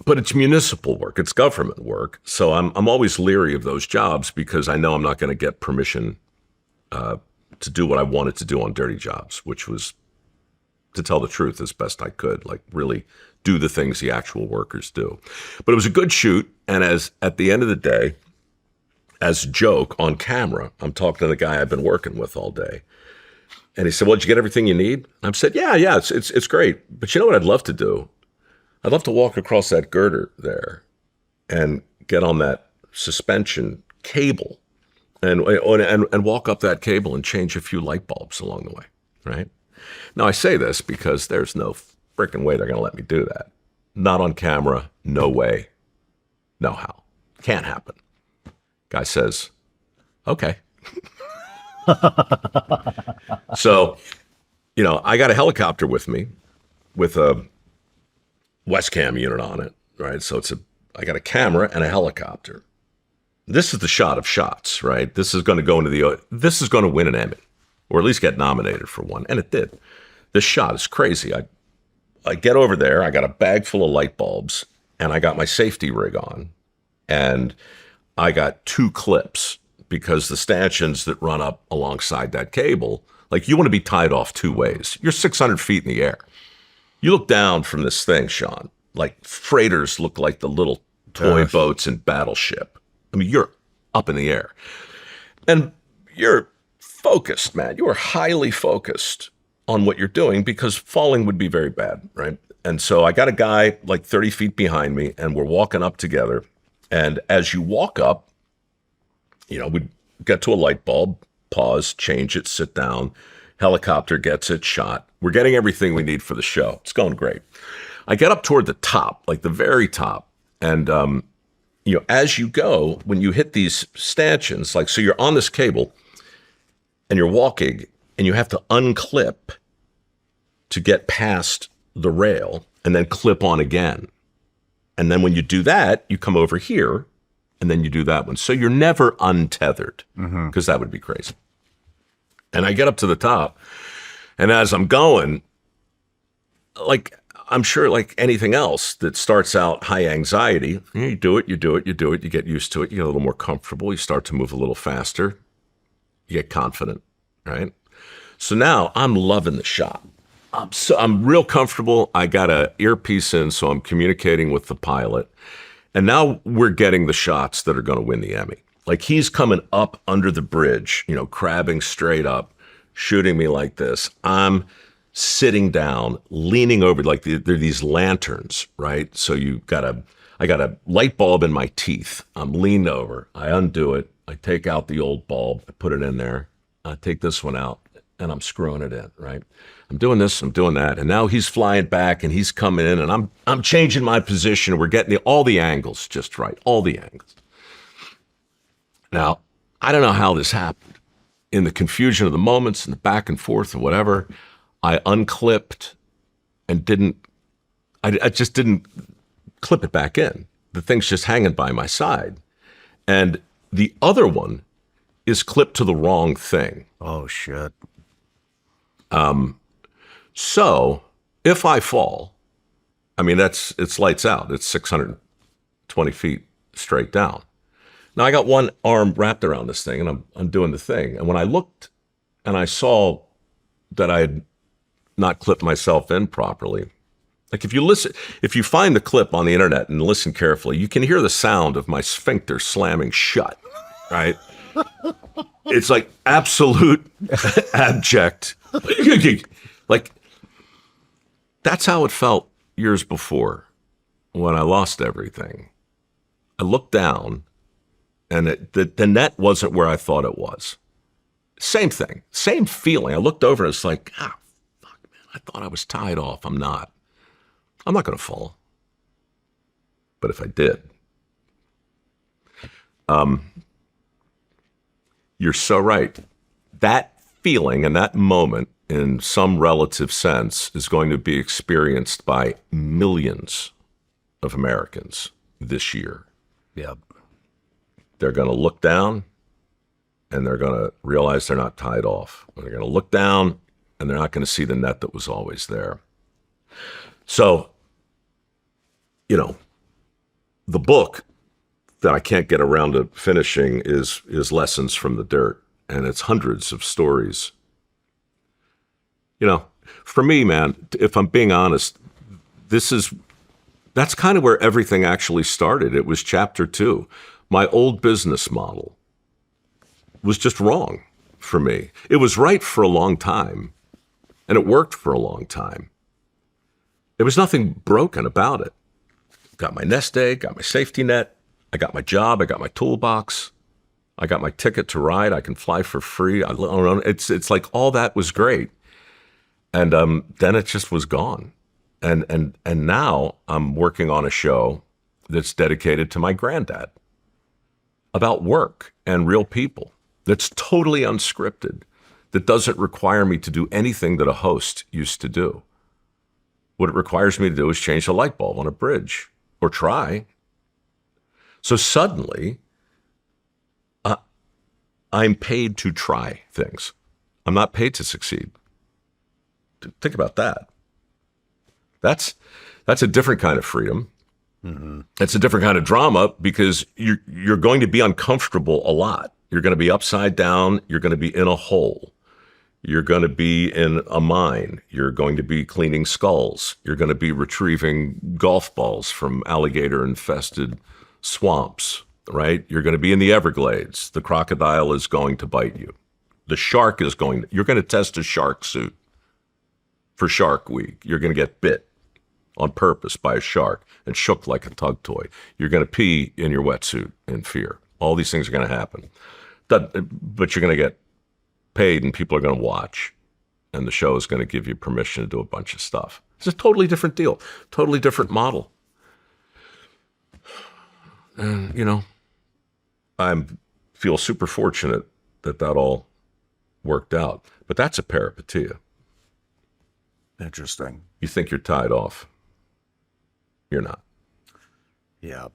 But it's municipal work, it's government work. So I'm always leery of those jobs because I know I'm not going to get permission to do what I wanted to do on Dirty Jobs, which was to tell the truth as best I could, like really do the things the actual workers do. But it was a good shoot, and at the end of the day, as a joke on camera, I'm talking to the guy I've been working with all day. And he said, well, did you get everything you need? And I said, yeah, it's great. But you know what I'd love to do? I'd love to walk across that girder there and get on that suspension cable and walk up that cable and change a few light bulbs along the way, right? Now, I say this because there's no freaking way they're going to let me do that. Not on camera, no way, no how. Can't happen. Guy says, okay. So, you know, I got a helicopter with me with a Westcam unit on it, right? So I got a camera and a helicopter. This is the shot of shots, right? This is going to win an Emmy, or at least get nominated for one, and it did. This shot is crazy. I get over there, I got a bag full of light bulbs, and I got my safety rig on, and I got 2 clips because the stanchions that run up alongside that cable, like you want to be tied off 2 ways. You're 600 feet in the air. You look down from this thing, Shawn, like freighters look like the little toy boats in Battleship. I mean, you're up in the air. And you're focused, man. You are highly focused on what you're doing because falling would be very bad, right? And so I got a guy like 30 feet behind me, and we're walking up together. And as you walk up, you know, we get to a light bulb, pause, change it, sit down. Helicopter gets it, shot. We're getting everything we need for the show. It's going great. I get up toward the top, like the very top. And, you know, as you go, when you hit these stanchions, like, so you're on this cable and you're walking and you have to unclip to get past the rail and then clip on again. And then when you do that, you come over here and then you do that one. So you're never untethered because that would be crazy. And I get up to the top, and as I'm going, like, I'm sure like anything else that starts out high anxiety, you do it, you get used to it, you get a little more comfortable, you start to move a little faster, you get confident, right? So now I'm loving the shot. I'm real comfortable. I got an earpiece in, so I'm communicating with the pilot. And now we're getting the shots that are going to win the Emmy. Like he's coming up under the bridge, you know, crabbing straight up, shooting me like this. I'm sitting down, leaning over, like there are these lanterns, right? So I got a light bulb in my teeth. I'm leaned over. I undo it. I take out the old bulb. I put it in there. I take this one out, and I'm screwing it in, right? I'm doing this, I'm doing that, and now he's flying back, and he's coming in, and I'm changing my position. We're getting all the angles just right, all the angles. Now, I don't know how this happened. In the confusion of the moments and the back and forth and whatever, I unclipped and I just didn't clip it back in. The thing's just hanging by my side. And the other one is clipped to the wrong thing. Oh, shit. So if I fall, I mean, it's lights out. It's 620 feet straight down. Now I got one arm wrapped around this thing, and I'm doing the thing. And when I looked and I saw that I had not clipped myself in properly, like if you find the clip on the internet and listen carefully, you can hear the sound of my sphincter slamming shut, right? It's like absolute abject. Like that's how it felt years before when I lost everything. I looked down, and the net wasn't where I thought it was. Same thing, same feeling. I looked over and it's like, fuck, man, I thought I was tied off. I'm not. I'm not going to fall. But if I did, you're so right. That feeling and that moment, in some relative sense, is going to be experienced by millions of Americans this year. Yep. They're going to look down and they're going to realize they're not tied off. They're going to look down and they're not going to see the net that was always there. So, the book that I can't get around to finishing is Lessons from the Dirt, and it's hundreds of stories. For me, man, if I'm being honest, that's kind of where everything actually started. It was chapter 2. My old business model was just wrong for me. It was right for a long time, and it worked for a long time. There was nothing broken about it. Got my nest egg, got my safety net, I got my job, I got my toolbox, I got my ticket to ride, I can fly for free. It's like all that was great. And then it just was gone. And now I'm working on a show that's dedicated to my granddad, about work and real people, that's totally unscripted, that doesn't require me to do anything that a host used to do. What it requires me to do is change a light bulb on a bridge, or try. So suddenly, I'm paid to try things. I'm not paid to succeed. Think about that. That's a different kind of freedom. Mm-hmm. It's a different kind of drama, because you're going to be uncomfortable a lot. You're going to be upside down. You're going to be in a hole. You're going to be in a mine. You're going to be cleaning skulls. You're going to be retrieving golf balls from alligator-infested swamps, right? You're going to be in the Everglades. The crocodile is going to bite you. The shark is you're going to test a shark suit for Shark Week. You're going to get bit on purpose by a shark and shook like a tug toy. You're going to pee in your wetsuit in fear. All these things are going to happen. But you're going to get paid, and people are going to watch, and the show is going to give you permission to do a bunch of stuff. It's a totally different deal, totally different model. And, I feel super fortunate that all worked out. But that's a peripeteia. Interesting. You think you're tied off. You're not. Yeah.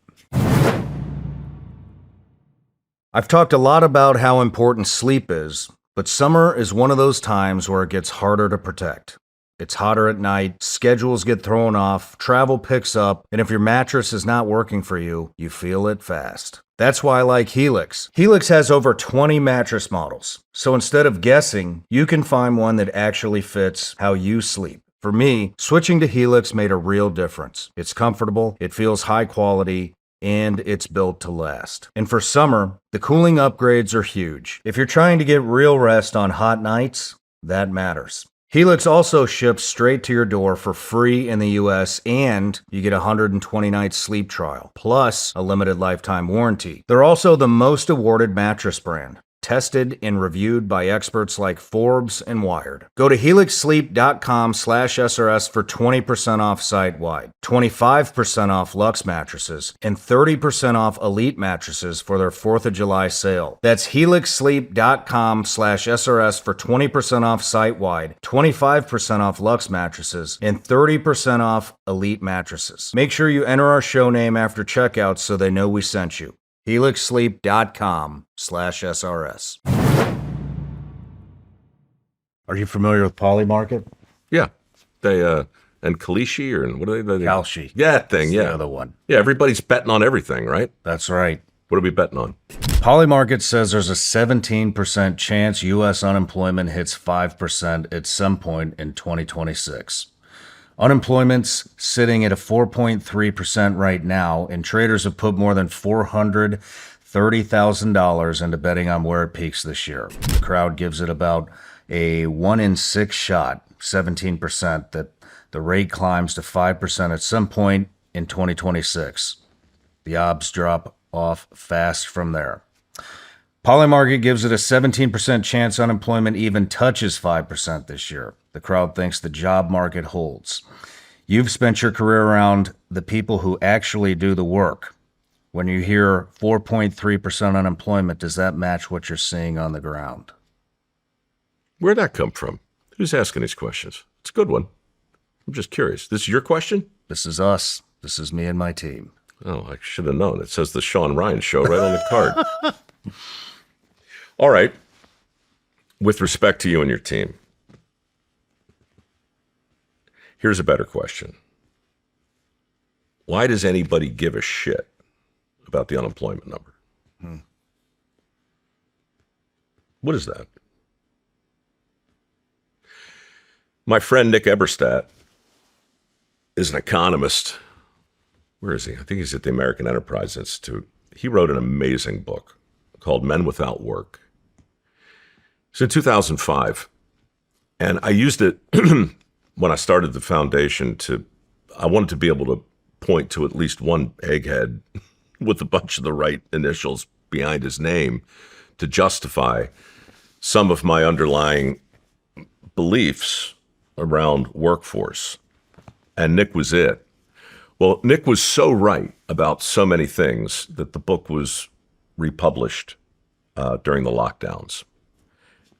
I've talked a lot about how important sleep is, but summer is one of those times where it gets harder to protect. It's hotter at night, schedules get thrown off, travel picks up, and if your mattress is not working for you, you feel it fast. That's why I like Helix. Helix has over 20 mattress models, so instead of guessing, you can find one that actually fits how you sleep. For me, switching to Helix made a real difference. It's comfortable, it feels high quality, and it's built to last. And for summer, the cooling upgrades are huge. If you're trying to get real rest on hot nights, That matters. Helix also ships straight to your door for free in the US, and you get a 120-night sleep trial, plus a limited lifetime warranty. They're also the most awarded mattress brand, tested and reviewed by experts like Forbes and Wired. Go to helixsleep.com/SRS for 20% off site-wide, 25% off Luxe mattresses, and 30% off Elite mattresses for their 4th of July sale. That's helixsleep.com/SRS for 20% off site-wide, 25% off Luxe mattresses, and 30% off Elite mattresses. Make sure you enter our show name after checkout so they know we sent you. helixsleep.com/SRS. Are you familiar with Polymarket? Yeah. They, and Kalishi, or what are they? Kalshi. Yeah, that thing, yeah. The other one. Yeah, everybody's betting on everything, right? That's right. What are we betting on? Polymarket says there's a 17% chance U.S. unemployment hits 5% at some point in 2026. Unemployment's sitting at a 4.3% right now, and traders have put more than $430,000 into betting on where it peaks this year. The crowd gives it about a 1 in 6 shot, 17%, that the rate climbs to 5% at some point in 2026. The odds drop off fast from there. Polymarket gives it a 17% chance unemployment even touches 5% this year. The crowd thinks the job market holds. You've spent your career around the people who actually do the work. When you hear 4.3% unemployment, does that match what you're seeing on the ground? Where'd that come from? Who's asking these questions? It's a good one. I'm just curious. This is your question? This is us. This is me and my team. Oh, I should have known. It says the Shawn Ryan Show right on the card. All right. With respect to you and your team, here's a better question. Why does anybody give a shit about the unemployment number? What is that? My friend Nick Eberstadt is an economist. Where is he? I think he's at the American Enterprise Institute. He wrote an amazing book called Men Without Work. It's in 2005. And I used it when I started the foundation I wanted to be able to point to at least one egghead with a bunch of the right initials behind his name to justify some of my underlying beliefs around workforce. And Nick was it. Well, Nick was so right about so many things that the book was republished during the lockdowns.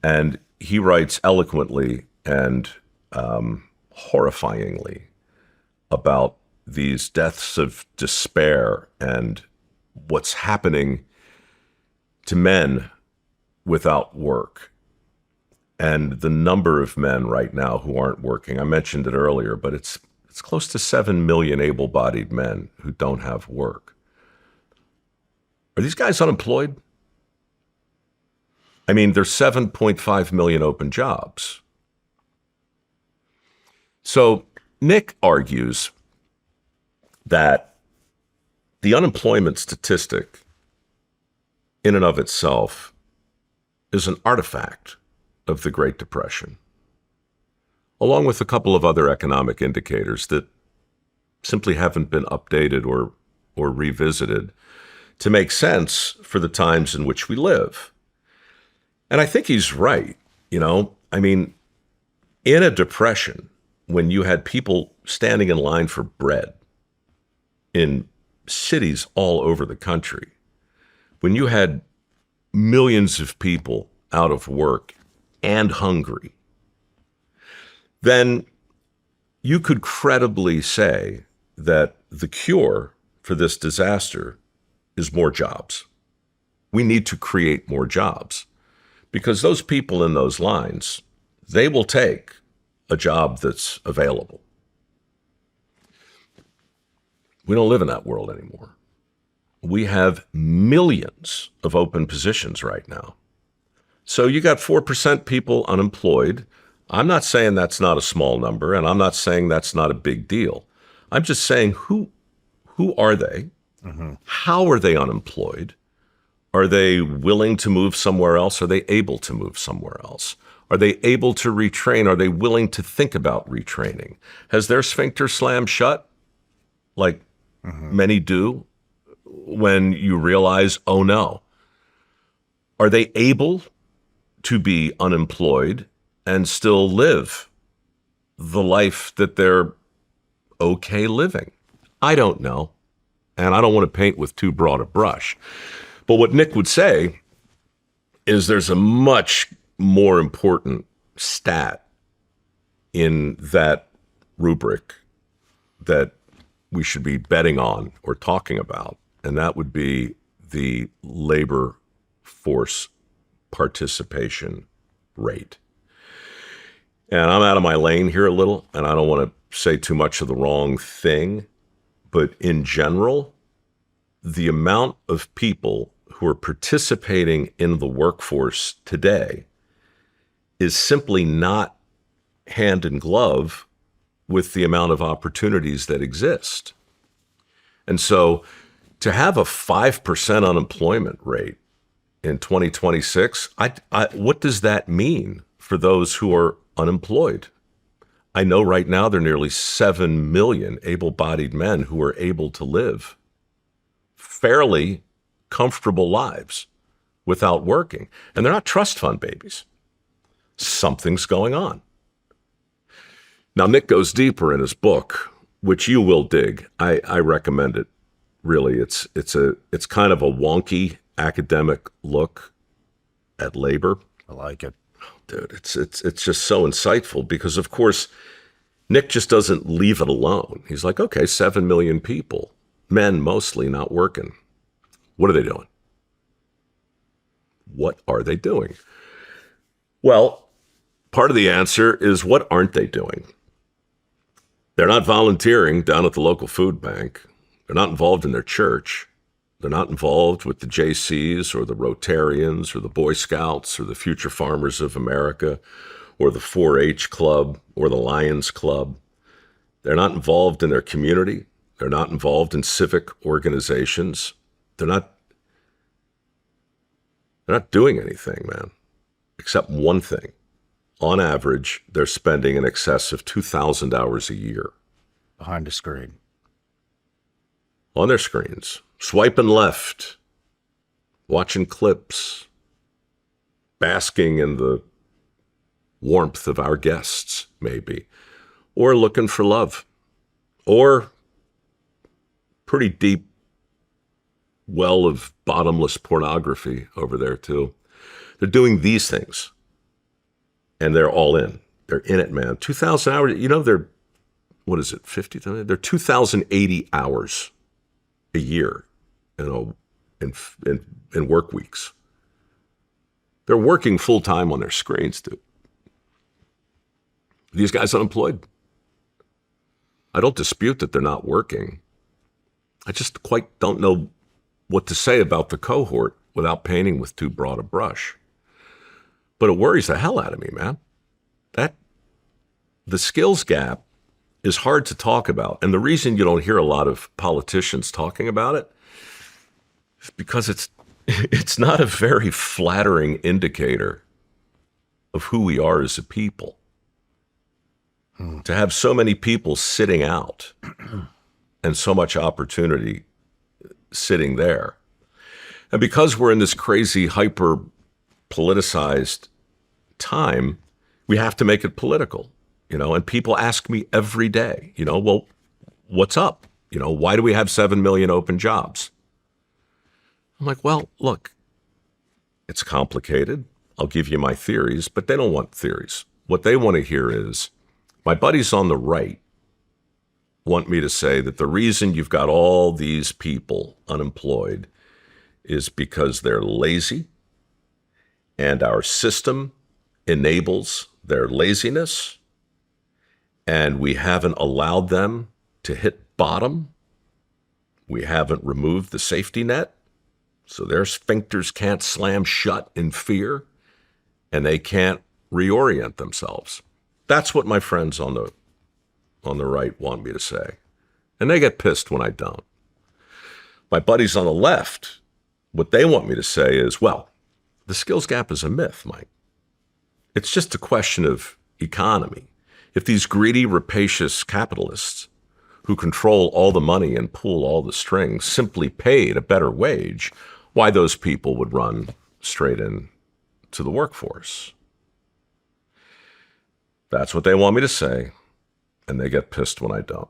And he writes eloquently and horrifyingly about these deaths of despair and what's happening to men without work. And the number of men right now who aren't working, I mentioned it earlier, but it's close to 7 million able-bodied men who don't have work. Are these guys unemployed? I mean, there's 7.5 million open jobs. So Nick argues that the unemployment statistic in and of itself is an artifact of the Great Depression, along with a couple of other economic indicators that simply haven't been updated or revisited to make sense for the times in which we live. And I think he's right. I mean, in a depression, when you had people standing in line for bread in cities all over the country, when you had millions of people out of work and hungry, then you could credibly say that the cure for this disaster is more jobs. We need to create more jobs because those people in those lines, they will take a job that's available. We don't live in that world anymore. We have millions of open positions right now. So you got 4% people unemployed. I'm not saying that's not a small number, and I'm not saying that's not a big deal. I'm just saying who are they? Mm-hmm. How are they unemployed? Are they willing to move somewhere else? Are they able to move somewhere else? Are they able to retrain? Are they willing to think about retraining? Has their sphincter slammed shut, like many do, when you realize, oh no? Are they able to be unemployed and still live the life that they're okay living? I don't know. And I don't want to paint with too broad a brush. But what Nick would say is there's a much more important stat in that rubric that we should be betting on or talking about, and that would be the labor force participation rate. And I'm out of my lane here a little, and I don't want to say too much of the wrong thing, but in general, the amount of people who are participating in the workforce today is simply not hand in glove with the amount of opportunities that exist. And so to have a 5% unemployment rate in 2026, what does that mean for those who are unemployed? I know right now there are nearly 7 million able-bodied men who are able to live fairly comfortable lives without working. And they're not trust fund babies. Something's going on. Now, Nick goes deeper in his book, which you will dig. I recommend it. Really, it's kind of a wonky academic look at labor. I like it. Dude, it's just so insightful because, of course, Nick just doesn't leave it alone. He's like, okay, 7 million people, men mostly, not working. What are they doing? What are they doing? Well, part of the answer is, what aren't they doing? They're not volunteering down at the local food bank. They're not involved in their church. They're not involved with the JCs or the Rotarians or the Boy Scouts or the Future Farmers of America or the 4-H Club or the Lions Club. They're not involved in their community. They're not involved in civic organizations. They're not doing anything, man, except one thing. On average, they're spending in excess of 2,000 hours a year Behind a screen. on their screens, swiping left, watching clips, basking in the warmth of our guests, maybe, or looking for love, or pretty deep well of bottomless pornography over there too. They're doing these things, and they're all in. They're in it, man. 2,000 hours. You know, they're, what is it, 50? They're 2,080 hours a year, in work weeks. They're working full time on their screens, dude. These guys unemployed. I don't dispute that they're not working. I just quite don't know what to say about the cohort without painting with too broad a brush. But it worries the hell out of me, man. The skills gap is hard to talk about. And the reason you don't hear a lot of politicians talking about it is because it's not a very flattering indicator of who we are as a people. To have so many people sitting out and so much opportunity sitting there. And because we're in this crazy hyper politicized time, we have to make it political, and people ask me every day, well, what's up? Why do we have 7 million open jobs? I'm like, well, look, it's complicated. I'll give you my theories, but they don't want theories. What they want to hear is, my buddies on the right want me to say that the reason you've got all these people unemployed is because they're lazy, and our system enables their laziness, and we haven't allowed them to hit bottom. We haven't removed the safety net, so their sphincters can't slam shut in fear, and they can't reorient themselves. That's what my friends on the right want me to say. And they get pissed when I don't. My buddies on the left what they want me to say is, well, the skills gap is a myth, Mike. It's just a question of economy. If these greedy, rapacious capitalists who control all the money and pull all the strings simply paid a better wage, why those people would run straight in to the workforce. That's what they want me to say, and they get pissed when I don't.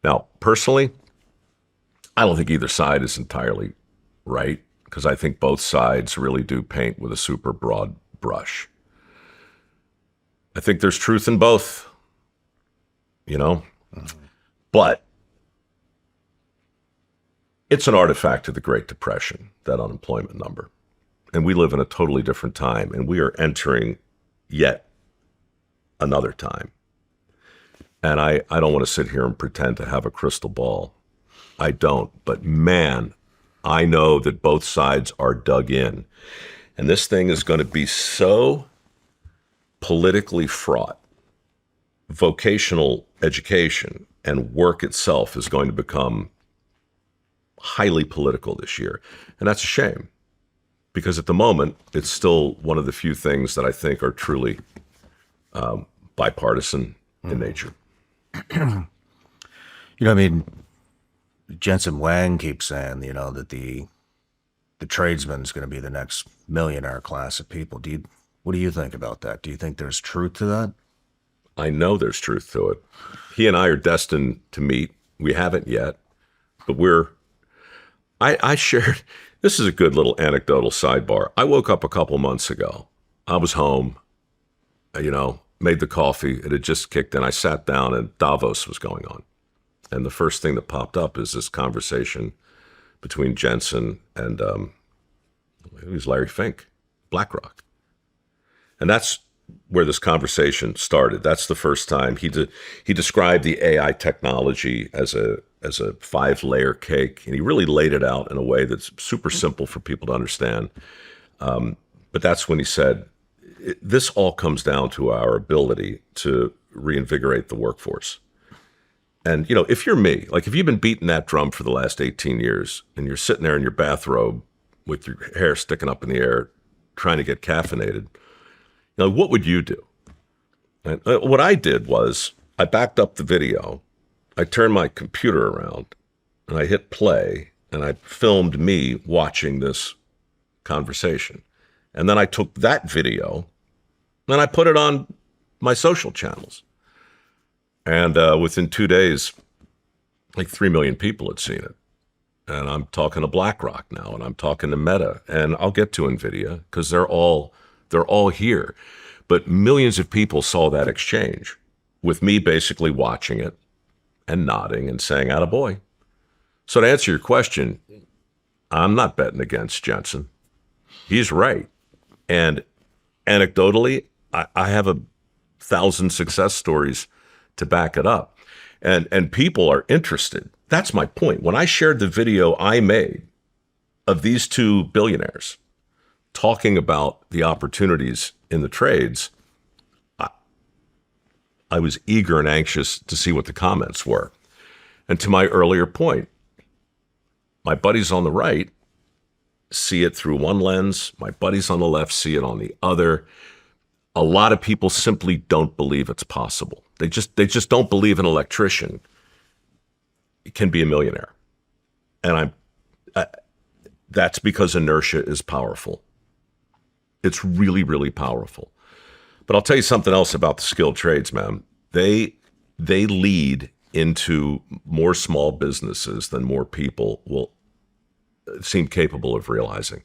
Now, personally, I don't think either side is entirely right, because I think both sides really do paint with a super broad brush. I think there's truth in both, you know? But it's an artifact of the Great Depression, that unemployment number. And we live in a totally different time, and we are entering yet another time. And I don't want to sit here and pretend to have a crystal ball. I don't. But man, I know that both sides are dug in. And this thing is going to be so politically fraught. Vocational education and work itself is going to become highly political this year. And that's a shame, because at the moment, it's still one of the few things that I think are truly bipartisan in nature. You know, I mean, Jensen Wang keeps saying, you know, that the tradesman is going to be the next millionaire class of people. What do you think about that? Do you think there's truth to that? I know there's truth to it. He and I are destined to meet. We haven't yet, but I shared, this is a good little anecdotal sidebar. I woke up a couple months ago. I was home, you know, made the coffee. It had just kicked in. I sat down and Davos was going on. And the first thing that popped up is this conversation between Jensen and it was Larry Fink, BlackRock. And that's where this conversation started. That's the first time he described the AI technology as a 5-layer cake, and he really laid it out in a way that's super simple for people to understand. But that's when he said, this all comes down to our ability to reinvigorate the workforce. And, you know, if you're me, like if you've been beating that drum for the last 18 years and you're sitting there in your bathrobe with your hair sticking up in the air, trying to get caffeinated, you know, what would you do? And what I did was I backed up the video, I turned my computer around, and I hit play, and I filmed me watching this conversation. And then I took that video, and I put it on my social channels. And within 2 days, like 3 million people had seen it. And I'm talking to BlackRock now, and I'm talking to Meta, and I'll get to NVIDIA because they're all here. But millions of people saw that exchange with me basically watching it and nodding and saying, attaboy. So to answer your question, I'm not betting against Jensen. He's right. And anecdotally, I have 1,000 success stories to back it up. And people are interested. That's my point. When I shared the video I made of these two billionaires talking about the opportunities in the trades, I was eager and anxious to see what the comments were. And to my earlier point, my buddies on the right see it through one lens. My buddies on the left see it on the other. A lot of people simply don't believe it's possible. They just don't believe an electrician can be a millionaire. And that's because inertia is powerful. It's really, really powerful. But I'll tell you something else about the skilled trades, man. They lead into more small businesses than more people will seem capable of realizing.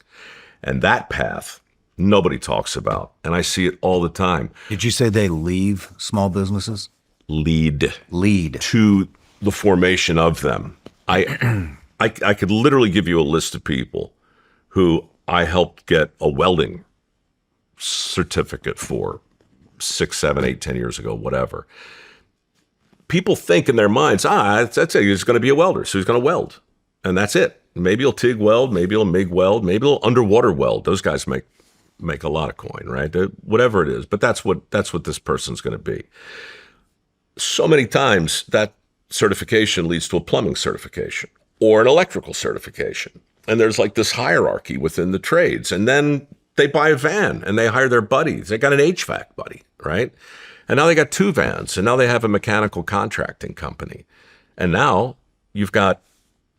And that path, nobody talks about. And I see it all the time. Did you say they leave small businesses? Lead to the formation of them. I could literally give you a list of people who I helped get a welding certificate for 6, 7, 8, 10 years ago, whatever. People think in their minds, that's it. He's going to be a welder, so he's going to weld. And that's it. Maybe he'll TIG weld, maybe he'll MIG weld, maybe he'll underwater weld. Those guys make a lot of coin, right? Whatever it is. But that's what this person's going to be. So many times that certification leads to a plumbing certification or an electrical certification And there's like this hierarchy within the trades. And then they buy a van and they hire their buddies. They got an HVAC buddy, right? And now they got 2 vans, and now they have a mechanical contracting company. And now you've got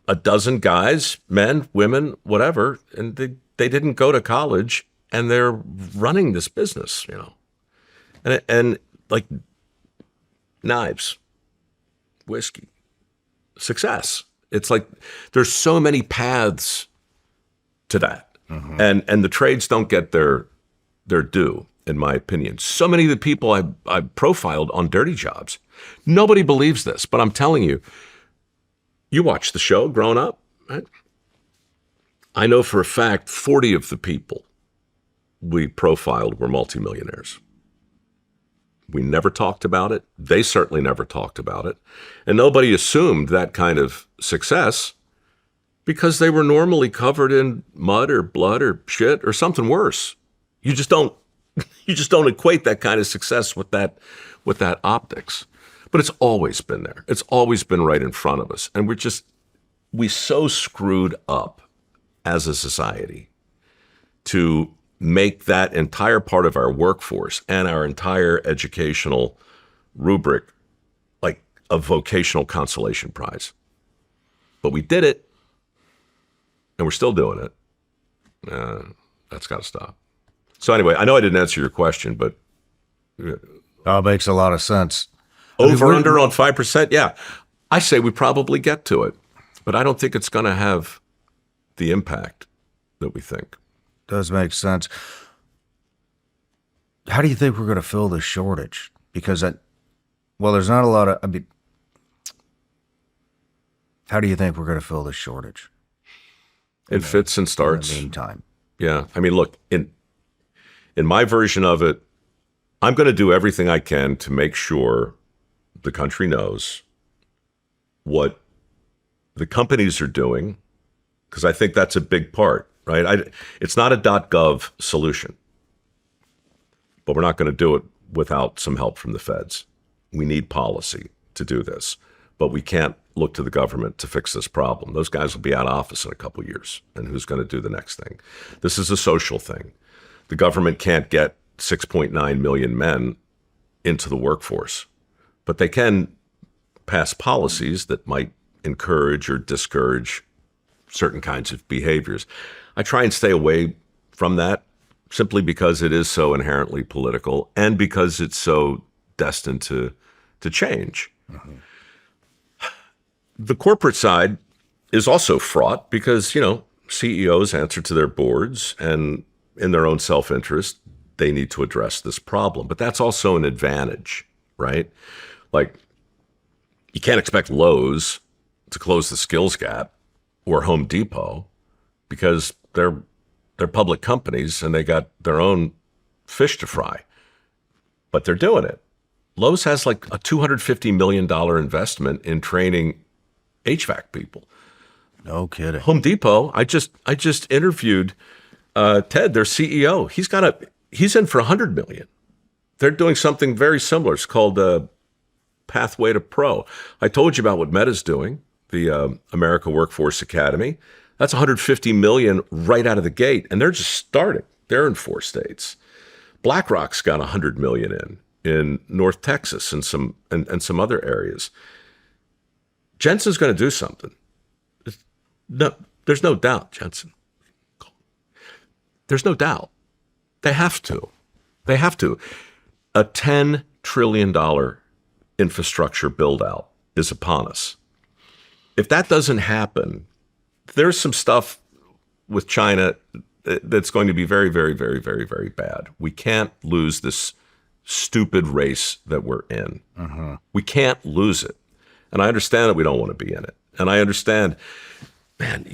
a dozen guys, men, women, whatever, and they didn't go to college, and they're running this business, and like knives, whiskey, success. It's like there's so many paths to that, and the trades don't get their due, in my opinion. So many of the people I profiled on Dirty Jobs, nobody believes this, but I'm telling you. You watched the show growing up, right? I know for a fact 40 of the people we profiled were multimillionaires. We never talked about it. They certainly never talked about it. And nobody assumed that kind of success because they were normally covered in mud or blood or shit or something worse. You just don't equate that kind of success with that optics. But it's always been there. It's always been right in front of us. And we so screwed up as a society to make that entire part of our workforce and our entire educational rubric like a vocational consolation prize. But we did it, and we're still doing it. That's got to stop. So anyway, I know I didn't answer your question, but... It makes a lot of sense. Over under on 5%? Yeah. I say we probably get to it, but I don't think it's going to have the impact that we think. Does make sense. How do you think we're going to fill this shortage? Because, there's not a lot of, how do you think we're going to fill this shortage? It fits and starts. In the meantime. Yeah. Look, in my version of it, I'm going to do everything I can to make sure the country knows what the companies are doing, because I think that's a big part, right? It's not a .gov solution, but we're not going to do it without some help from the feds. We need policy to do this, but we can't look to the government to fix this problem. Those guys will be out of office in a couple of years, and who's going to do the next thing? This is a social thing. The government can't get 6.9 million men into the workforce, but they can pass policies that might encourage or discourage certain kinds of behaviors. I try and stay away from that simply because it is so inherently political and because it's so destined to change. Mm-hmm. The corporate side is also fraught because, CEOs answer to their boards, and in their own self-interest, they need to address this problem. But that's also an advantage, right? Like, you can't expect Lowe's to close the skills gap or Home Depot because they're public companies and they got their own fish to fry. But they're doing it. Lowe's has like a $250 million investment in training HVAC people. No kidding. Home Depot, I just interviewed Ted, their CEO. He's in for $100 million. They're doing something very similar. It's called Pathway to Pro. I told you about what Meta's doing, the America Workforce Academy. That's $150 million right out of the gate, and they're just starting. They're in 4 states. BlackRock's got $100 million in North Texas and some other areas. Jensen's going to do something. No, there's no doubt, Jensen. There's no doubt. They have to. They have to. A $10 trillion infrastructure build-out is upon us. If that doesn't happen, there's some stuff with China that's going to be very, very, very, very, very bad. We can't lose this stupid race that we're in. Uh-huh. We can't lose it. And I understand that we don't want to be in it. And I understand, man,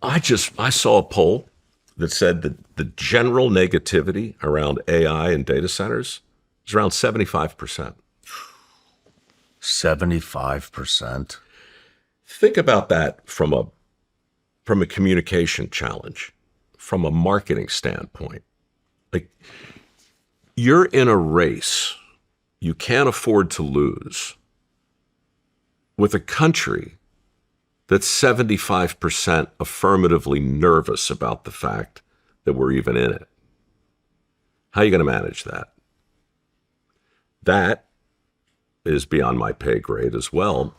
I saw a poll that said that the general negativity around AI and data centers is around 75%. 75%? Think about that from a communication challenge, from a marketing standpoint. Like, you're in a race you can't afford to lose with a country that's 75% affirmatively nervous about the fact that we're even in it. How are you going to manage that? That is beyond my pay grade as well.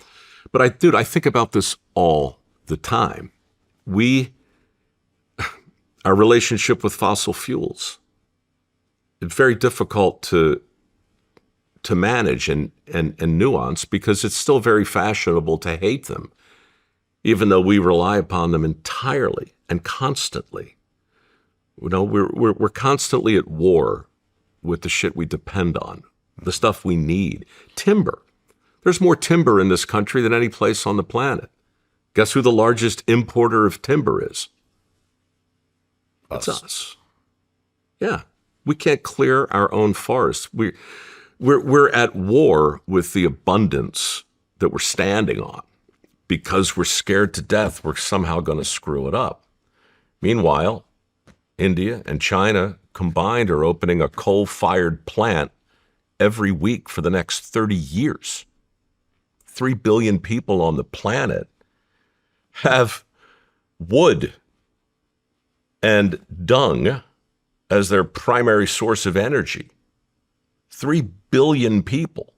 But I think about this all the time. Our relationship with fossil fuels, it's very difficult to manage and nuance because it's still very fashionable to hate them, even though we rely upon them entirely and constantly. You know, we're constantly at war with the shit we depend on, the stuff we need. Timber. There's more timber in this country than any place on the planet. Guess who the largest importer of timber is? It's us. Yeah. We can't clear our own forests. We're at war with the abundance that we're standing on because we're scared to death we're somehow going to screw it up. Meanwhile, India and China combined are opening a coal-fired plant every week for the next 30 years. 3 billion people on the planet have wood and dung as their primary source of energy. 3 billion people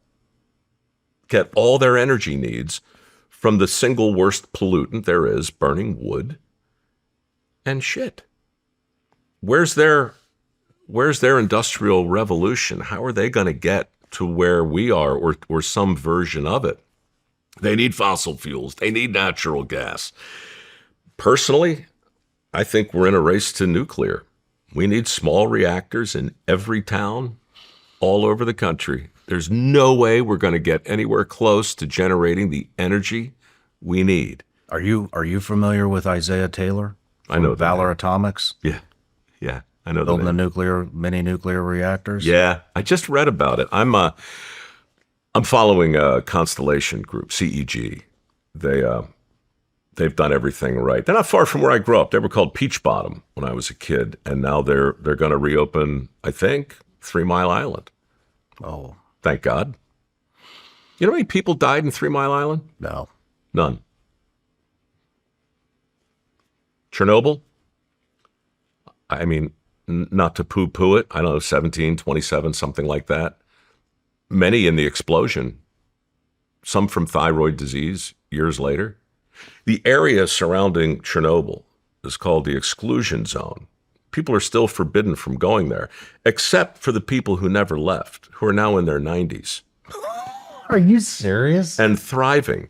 get all their energy needs from the single worst pollutant there is, burning wood and shit. Where's their industrial revolution? How are they going to get to where we are or some version of it? They need fossil fuels. They need natural gas. Personally, I think we're in a race to nuclear. We need small reactors in every town all over the country. There's no way we're going to get anywhere close to generating the energy we need. Are you familiar with Isaiah Taylor? I know that. Valor Atomics? Yeah. I know Building that. the mini nuclear reactors? Yeah, I just read about it. I'm following a Constellation Group, CEG. They've done everything right. They're not far from where I grew up. They were called Peach Bottom when I was a kid, and now they're going to reopen, I think, 3 Mile Island. Oh, Thank God. You know how many people died in 3 Mile Island? no. None. Chernobyl? I mean, not to poo-poo it, I don't know, 17, 27, something like that. Many in the explosion, some from thyroid disease years later. The area surrounding Chernobyl is called the exclusion zone. People are still forbidden from going there, except for the people who never left, who are now in their 90s. Are you serious? And thriving.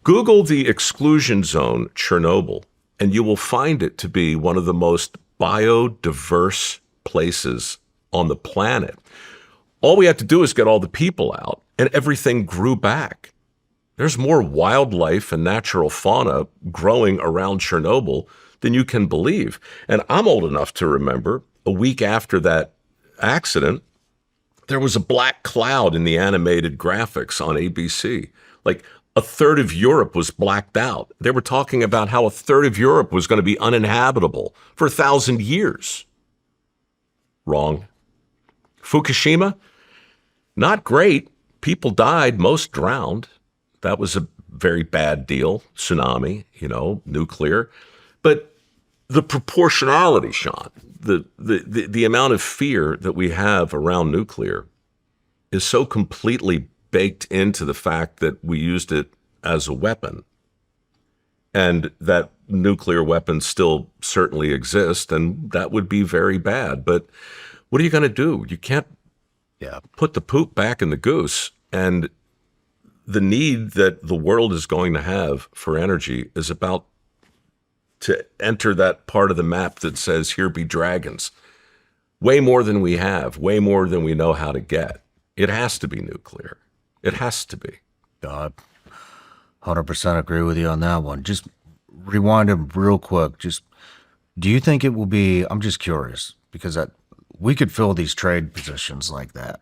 Google the exclusion zone Chernobyl, and you will find it to be one of the most biodiverse places on the planet. All we had to do is get all the people out, and everything grew back. There's more wildlife and natural fauna growing around Chernobyl than you can believe. And I'm old enough to remember a week after that accident, there was a black cloud in the animated graphics on ABC. Like a third of Europe was blacked out. They were talking about how a third of Europe was going to be uninhabitable for 1,000 years. Wrong. Fukushima, not great. People died, most drowned. That was a very bad deal. Tsunami, nuclear. But the proportionality, Shawn, the amount of fear that we have around nuclear is so completely baked into the fact that we used it as a weapon, and that nuclear weapons still certainly exist, and that would be very bad. But what are you going to do? You can't put the poop back in the goose. And the need that the world is going to have for energy is about to enter that part of the map that says, here be dragons. Way more than we have, way more than we know how to get. It has to be nuclear. It has to be. I 100% agree with you on that one. Just rewind it real quick. Do you think it will be, I'm just curious, because we could fill these trade positions like that.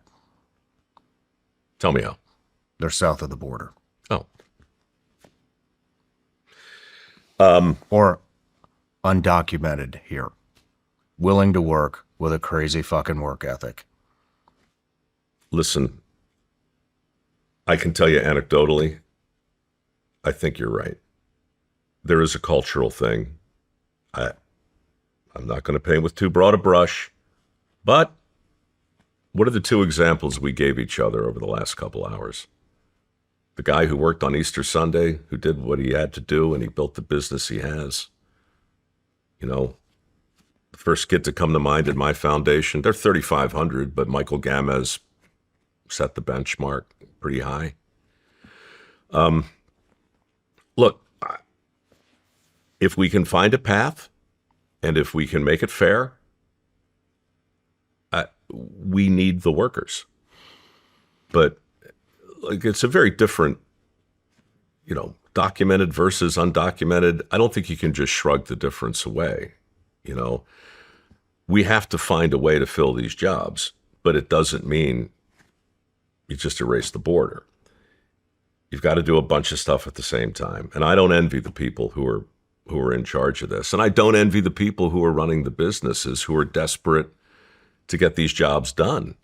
Tell me how. They're south of the border. Oh. Or undocumented here. Willing to work with a crazy fucking work ethic. Listen, I can tell you anecdotally, I think you're right. there is a cultural thing. I'm not going to paint with too broad a brush, but what are the two examples we gave each other over the last couple hours? The guy who worked on Easter Sunday, who did what he had to do, and he built the business he has. You know, the first kid to come to mind in my foundation, they're 3,500, but Michael Gamez set the benchmark pretty high. Look, if we can find a path, and if we can make it fair, we need the workers. But like, it's a very different, documented versus undocumented. I don't think you can just shrug the difference away. We have to find a way to fill these jobs, but it doesn't mean you just erase the border. You've got to do a bunch of stuff at the same time. And I don't envy the people who are in charge of this. And I don't envy the people who are running the businesses who are desperate to get these jobs done.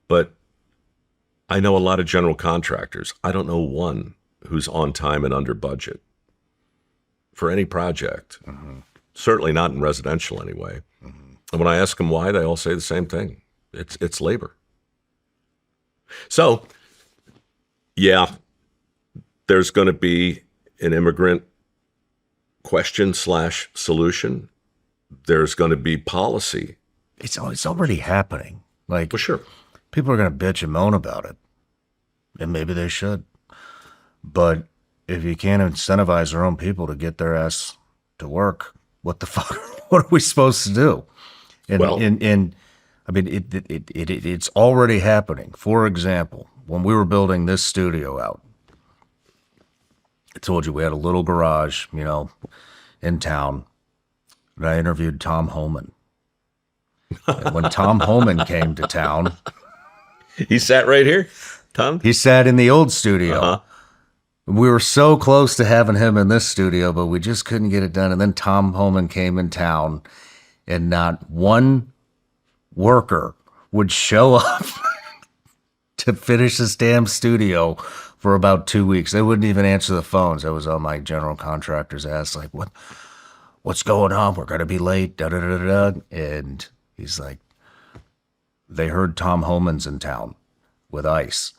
But I know a lot of general contractors. I don't know one who's on time and under budget for any project. Mm-hmm. Certainly not in residential anyway. Mm-hmm. And when I ask them why, they all say the same thing. It's labor. So, yeah, there's going to be an immigrant question/solution. There's going to be policy. It's already happening. Like, well, sure. People are going to bitch and moan about it, and maybe they should. But if you can't incentivize our own people to get their ass to work, what the fuck? What are we supposed to do? And I mean, it's already happening. For example, when we were building this studio out, I told you we had a little garage, in town, and I interviewed Tom Homan. And when Tom Homan came to town, he sat right here, Tom? He sat in the old studio. Uh-huh. We were so close to having him in this studio, but we just couldn't get it done. And then Tom Homan came in town, and not one worker would show up to finish this damn studio for about 2 weeks. They wouldn't even answer the phones. I was on my general contractor's ass, like, what's going on? We're going to be late, da-da-da-da-da. And he's like, they heard Tom Homan's in town with ice,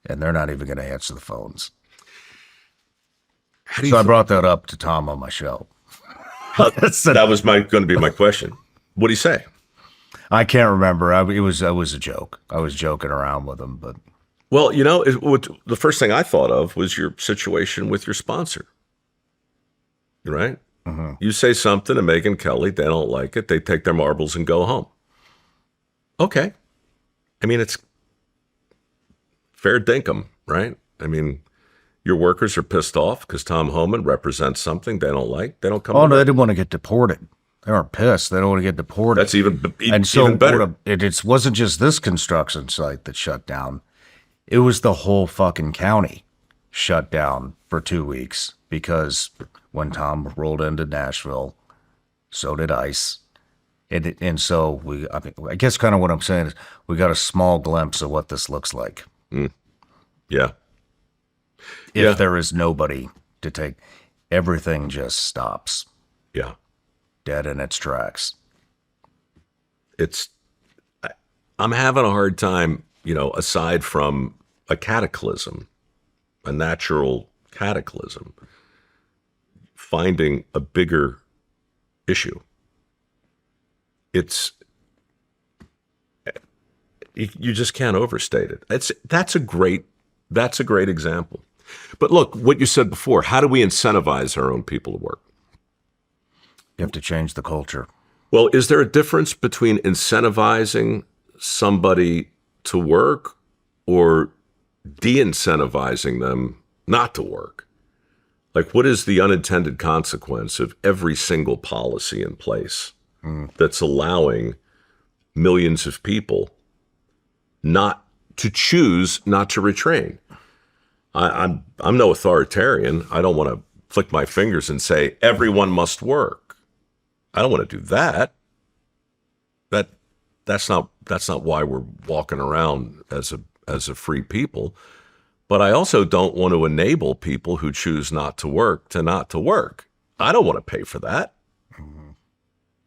and they're not even going to answer the phones. So I brought that up to Tom on my show. That was going to be my question. What did he say? I can't remember. It was a joke. I was joking around with him, but. Well, the first thing I thought of was your situation with your sponsor. Right? Mm-hmm. You say something to Megyn Kelly, they don't like it, they take their marbles and go home. Okay. I mean, it's fair dinkum, right? I mean, your workers are pissed off because Tom Homan represents something they don't like. They don't come. Oh, no, they didn't want to get deported. They weren't pissed. They don't want to get deported. That's even better. It wasn't just this construction site that shut down. It was the whole fucking county shut down for 2 weeks because when Tom rolled into Nashville, so did ICE. And so I guess kind of what I'm saying is we got a small glimpse of what this looks like. Mm. Yeah. If there is nobody to take, everything just stops. Yeah. Dead in its tracks. I'm having a hard time, aside from a cataclysm, a natural cataclysm, finding a bigger issue. You just can't overstate it. That's a great example. But look, what you said before, how do we incentivize our own people to work? You have to change the culture. Well, is there a difference between incentivizing somebody to work or de-incentivizing them not to work? Like, what is the unintended consequence of every single policy in place that's allowing millions of people not to choose not to retrain? I'm no authoritarian. I don't want to flick my fingers and say everyone must work. I don't want to do that. That's not why we're walking around as a free people. But I also don't want to enable people who choose not to work to not to work. I don't want to pay for that.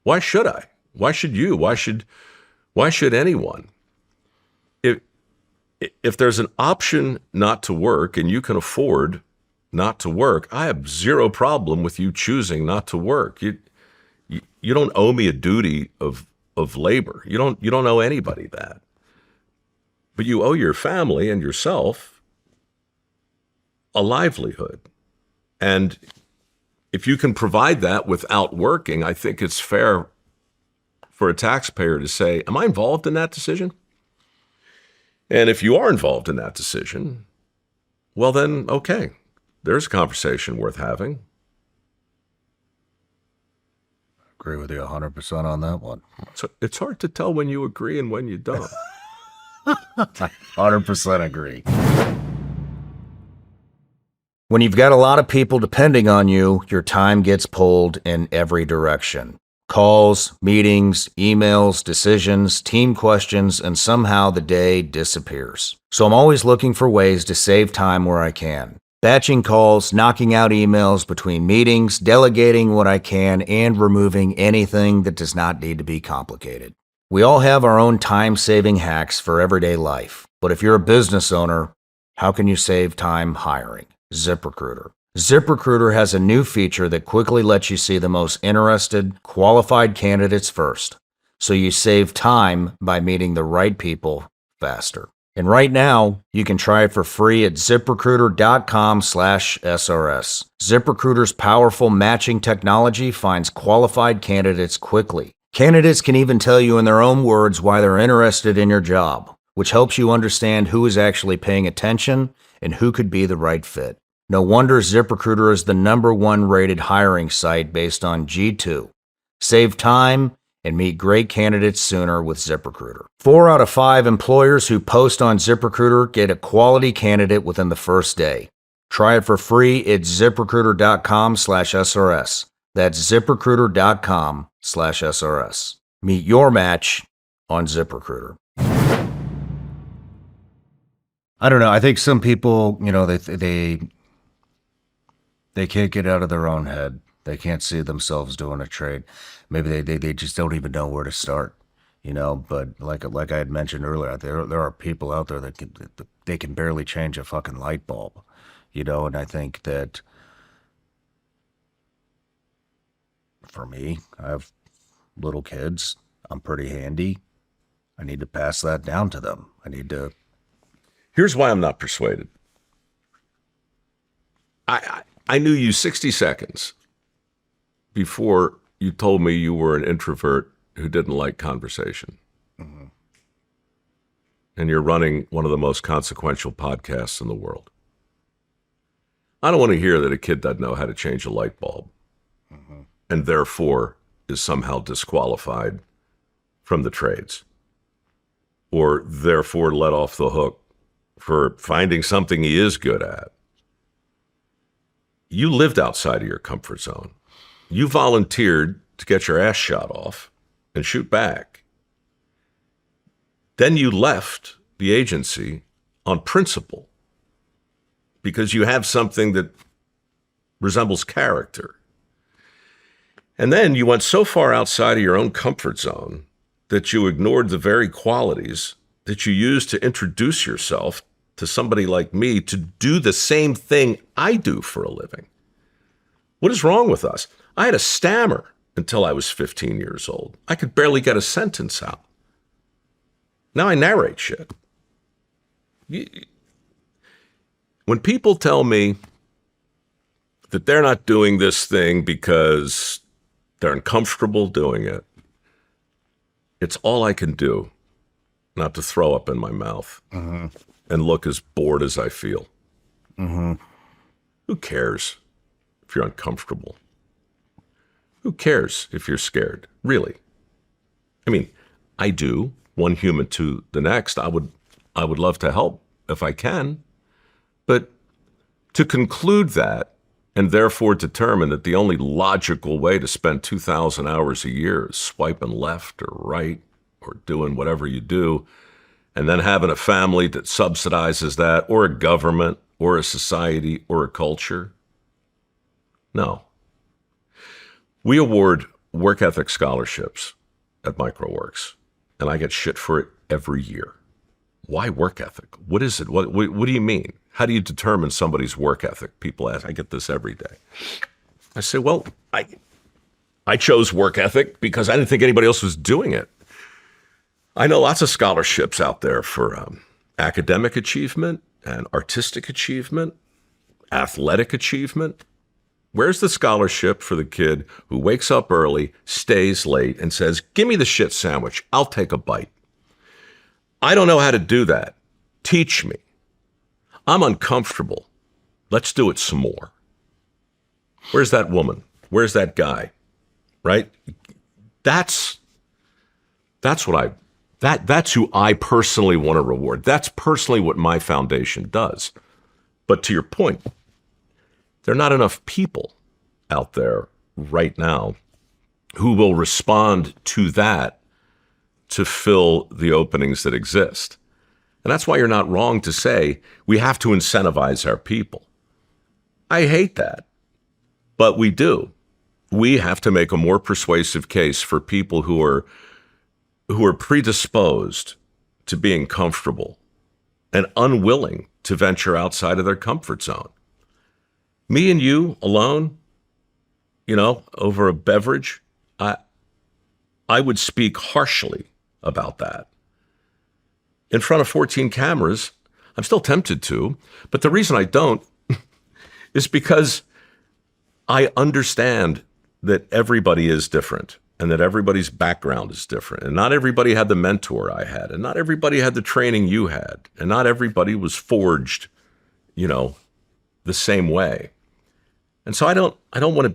Why should I? Why should you? Why should anyone? If there's an option not to work and you can afford not to work, I have zero problem with you choosing not to work. You don't owe me a duty of labor. You don't owe anybody that. But you owe your family and yourself a livelihood. And if you can provide that without working, I think it's fair for a taxpayer to say, am I involved in that decision? And if you are involved in that decision, well then, okay, there's a conversation worth having. Agree with you 100% on that one. So it's hard to tell when you agree and when you don't. 100% agree. When you've got a lot of people depending on you, your time gets pulled in every direction. Calls, meetings, emails, decisions, team questions, and somehow the day disappears. So I'm always looking for ways to save time where I can. Batching calls, knocking out emails between meetings, delegating what I can, and removing anything that does not need to be complicated. We all have our own time-saving hacks for everyday life. But if you're a business owner, how can you save time hiring? ZipRecruiter. ZipRecruiter has a new feature that quickly lets you see the most interested, qualified candidates first, so you save time by meeting the right people faster. And right now, you can try it for free at ZipRecruiter.com/SRS. ZipRecruiter's powerful matching technology finds qualified candidates quickly. Candidates can even tell you in their own words why they're interested in your job, which helps you understand who is actually paying attention and who could be the right fit. No wonder ZipRecruiter is the #1 rated hiring site based on G2. Save time and meet great candidates sooner with ZipRecruiter. 4 out of 5 employers who post on ZipRecruiter get a quality candidate within the first day. Try it for free at ZipRecruiter.com/SRS. That's ZipRecruiter.com/SRS. Meet your match on ZipRecruiter. I don't know. I think some people, they can't get out of their own head. They can't see themselves doing a trade. Maybe they just don't even know where to start, But like I had mentioned earlier, there are people out there that they can barely change a fucking light bulb, And I think that for me, I have little kids. I'm pretty handy. I need to pass that down to them. Here's why I'm not persuaded. I knew you 60 seconds before you told me you were an introvert who didn't like conversation. Mm-hmm. And you're running one of the most consequential podcasts in the world. I don't want to hear that a kid doesn't know how to change a light bulb, mm-hmm. and therefore is somehow disqualified from the trades, or therefore let off the hook for finding something he is good at. You lived outside of your comfort zone. You volunteered to get your ass shot off and shoot back. Then you left the agency on principle because you have something that resembles character. And then you went so far outside of your own comfort zone that you ignored the very qualities that you used to introduce yourself to somebody like me to do the same thing I do for a living. What is wrong with us? I had a stammer until I was 15 years old. I could barely get a sentence out. Now I narrate shit. When people tell me that they're not doing this thing because they're uncomfortable doing it, it's all I can do not to throw up in my mouth. Mm-hmm. And look as bored as I feel. Mm-hmm. Who cares if you're uncomfortable? Who cares if you're scared? Really? I mean, I do, one human to the next. I would love to help if I can. But to conclude that and therefore determine that the only logical way to spend 2,000 hours a year is swiping left or right or doing whatever you do and then having a family that subsidizes that, or a government, or a society, or a culture. No. We award work ethic scholarships at mikeroweWORKS, and I get shit for it every year. Why work ethic? What is it? What do you mean? How do you determine somebody's work ethic? People ask. I get this every day. I say, well, I chose work ethic because I didn't think anybody else was doing it. I know lots of scholarships out there for academic achievement and artistic achievement, athletic achievement. Where's the scholarship for the kid who wakes up early, stays late, and says, give me the shit sandwich, I'll take a bite? I don't know how to do that. Teach me. I'm uncomfortable. Let's do it some more. Where's that woman? Where's that guy? Right? That's who I personally want to reward. That's personally what my foundation does. But to your point, there are not enough people out there right now who will respond to that to fill the openings that exist. And that's why you're not wrong to say we have to incentivize our people. I hate that, but we do. We have to make a more persuasive case for people who are predisposed to being comfortable and unwilling to venture outside of their comfort zone. Me and you alone, over a beverage, I would speak harshly about that. In front of 14 cameras, I'm still tempted to, but the reason I don't is because I understand that everybody is different and that everybody's background is different. And not everybody had the mentor I had, and not everybody had the training you had, and not everybody was forged, the same way. And so I don't want to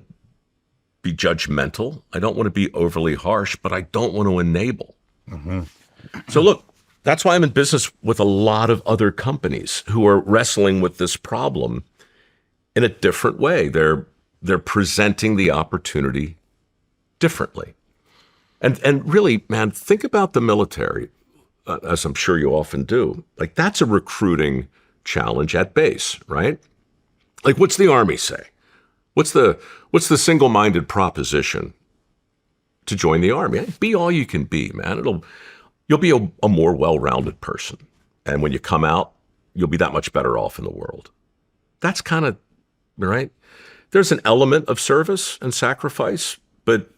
be judgmental. I don't want to be overly harsh, but I don't want to enable. Mm-hmm. So look, that's why I'm in business with a lot of other companies who are wrestling with this problem in a different way. They're presenting the opportunity differently. And really, man, think about the military, as I'm sure you often do. Like, that's a recruiting challenge at base, right? Like, what's the Army say? What's the single-minded proposition to join the Army? Be all you can be, man. You'll be a more well-rounded person. And when you come out, you'll be that much better off in the world. That's kind of, right? There's an element of service and sacrifice, but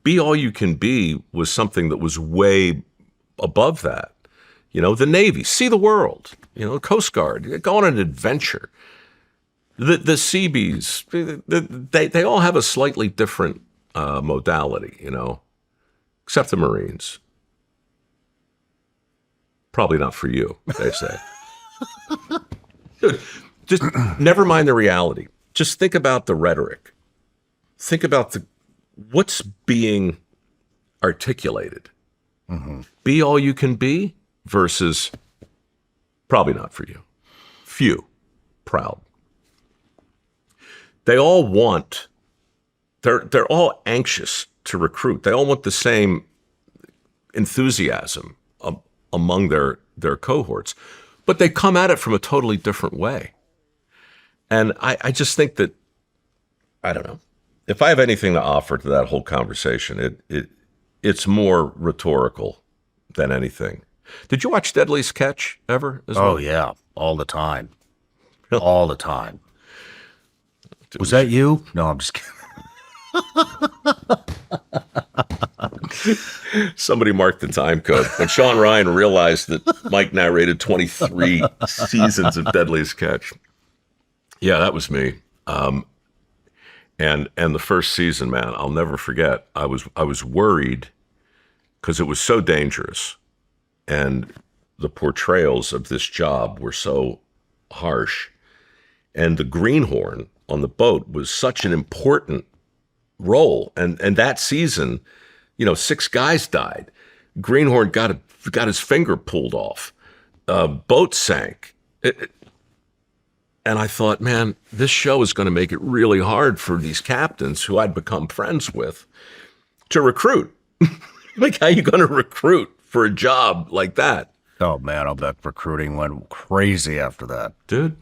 be all you can be was something that was way above that. The Navy, see the world. Coast Guard, go on an adventure. The Seabees, they all have a slightly different modality, except the Marines. Probably not for you, they say. Dude, just never mind the reality. Just think about the rhetoric. Think about what's being articulated. Mm-hmm. Be all you can be versus probably not for you. Few, proud. They all want, they're all anxious to recruit. They all want the same enthusiasm among their cohorts, but they come at it from a totally different way. And I just think that, I don't know, if I have anything to offer to that whole conversation, it's more rhetorical than anything. Did you watch Deadliest Catch ever? Oh, yeah, all the time. All the time. Was that you? No, I'm just kidding. Somebody marked the time code. When Shawn Ryan realized that Mike narrated 23 seasons of Deadliest Catch. Yeah, that was me. And the first season, man, I'll never forget. I was worried because it was so dangerous, and the portrayals of this job were so harsh, and the greenhorn on the boat was such an important role. And that season, 6 guys died. Greenhorn got his finger pulled off. Boat sank. And I thought, man, this show is going to make it really hard for these captains who I'd become friends with to recruit. Like, how are you going to recruit for a job like that? Oh man, I'll bet recruiting went crazy after that. Dude,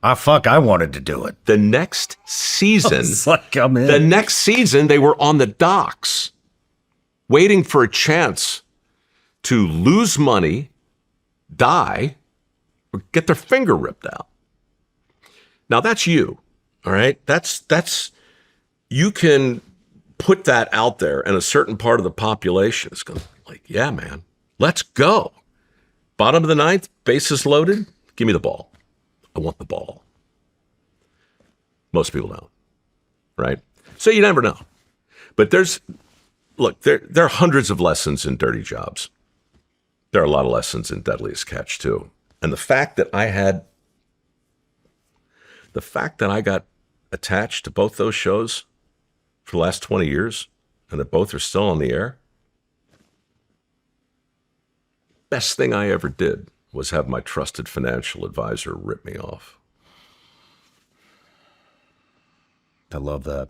I wanted to do it. the next season, It's like I'm in. the next season, they were on the docks waiting for a chance to lose money, die, or get their finger ripped out. Now that's you, all right? That's you can put that out there, and a certain part of the population is going to be like, yeah, man, let's go. Bottom of the ninth, bases loaded, give me the ball. I want the ball. Most people don't, right? So you never know. But there are hundreds of lessons in dirty jobs. There are a lot of lessons in Deadliest Catch too. And the fact that I got attached to both those shows for the last 20 years and that both are still on the air, best thing I ever did was have my trusted financial advisor rip me off. I love that.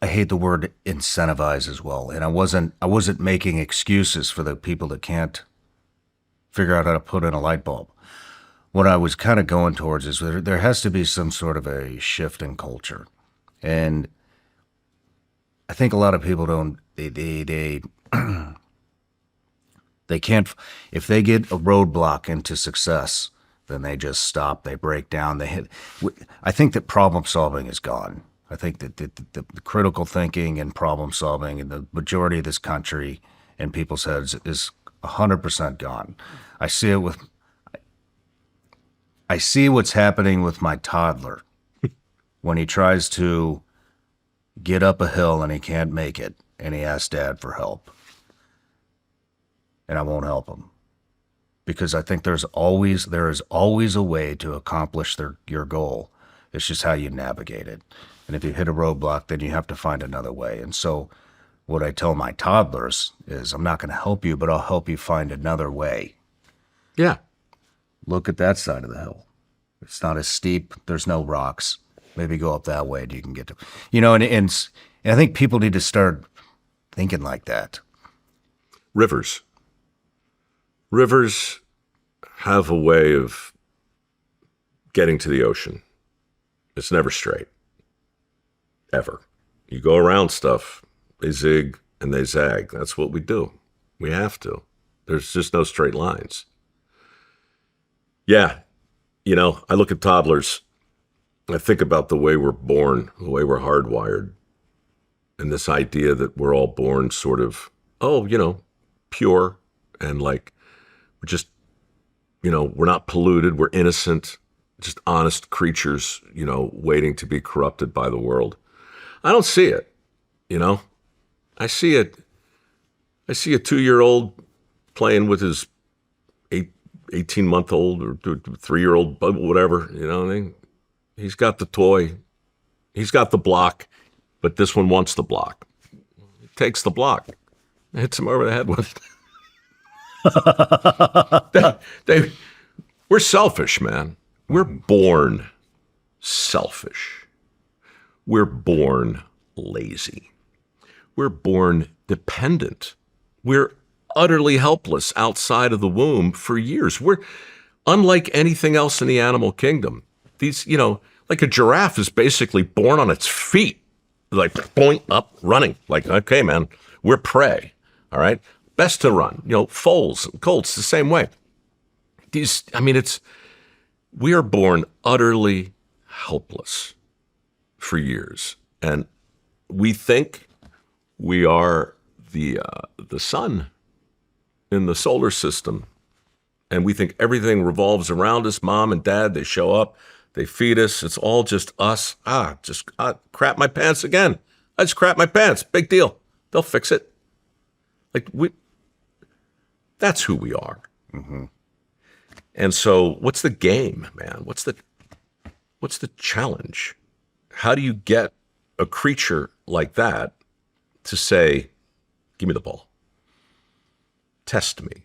I hate the word incentivize as well. And I wasn't making excuses for the people that can't figure out how to put in a light bulb. What I was kind of going towards is there has to be some sort of a shift in culture. And I think a lot of people don't, they can't, if they get a roadblock into success, then they just stop, they break down, they hit. I think that problem solving is gone. I think that the critical thinking and problem solving in the majority of this country and people's heads is 100% gone. I see what's happening with my toddler when he tries to get up a hill and he can't make it and he asks dad for help. And I won't help him. Because I think there is always a way to accomplish your goal. It's just how you navigate it. And if you hit a roadblock, then you have to find another way. And so what I tell my toddlers is, I'm not going to help you, but I'll help you find another way. Yeah. Look at that side of the hill. It's not as steep. There's no rocks. Maybe go up that way and you can get to, and I think people need to start thinking like that. Rivers have a way of getting to the ocean. It's never straight. Ever. You go around stuff, they zig and they zag. That's what we do. We have to. There's just no straight lines. Yeah. I look at toddlers. I think about the way we're born, the way we're hardwired, and this idea that we're all born sort of, pure and like, we're just, we're not polluted, we're innocent, just honest creatures, waiting to be corrupted by the world. I don't see it, I see a 2-year-old playing with his 18-month-old or 3-year-old, whatever, he's got the toy, he's got the block, but this one wants the block. He takes the block, hits him over the head with it. We're selfish, man. We're born selfish. We're born lazy. We're born dependent. We're utterly helpless outside of the womb for years. We're unlike anything else in the animal kingdom. These, like a giraffe is basically born on its feet, like point up, running. Like, okay, man, we're prey. All right. Best to run, foals, colts, the same way. We are born utterly helpless for years. And we think we are the sun in the solar system. And we think everything revolves around us. Mom and dad, they show up, they feed us. It's all just us. Crap my pants again. I just crap my pants. Big deal. They'll fix it. That's who we are. Mm-hmm. And so what's the game, man? What's the challenge? How do you get a creature like that to say, give me the ball? Test me.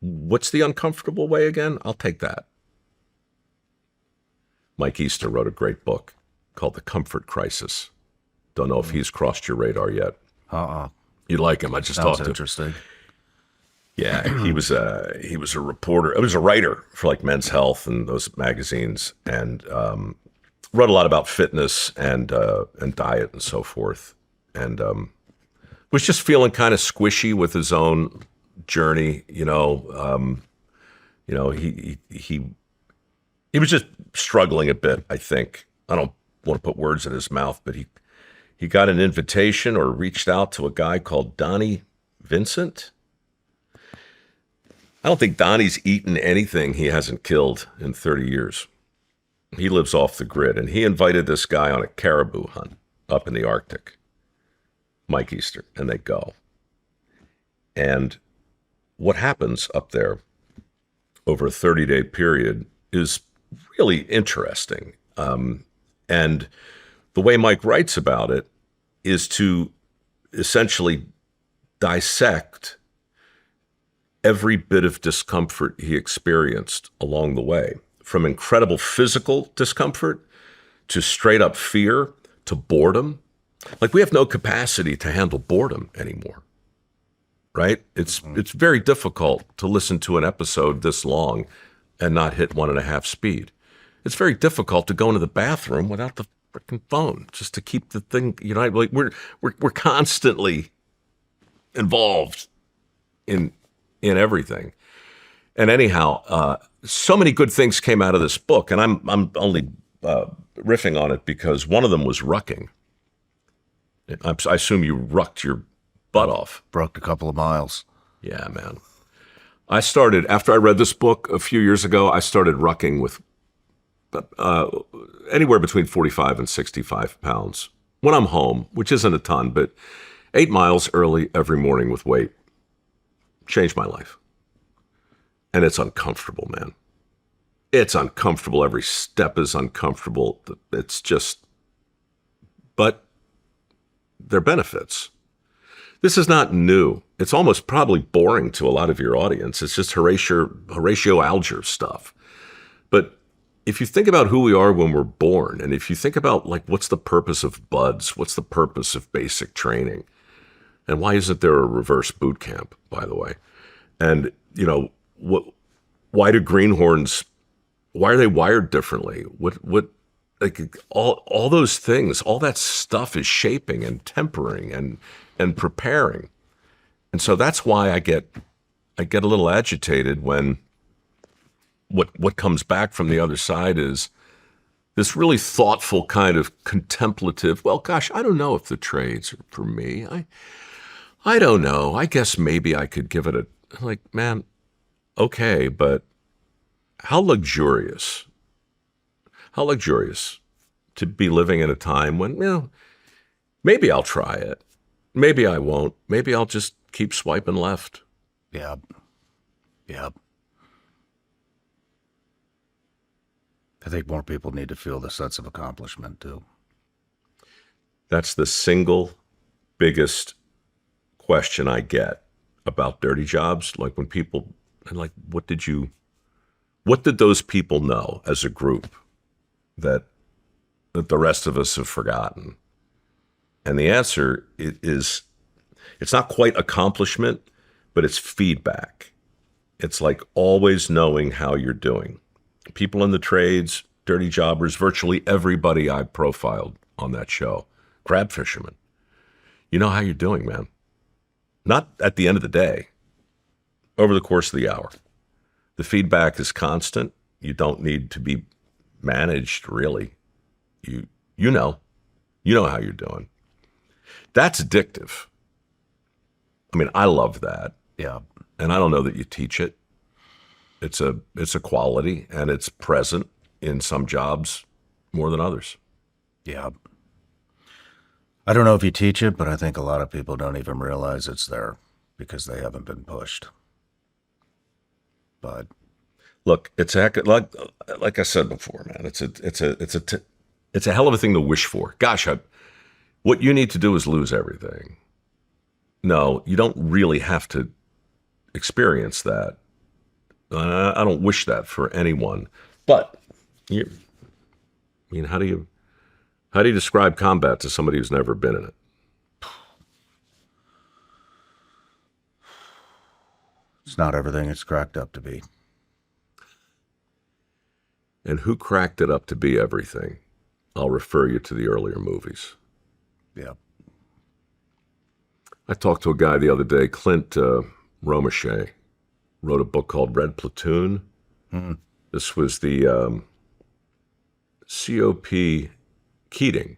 What's the uncomfortable way again? I'll take that. Mike Easter wrote a great book called The Comfort Crisis. Don't know if he's crossed your radar yet. You'd like him. I just Sounds talked to him. interesting. Yeah, he was a reporter. He was a writer for like Men's Health and those magazines, and wrote a lot about fitness and diet and so forth. And was just feeling kind of squishy with his own journey. He was just struggling a bit. I think I don't want to put words in his mouth, but he got an invitation or reached out to a guy called Donnie Vincent. I don't think Donnie's eaten anything he hasn't killed in 30 years. He lives off the grid, and he invited this guy on a caribou hunt up in the Arctic, Mike Easter, and they go. And what happens up there over a 30-day period is really interesting. And the way Mike writes about it is to essentially dissect every bit of discomfort he experienced along the way, from incredible physical discomfort to straight up fear to boredom. Like, we have no capacity to handle boredom anymore, right? It's very difficult to listen to an episode this long and not hit 1.5 speed. It's very difficult to go into the bathroom without the freaking phone, just to keep the thing, like we're constantly involved in everything. And anyhow, so many good things came out of this book, and I'm only riffing on it because one of them was rucking. I assume you rucked your butt off. Broke a couple of miles. Yeah, man. I started, after I read this book a few years ago, I started rucking with anywhere between 45 and 65 pounds when I'm home, which isn't a ton, but 8 miles early every morning with weight changed my life. And it's uncomfortable, man. It's uncomfortable. Every step is uncomfortable. It's just, but there are benefits. This is not new. It's almost probably boring to a lot of your audience. It's just Horatio Alger stuff. But if you think about who we are when we're born, and if you think about, like, what's the purpose of buds? What's the purpose of basic training? And why isn't there a reverse boot camp, by the way? And, why do greenhorns, why are they wired differently? Like, all those things, all that stuff is shaping and tempering and preparing. And so that's why I get a little agitated when what comes back from the other side is this really thoughtful kind of contemplative, well, gosh, I don't know if the trades are for me. I don't know. I guess maybe I could give it a, like, man, okay, but how luxurious to be living in a time when, maybe I'll try it. Maybe I won't. Maybe I'll just keep swiping left. Yeah. I think more people need to feel the sense of accomplishment, too. That's the single biggest question I get about dirty jobs. Like, when people, and like, what did those people know as a group that the rest of us have forgotten? And the answer is, it's not quite accomplishment, but it's feedback. It's like always knowing how you're doing. People in the trades, dirty jobbers, virtually everybody I profiled on that show, crab fishermen, you know how you're doing, man. Not at the end of the day, over the course of the hour. The feedback is constant. You don't need to be managed, really. You know how you're doing. That's addictive. I mean, I love that. Yeah. And I don't know that you teach it. It's a quality, and it's present in some jobs more than others. Yeah. I don't know if you teach it, but I think a lot of people don't even realize it's there because they haven't been pushed. But look, it's like I said before, man. It's a hell of a thing to wish for. Gosh, what you need to do is lose everything. No, you don't really have to experience that. I don't wish that for anyone. But how do you describe combat to somebody who's never been in it? It's not everything it's cracked up to be. And who cracked it up to be everything? I'll refer you to the earlier movies. Yeah. I talked to a guy the other day, Clint Rowe, wrote a book called Red Platoon. This was the COP Keating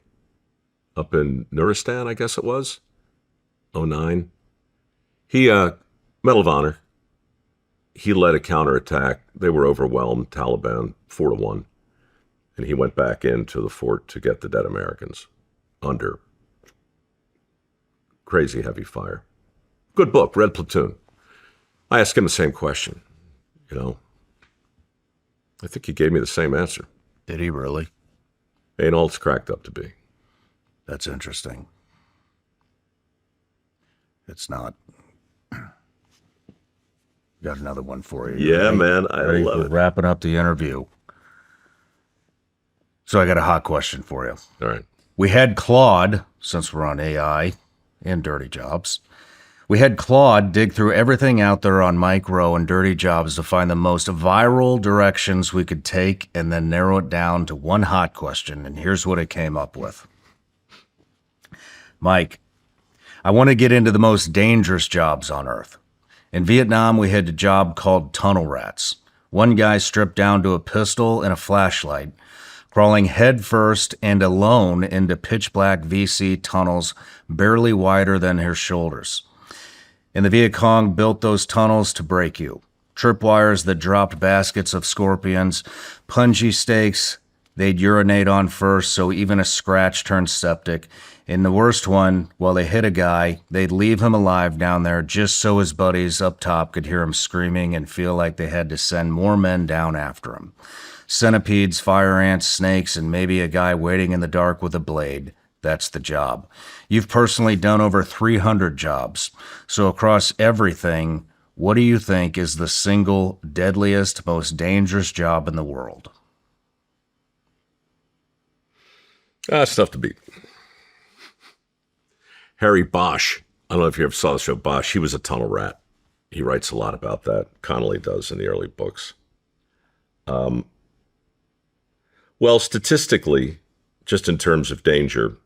up in Nuristan, I guess it was, '09. He, Medal of Honor, he led a counterattack. They were overwhelmed, Taliban, 4-1. And he went back into the fort to get the dead Americans under crazy heavy fire. Good book, Red Platoon. I asked him the same question, you know. I think he gave me the same answer. Did he really? Ain't all it's cracked up to be. That's interesting. It's not. Got another one for you. Yeah, man, I Ready? love We're it. wrapping up the interview. So I got a hot question for you. All right. We had Claude, since we're on AI and Dirty Jobs, we had Claude dig through everything out there on Mike Rowe and Dirty Jobs to find the most viral directions we could take and then narrow it down to one hot question. And here's what it came up with. Mike, I want to get into the most dangerous jobs on earth. In Vietnam, we had a job called tunnel rats. One guy stripped down to a pistol and a flashlight, crawling head first and alone into pitch black VC tunnels barely wider than his shoulders. And the Viet Cong built those tunnels to break you. Tripwires that dropped baskets of scorpions, punji stakes they'd urinate on first so even a scratch turned septic. And the worst one, while they hit a guy, they'd leave him alive down there just so his buddies up top could hear him screaming and feel like they had to send more men down after him. Centipedes, fire ants, snakes, and maybe a guy waiting in the dark with a blade. That's the job. You've personally done over 300 jobs. So across everything, what do you think is the single deadliest, most dangerous job in the world? It's tough to beat. Harry Bosch. I don't know if you ever saw the show Bosch. He was a tunnel rat. He writes a lot about that. Connolly does in the early books. Well, statistically, just in terms of danger,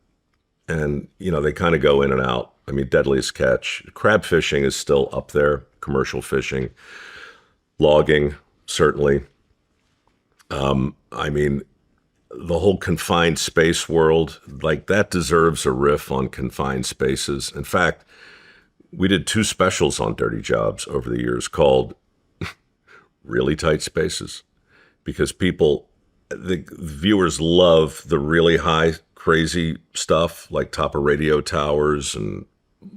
and, you know, they kind of go in and out. I mean, deadliest catch. Crab fishing is still up there, commercial fishing. Logging, certainly. I mean, the whole confined space world, like that deserves a riff on confined spaces. In fact, we did 2 specials on Dirty Jobs over the years called Really Tight Spaces, because the viewers love the really high, crazy stuff, like top of radio towers and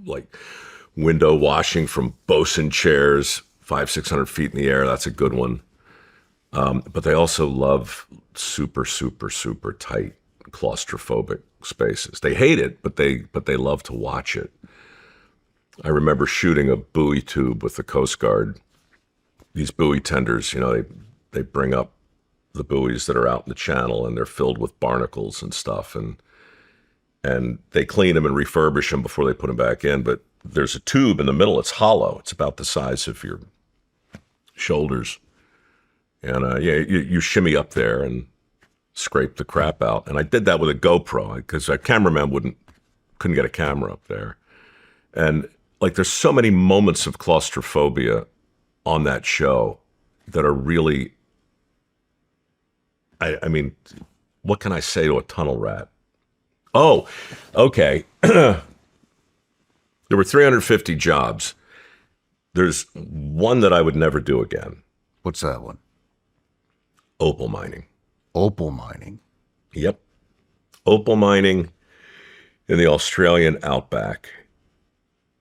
like window washing from bosun chairs, 500-600 feet in the air. That's a good one. But they also love super, super, super tight, claustrophobic spaces. They hate it, but they love to watch it. I remember shooting a buoy tube with the Coast Guard. These buoy tenders, you know, they bring up the buoys that are out in the channel, and they're filled with barnacles and stuff, and they clean them and refurbish them before they put them back in. But there's a tube in the middle. It's hollow. It's about the size of your shoulders. And you shimmy up there and scrape the crap out. And I did that with a GoPro because a cameraman couldn't get a camera up there. And like, there's so many moments of claustrophobia on that show that are really, I mean, what can I say to a tunnel rat? Oh, okay. There were 350 jobs. There's one that I would never do again. What's that one? Opal mining. Opal mining. Yep. Opal mining in the Australian outback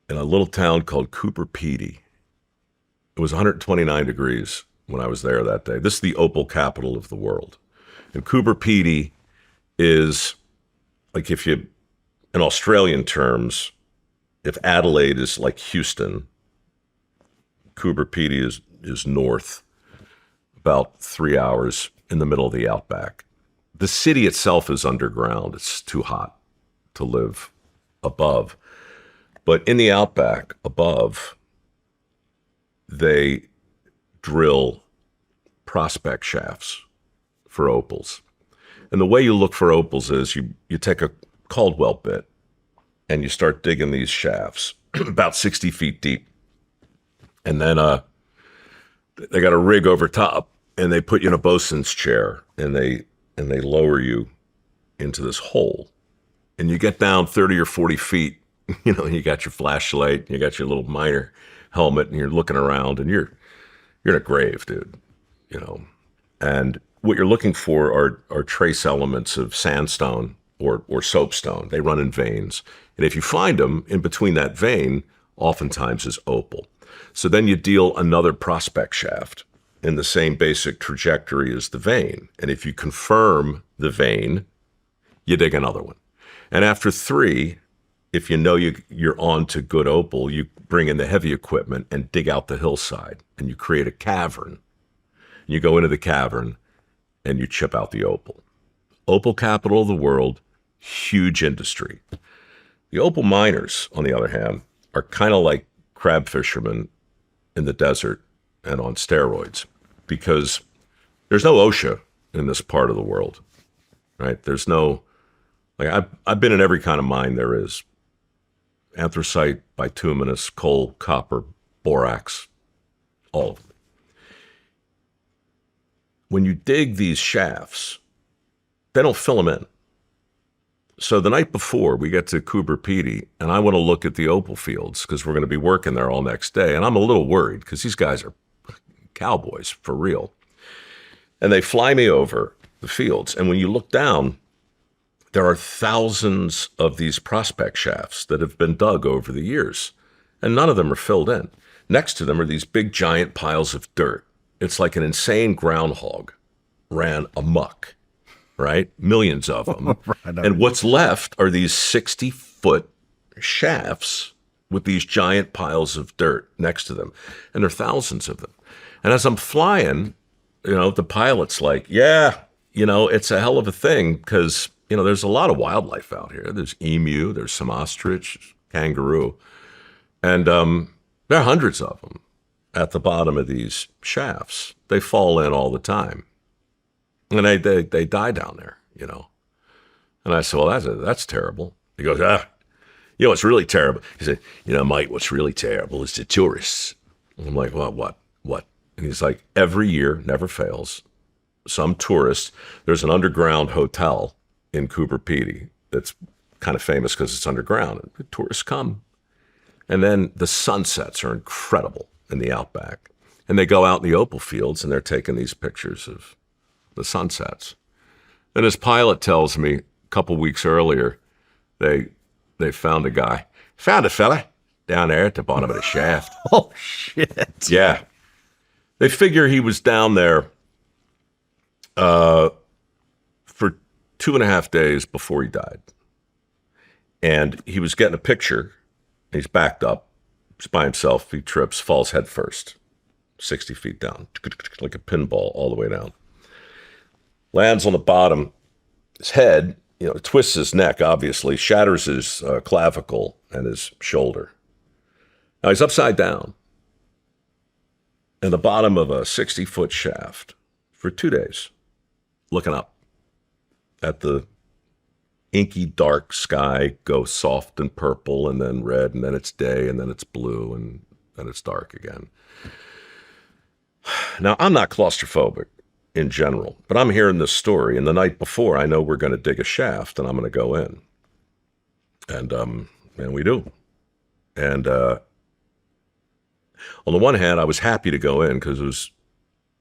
in a little town called Cooper Pedy. It was 129 degrees when I was there that day. This is the opal capital of the world. And Cooper Pedy is, like, if you, in Australian terms, if Adelaide is like Houston, Cooper Pedy is north, about 3 hours in the middle of the outback. The city itself is underground. It's too hot to live above. But in the outback above, they drill prospect shafts for opals. And the way you look for opals is you take a Caldwell bit and you start digging these shafts about 60 feet deep. And then they got a rig over top, and they put you in a bosun's chair, and they lower you into this hole. And you get down 30 or 40 feet, you got your flashlight, you got your little miner helmet, and you're looking around, and you're in a grave, dude, And what you're looking for are trace elements of sandstone or soapstone. They run in veins. And if you find them, in between that vein, oftentimes is opal. So then you deal another prospect shaft in the same basic trajectory as the vein. And if you confirm the vein, you dig another one. And after 3, if you know you're on to good opal, you bring in the heavy equipment and dig out the hillside, and you create a cavern. You go into the cavern and you chip out the opal. Opal capital of the world, huge industry. The opal miners, on the other hand, are kind of like crab fishermen in the desert and on steroids, because there's no OSHA in this part of the world, right? There's no, I've been in every kind of mine there is. Anthracite, bituminous, coal, copper, borax, all of them. When you dig these shafts, they don't fill them in. So the night before, we get to Coober Pedy, and I want to look at the opal fields because we're going to be working there all next day. And I'm a little worried because these guys are cowboys for real. And they fly me over the fields. And when you look down, there are thousands of these prospect shafts that have been dug over the years, and none of them are filled in. Next to them are these big, giant piles of dirt. It's like an insane groundhog ran amok, right? Millions of them. And what's left are these 60-foot shafts with these giant piles of dirt next to them. And there are thousands of them. And as I'm flying, the pilot's like, yeah, it's a hell of a thing because, there's a lot of wildlife out here. There's emu, there's some ostrich, kangaroo. And there are hundreds of them at the bottom of these shafts. They fall in all the time. And they die down there, And I said, well, that's terrible. He goes, what's really terrible? He said, Mike, what's really terrible is the tourists. And I'm like, well, what? And he's like, every year, never fails, some tourist, there's an underground hotel in Coober Pedy that's kind of famous because it's underground. And the tourists come. And then the sunsets are incredible in the outback. And they go out in the opal fields and they're taking these pictures of the sunsets. And his pilot tells me a couple weeks earlier, they found a fella down there at the bottom of the shaft. Oh, shit. Yeah. They figure he was down there for 2.5 days before he died. And he was getting a picture. He's backed up. He's by himself. He trips, falls head first, 60 feet down, like a pinball all the way down. Lands on the bottom. His head, twists his neck, obviously, shatters his clavicle and his shoulder. Now he's upside down in the bottom of a 60-foot shaft for 2 days, looking up at the inky dark sky go soft and purple and then red, and then it's day, and then it's blue, and then it's dark again. Now, I'm not claustrophobic in general, but I'm hearing this story, and the night before, I know we're going to dig a shaft, and I'm going to go in. And we do. And on the one hand, I was happy to go in because it was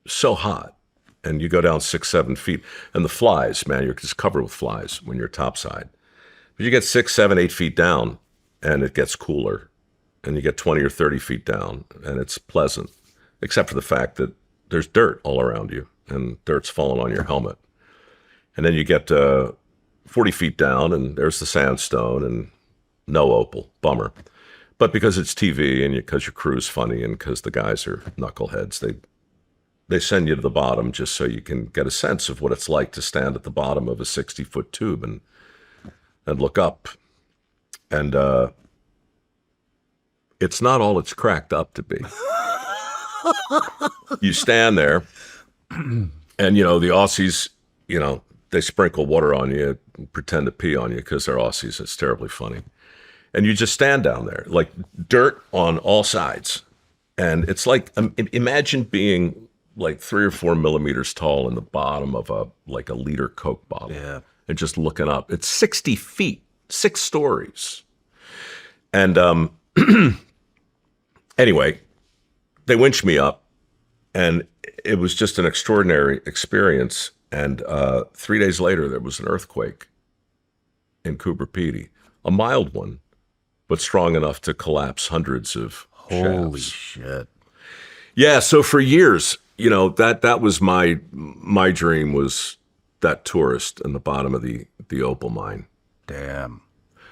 so hot. And you go down 6-7 feet, and the flies, man, you're just covered with flies when you're topside. But you get 6, 7, 8 feet down, and it gets cooler. And you get 20 or 30 feet down, and it's pleasant, except for the fact that there's dirt all around you, and dirt's falling on your helmet. And then you get 40 feet down, and there's the sandstone, and no opal. Bummer. But because it's TV, and because your crew's funny, and because the guys are knuckleheads, they send you to the bottom just so you can get a sense of what it's like to stand at the bottom of a 60-foot tube and look up. And it's not all it's cracked up to be. You stand there, and the Aussies, they sprinkle water on you, pretend to pee on you because they're Aussies. It's terribly funny. And you just stand down there, like dirt on all sides. And it's like, imagine being like 3 or 4 millimeters tall in the bottom of a liter Coke bottle. Yeah. And just looking up. It's 60 feet, 6 stories. And anyway, they winched me up, and it was just an extraordinary experience. And 3 days later, there was an earthquake in Coober Pedy, a mild one, but strong enough to collapse hundreds of Holy shafts. shit. Yeah, so for years, that was my dream, was that tourist in the bottom of the opal mine. Damn.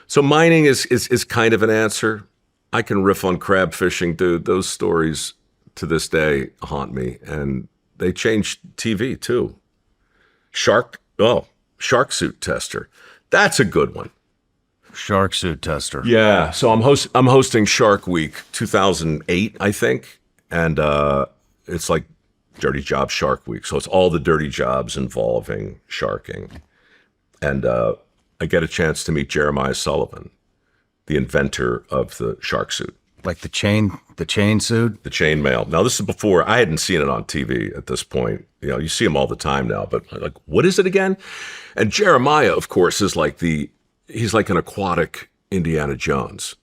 So mining is kind of an answer. I can riff on crab fishing, dude. Those stories to this day haunt me, and they changed TV too. Shark suit tester. That's a good one. Shark suit tester. Yeah. So I'm hosting Shark Week 2008, I think, and it's like Dirty Job Shark Week. So it's all the dirty jobs involving sharking, and I get a chance to meet Jeremiah Sullivan, the inventor of the shark suit. Like the chain suit? The chainmail. Now, this is before, I hadn't seen it on TV at this point. You see them all the time now, but like, what is it again? And Jeremiah, of course, is he's like an aquatic Indiana Jones.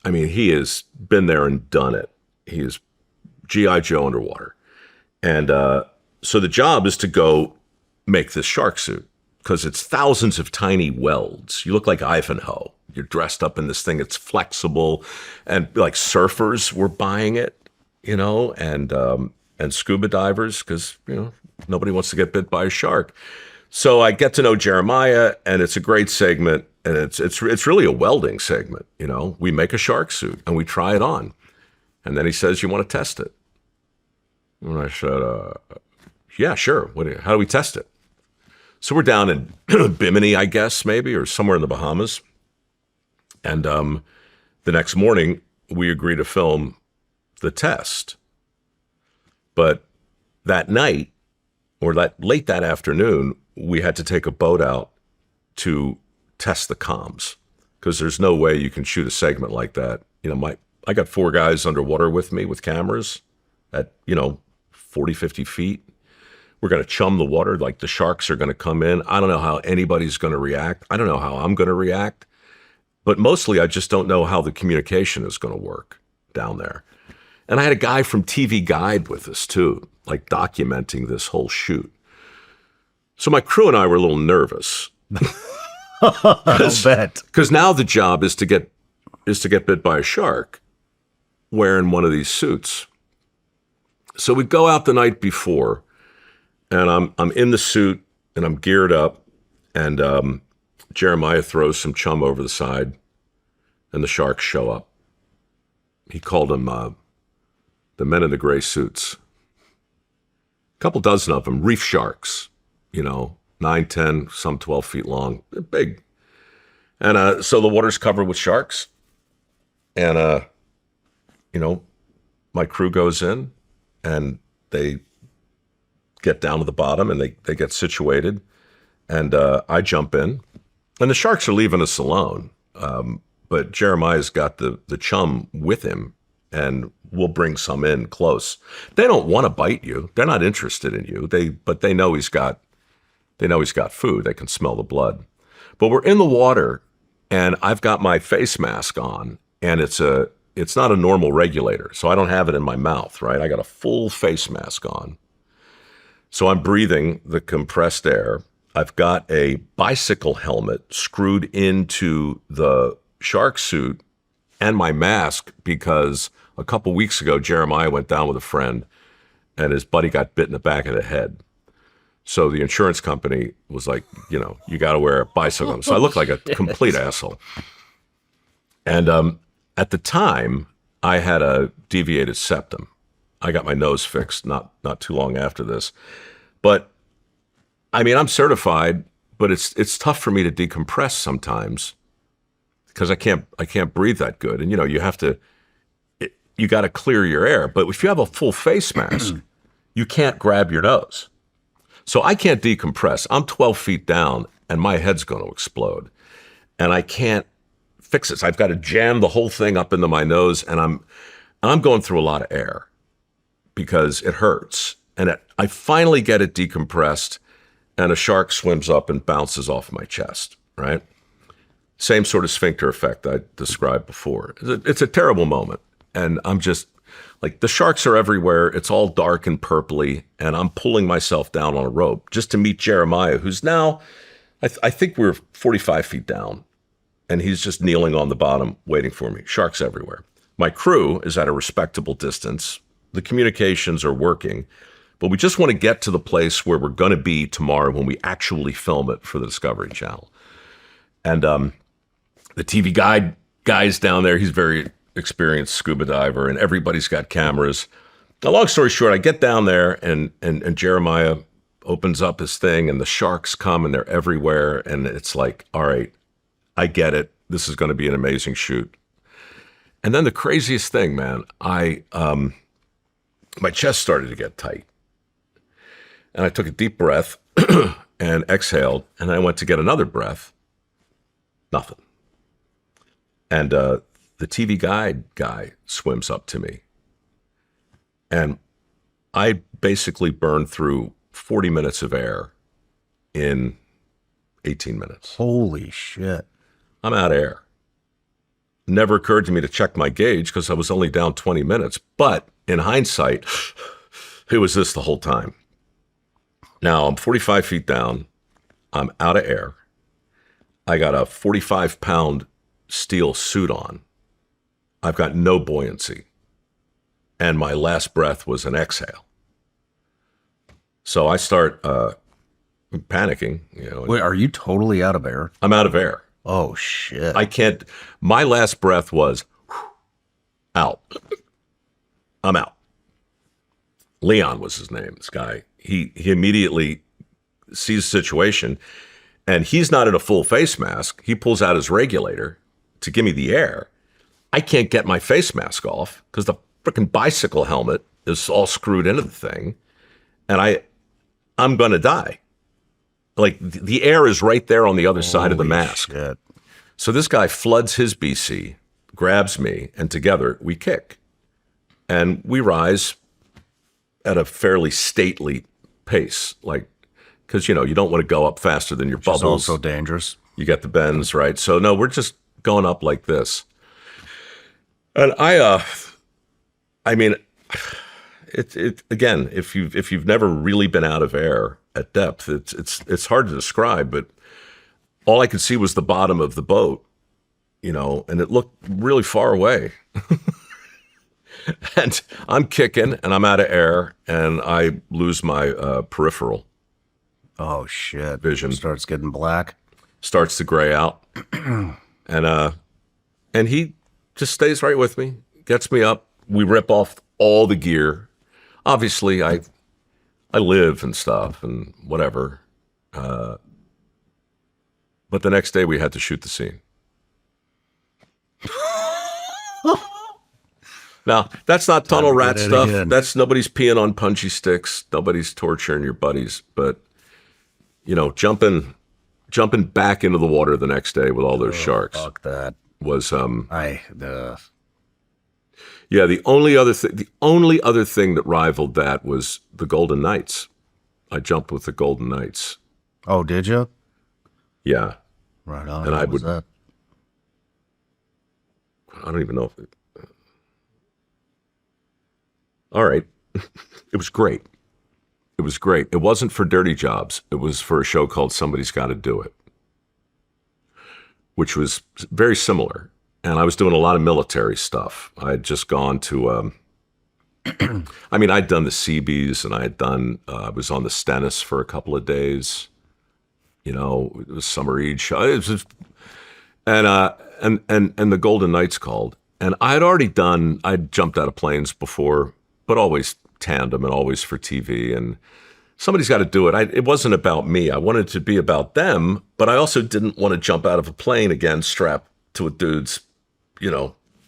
I mean, he has been there and done it. He is G.I. Joe underwater. And so the job is to go make this shark suit, because it's thousands of tiny welds. You look like Ivanhoe. You're dressed up in this thing. It's flexible, and like surfers were buying it, and scuba divers, because nobody wants to get bit by a shark. So I get to know Jeremiah, and it's a great segment, and it's really a welding segment. We make a shark suit and we try it on, and then he says, "You want to test it?" And I said, "Yeah, sure. How do we test it?" So we're down in Bimini, I guess, maybe, or somewhere in the Bahamas. And the next morning, we agree to film the test. But that night, or late that afternoon, we had to take a boat out to test the comms, because there's no way you can shoot a segment like that. I got 4 guys underwater with me with cameras at 40, 50 feet. We're going to chum the water, like the sharks are going to come in. I don't know how anybody's going to react. I don't know how I'm going to react. But mostly, I just don't know how the communication is going to work down there. And I had a guy from TV Guide with us too, like documenting this whole shoot. So my crew and I were a little nervous. I'll bet. Because now the job is to get bit by a shark wearing one of these suits. So we go out the night before, and I'm in the suit, and I'm geared up, and Jeremiah throws some chum over the side, and the sharks show up. He called them the men in the gray suits. A couple dozen of them, reef sharks, 9, 10, some 12 feet long. They're big. And so the water's covered with sharks, and my crew goes in, and they get down to the bottom, and they get situated, and I jump in. And the sharks are leaving us alone, but Jeremiah's got the chum with him, and we'll bring some in close. They don't want to bite you. They're not interested in you. But they know he's got food. They can smell the blood. But we're in the water, and I've got my face mask on, and it's not a normal regulator, so I don't have it in my mouth, right? I got a full face mask on. So I'm breathing the compressed air. I've got a bicycle helmet screwed into the shark suit and my mask, because a couple weeks ago, Jeremiah went down with a friend, and his buddy got bit in the back of the head. So the insurance company was like, you got to wear a bicycle helmet. So I look like a complete asshole. And at the time, I had a deviated septum. I got my nose fixed not too long after this. But I mean, I'm certified, but it's tough for me to decompress sometimes, because I can't breathe that good. And you have to you got to clear your air. But if you have a full face mask, you can't grab your nose. So I can't decompress. I'm 12 feet down and my head's going to explode. And I can't fix it. So I've got to jam the whole thing up into my nose, and I'm going through a lot of air because it hurts. And I finally get it decompressed, and a shark swims up and bounces off my chest, right? Same sort of sphincter effect I described before. It's a terrible moment. And I'm just like, the sharks are everywhere. It's all dark and purpley, and I'm pulling myself down on a rope just to meet Jeremiah, who's now, I think we're 45 feet down, and he's just kneeling on the bottom waiting for me. Sharks everywhere. My crew is at a respectable distance. The communications are working, but we just want to get to the place where we're going to be tomorrow when we actually film it for the Discovery Channel. And the TV guide guy's down there. He's a very experienced scuba diver, and everybody's got cameras. Now, long story short, I get down there, and Jeremiah opens up his thing, and the sharks come, and they're everywhere. And it's like, all right, I get it. This is going to be an amazing shoot. And then the craziest thing, man, my chest started to get tight. And I took a deep breath and exhaled, and I went to get another breath. Nothing. And the TV guide guy swims up to me. And I basically burned through 40 minutes of air in 18 minutes. Holy shit. I'm out of air. Never occurred to me to check my gauge because I was only down 20 minutes. But in hindsight, it was this the whole time. Now I'm 45 feet down. I'm out of air. I got a 45-pound steel suit on. I've got no buoyancy. And my last breath was an exhale. So I start panicking. Wait, are you totally out of air? I'm out of air. Oh, shit. I can't. My last breath was out. I'm out. Leon was his name, this guy. He immediately sees the situation, and he's not in a full face mask. He pulls out his regulator to give me the air. I can't get my face mask off because the freaking bicycle helmet is all screwed into the thing, and I'm going to die. Like, the air is right there on the other side of the mask. Shit. So this guy floods his BC, grabs me, and together we kick. And we rise at a fairly stately pace, like, because, you don't want to go up faster than your bubbles. It's also dangerous. You get the bends, right? So, no, we're just going up like this. And I mean, it again, if you've never really been out of air at depth, it's hard to describe, but all I could see was the bottom of the boat, and it looked really far away. And I'm kicking, and I'm out of air, and I lose my peripheral. Oh, shit. Vision. Starts getting black. Starts to gray out. And he just stays right with me, gets me up. We rip off all the gear. Obviously, I live and stuff and whatever. But the next day we had to shoot the scene. Now, that's not tunnel rat stuff. Again. That's nobody's peeing on punchy sticks. Nobody's torturing your buddies. But, jumping back into the water the next day with all those sharks. Fuck that. Was Yeah, the only other thing that rivaled that was the Golden Knights. I jumped with the Golden Knights. Oh, did you? Yeah. Right on. And What was that? I don't even know if it, all right. It was great. It was great. It wasn't for dirty jobs. It was for a show called Somebody's Got to Do It, which was very similar. And I was doing a lot of military stuff. I had just gone to, I'd done the Seabees, and I was on the Stennis for a couple of days. It was Summer Eid show. It was just, and the Golden Knights called. And I'd jumped out of planes before, but always tandem and always for TV. And Somebody's Got to Do It. It wasn't about me. I wanted it to be about them, but I also didn't want to jump out of a plane again strapped to a dude's,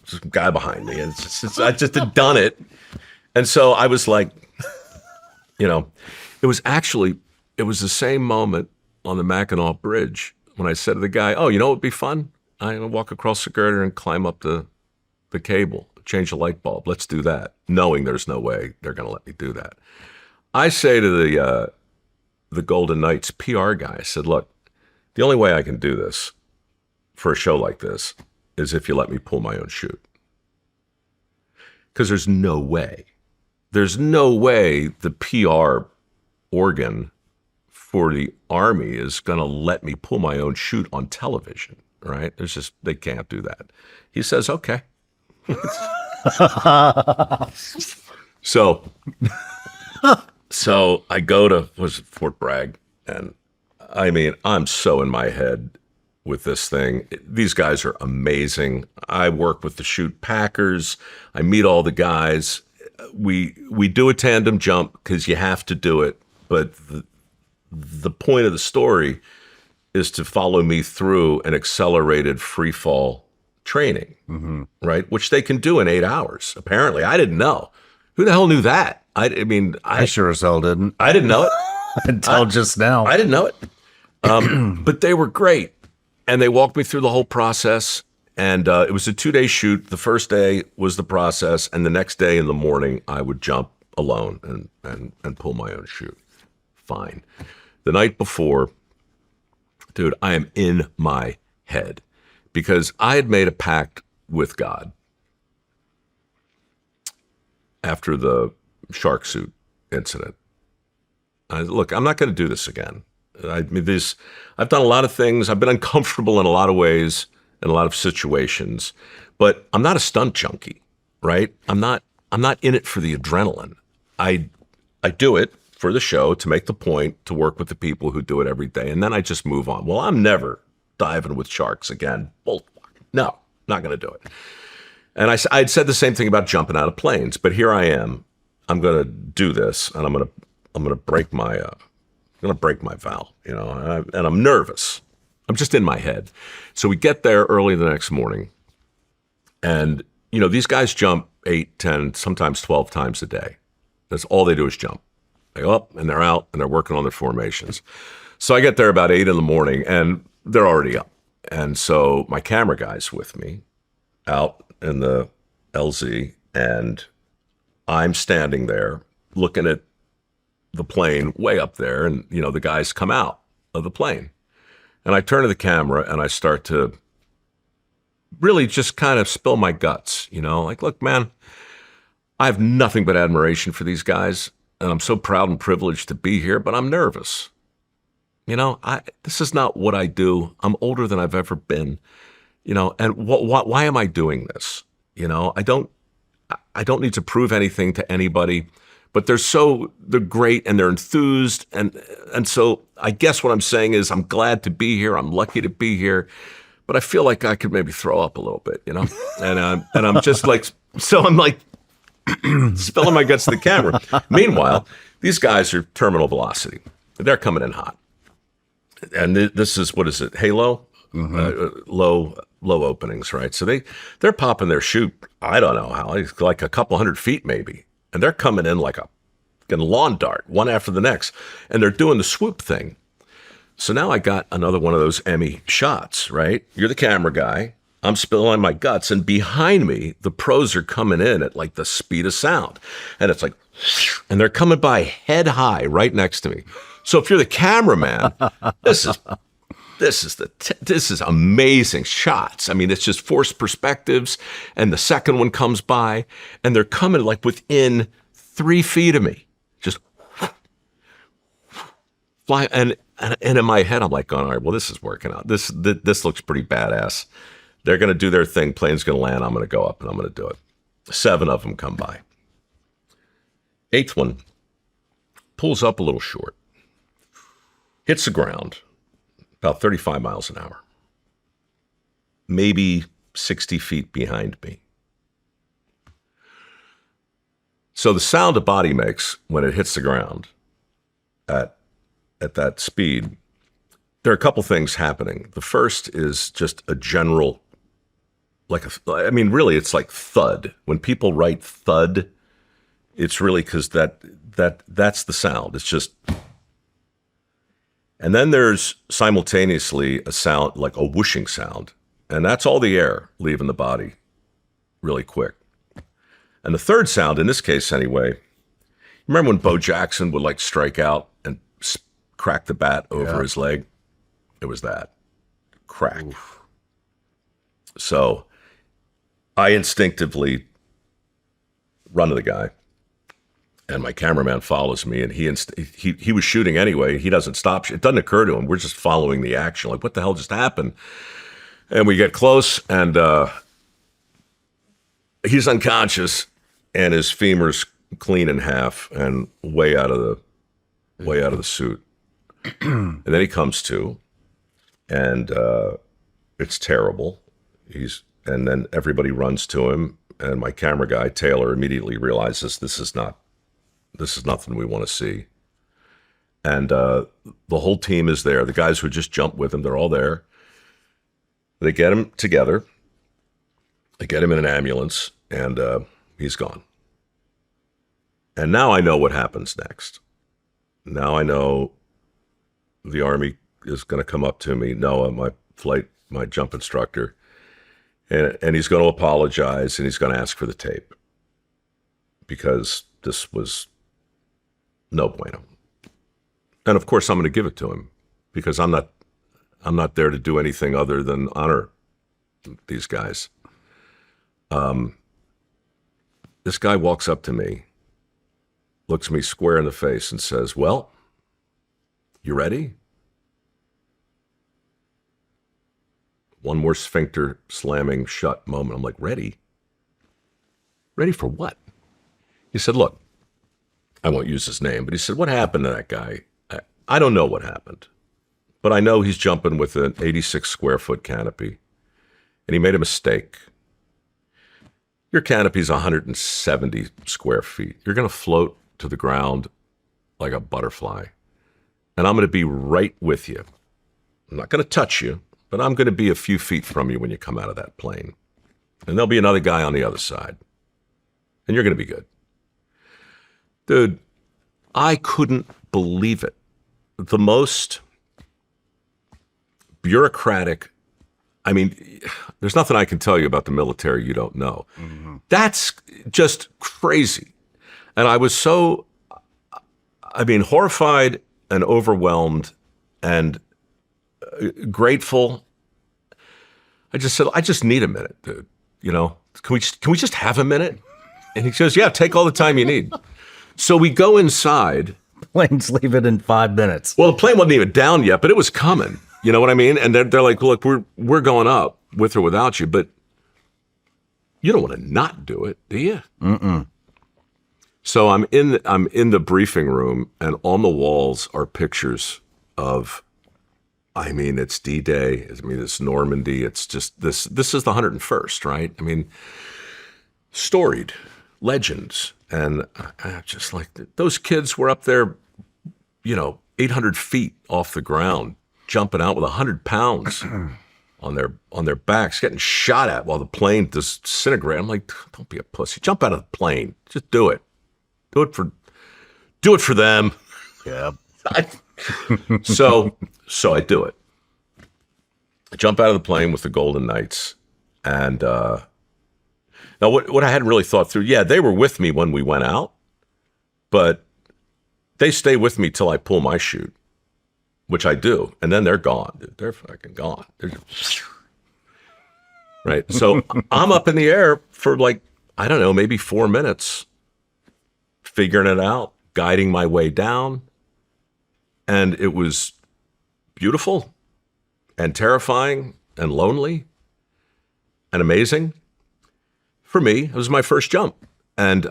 some guy behind me, and I just had done it. And so I was like, it was the same moment on the Mackinac Bridge when I said to the guy, oh, you know what would be fun? I'm going to walk across the girder and climb up the cable, change the light bulb. Let's do that, knowing there's no way they're going to let me do that. I say to the Golden Knights PR guy, I said, look, the only way I can do this for a show like this is if you let me pull my own chute. Because there's no way the PR organ for the Army is going to let me pull my own chute on television, right? They can't do that. He says, okay. So I go to Fort Bragg, and I mean, I'm so in my head with this thing. These guys are amazing. I work with the chute packers. I meet all the guys. We do a tandem jump because you have to do it. But the point of the story is to follow me through an accelerated free fall training, right? Which they can do in 8 hours. Apparently, I didn't know. Who the hell knew that? I sure as hell didn't. I didn't know it Until just now. I didn't know it. But they were great. And they walked me through the whole process. And it was a 2-day shoot. The first day was the process. And the next day in the morning, I would jump alone and pull my own chute. Fine. The night before, dude, I am in my head because I had made a pact with God after the shark suit incident. Look, I'm not going to do this again. I've done a lot of things. I've been uncomfortable in a lot of ways, in a lot of situations, but I'm not a stunt junkie, right? I'm not in it for the adrenaline. I do it for the show, to make the point, to work with the people who do it every day, and then I just move on. Well, I'm never diving with sharks again. Well, no, not going to do it. And I'd said the same thing about jumping out of planes, but here I am. I'm going to do this, and I'm going to break my vow, and I'm nervous. I'm just in my head. So we get there early the next morning, and these guys jump 8, 10, sometimes 12 times a day. That's all they do is jump. They go up and they're out and they're working on their formations. So I get there about 8 in the morning and they're already up. And so my camera guy's with me out in the LZ, and I'm standing there looking at the plane way up there, and the guys come out of the plane. And I turn to the camera and I start to really just kind of spill my guts, like, look, man, I have nothing but admiration for these guys, and I'm so proud and privileged to be here, but I'm nervous. This is not what I do. I'm older than I've ever been, and why am I doing this? I don't need to prove anything to anybody, but they're great and they're enthused. And so I guess what I'm saying is I'm glad to be here. I'm lucky to be here, but I feel like I could maybe throw up a little bit, and I'm just like, so I'm like spilling my guts to the camera. Meanwhile, these guys are terminal velocity. They're coming in hot. And this is, what is it? Halo? Low openings, right? So they're popping their chute. I don't know how, like a couple 100 feet maybe. And they're coming in like a lawn dart, one after the next. And they're doing the swoop thing. So now I got another one of those Emmy shots, right? You're the camera guy. I'm spilling my guts. And behind me, the pros are coming in at like the speed of sound. And it's like, and they're coming by head high right next to me. So if you're the cameraman, this is amazing shots. I mean, it's just forced perspectives. And the second one comes by, and they're coming like within 3 feet of me, just fly. And in my head, I'm like, going, all right, well, this is working out. This looks pretty badass. They're going to do their thing. Plane's going to land. I'm going to go up and I'm going to do it. 7 of them come by. 8th one pulls up a little short, hits the ground about 35 miles an hour, maybe 60 feet behind me. So the sound a body makes when it hits the ground at that speed, there are a couple things happening. The first is just a general I mean, really, it's like thud. When people write thud, it's really because that's the sound. It's just, and then there's simultaneously a sound like a whooshing sound, and that's all the air leaving the body really quick. And the third sound, in this case anyway, remember when Bo Jackson would like strike out and crack the bat over his leg? It was that crack. Oof. So I instinctively run to the guy, and my cameraman follows me, and he was shooting anyway. He doesn't stop. It doesn't occur to him. We're just following the action. Like, what the hell just happened? And we get close, and he's unconscious, and his femur's clean in half and way out of the suit. And then he comes to, and it's terrible. And then everybody runs to him, and my camera guy Taylor immediately realizes this is nothing we want to see. And the whole team is there. The guys who just jumped with him, they're all there. They get him together. They get him in an ambulance, and he's gone. And now I know what happens next. Now I know the Army is going to come up to me, Noah, my jump instructor, and he's going to apologize, and he's going to ask for the tape, because this was no bueno. And of course I'm going to give it to him, because I'm not there to do anything other than honor these guys. This guy walks up to me, looks me square in the face, and says, "Well, you ready?" One more sphincter slamming shut moment. I'm like, ready? Ready for what? He said, "Look," I won't use his name, but he said, "What happened to that guy? I don't know what happened, but I know he's jumping with an 86 square foot canopy, and he made a mistake. Your canopy's 170 square feet. You're going to float to the ground like a butterfly, and I'm going to be right with you. I'm not going to touch you, but I'm going to be a few feet from you when you come out of that plane. And there'll be another guy on the other side, and you're going to be good." Dude, I couldn't believe it. The most bureaucratic, I mean, there's nothing I can tell you about the military you don't know. Mm-hmm. That's just crazy. And I was so, horrified and overwhelmed and grateful. I just said, "I just need a minute, dude. Can we just have a minute?" And he goes, "Yeah, take all the time you need." So we go inside. Planes leave it in 5 minutes. Well, the plane wasn't even down yet, but it was coming. You know what I mean? And they're like, "Look, we're going up with or without you, but you don't want to not do it, do you?" Mm-mm. So I'm in the briefing room, and on the walls are pictures of, it's D-Day. It's Normandy. It's just this is the 101st, right? Storied legends. And I just like, those kids were up there, 800 feet off the ground, jumping out with 100 pounds on their backs, getting shot at while the plane disintegrated. I'm like, don't be a pussy. Jump out of the plane. Just do it. Do it for them. Yeah. So I do it. I jump out of the plane with the Golden Knights, and now what I hadn't really thought through. Yeah, they were with me when we went out, but they stay with me till I pull my chute, which I do, and then they're gone. Dude, they're fucking gone. They're just, right. So I'm up in the air for maybe 4 minutes, figuring it out, guiding my way down. And it was beautiful and terrifying and lonely and amazing. For me, it was my first jump. And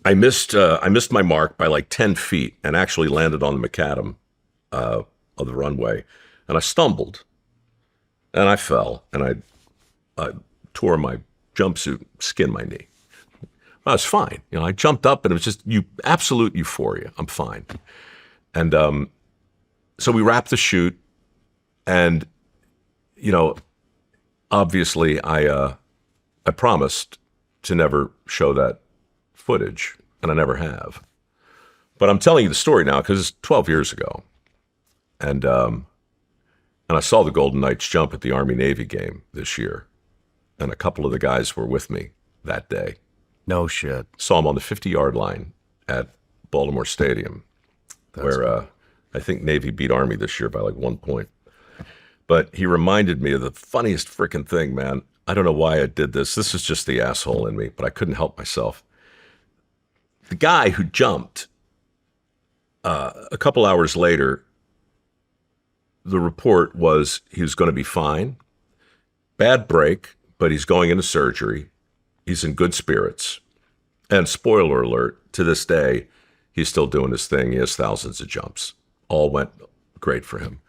I missed my mark by like 10 feet and actually landed on the macadam of the runway. And I stumbled and I fell and I tore my jumpsuit, skinned my knee. I was fine. I jumped up and it was just absolute euphoria. I'm fine. And so we wrapped the chute, and obviously, I promised to never show that footage, and I never have. But I'm telling you the story now because it's 12 years ago, and I saw the Golden Knights jump at the Army-Navy game this year, and a couple of the guys were with me that day. No shit. Saw them on the 50-yard line at Baltimore Stadium, where I think Navy beat Army this year by like 1 point. But he reminded me of the funniest freaking thing, man. I don't know why I did this. This is just the asshole in me, but I couldn't help myself. The guy who jumped, a couple hours later, the report was he was going to be fine. Bad break, but he's going into surgery. He's in good spirits. And spoiler alert, to this day, he's still doing his thing. He has thousands of jumps. All went great for him.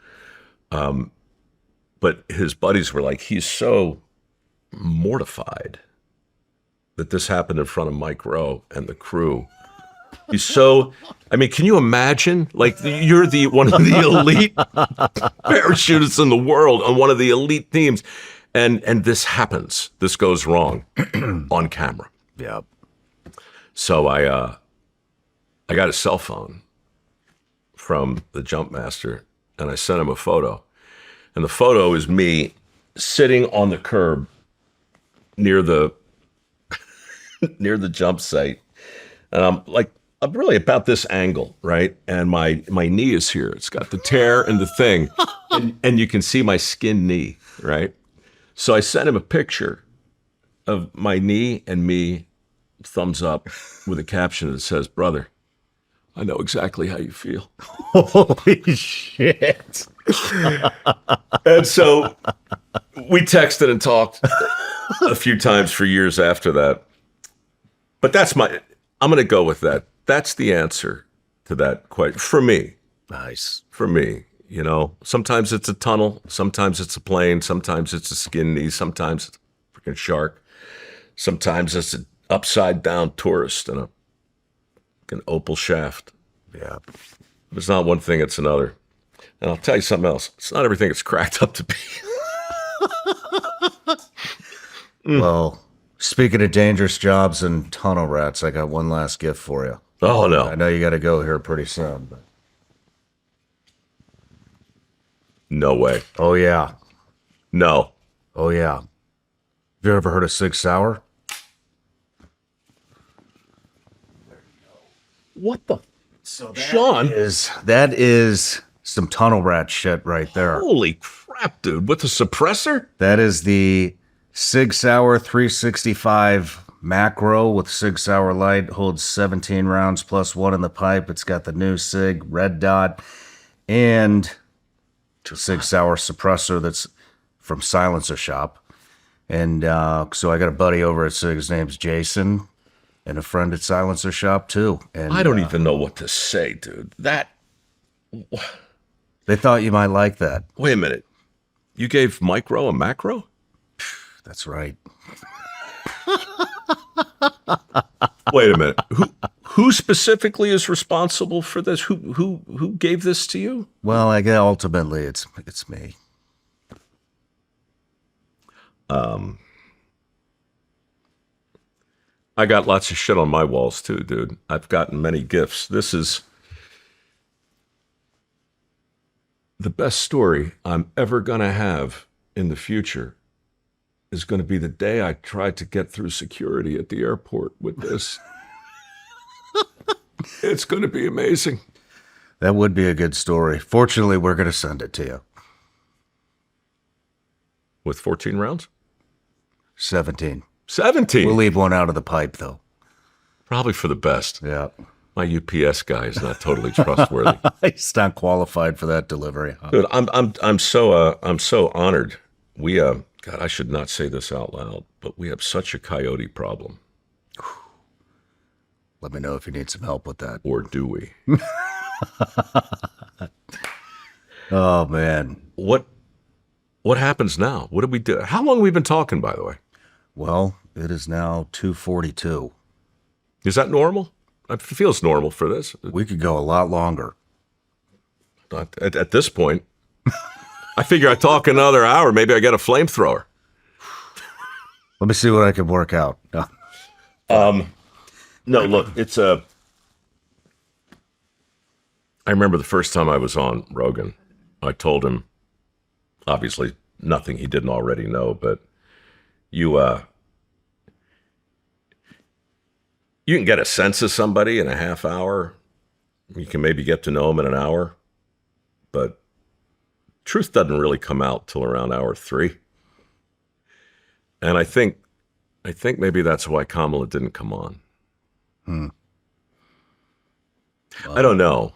But his buddies were like, he's so mortified that this happened in front of Mike Rowe and the crew. He's so, I mean, can you imagine? Like, you're one of the elite parachutists in the world on one of the elite teams. And this happens. This goes wrong on camera. Yeah. So I got a cell phone from the jump master, and I sent him a photo. And the photo is me sitting on the curb near the near the jump site. And I'm really about this angle, right? And my knee is here. It's got the tear and the thing. And you can see my skinned knee, right? So I sent him a picture of my knee and me, thumbs up, with a caption that says, "Brother, I know exactly how you feel." Holy shit. And so we texted and talked a few times for years after that. But I'm going to go with that. That's the answer to that question for me. Nice. For me, you know, sometimes it's a tunnel, sometimes it's a plane, sometimes it's a skin knee, sometimes it's a freaking shark, sometimes it's an upside down tourist and an opal shaft. Yeah. If it's not one thing, it's another. And I'll tell you something else. It's not everything it's cracked up to be. Well, speaking of dangerous jobs and tunnel rats, I got one last gift for you. Oh, I no. know you got to go here pretty soon. But... No way. Oh, yeah. No. Oh, yeah. Have you ever heard of Sig Sauer? What the? So Shawn? That is some tunnel rat shit right there. Holy crap, dude. With the suppressor? That is the Sig Sauer 365 macro with Sig Sauer light. Holds 17 rounds plus one in the pipe. It's got the new Sig red dot and Sig Sauer suppressor that's from Silencer Shop. And so I got a buddy over at Sig. His name's Jason, and a friend at Silencer Shop too. And I don't even know what to say, dude. they thought you might like that. Wait a minute. You gave Micro a macro? That's right. Wait a minute. Who specifically is responsible for this? Who gave this to you? Well, I guess ultimately it's me. I got lots of shit on my walls too, dude. I've gotten many gifts. This is the best story I'm ever going to have in the future is going to be the day I tried to get through security at the airport with this. It's going to be amazing. That would be a good story. Fortunately, we're going to send it to you. With 14 rounds? 17. 17? We'll leave one out of the pipe, though. Probably for the best. Yeah. My UPS guy is not totally trustworthy. He's not qualified for that delivery. Huh? Dude, I'm so honored. We God, I should not say this out loud, but we have such a coyote problem. Let me know if you need some help with that. Or do we? Oh man. What happens now? What do we do? How long have we been talking, by the way? Well, it is now 2:42. Is that normal? It feels normal for this. We could go a lot longer. At this point, I figure I talk another hour. Maybe I get a flamethrower. Let me see what I can work out. No. No, look, I remember the first time I was on Rogan, I told him, obviously nothing he didn't already know, but you can get a sense of somebody in a half hour. You can maybe get to know them in an hour, but truth doesn't really come out till around hour 3. And I think maybe that's why Kamala didn't come on. Well, I don't know.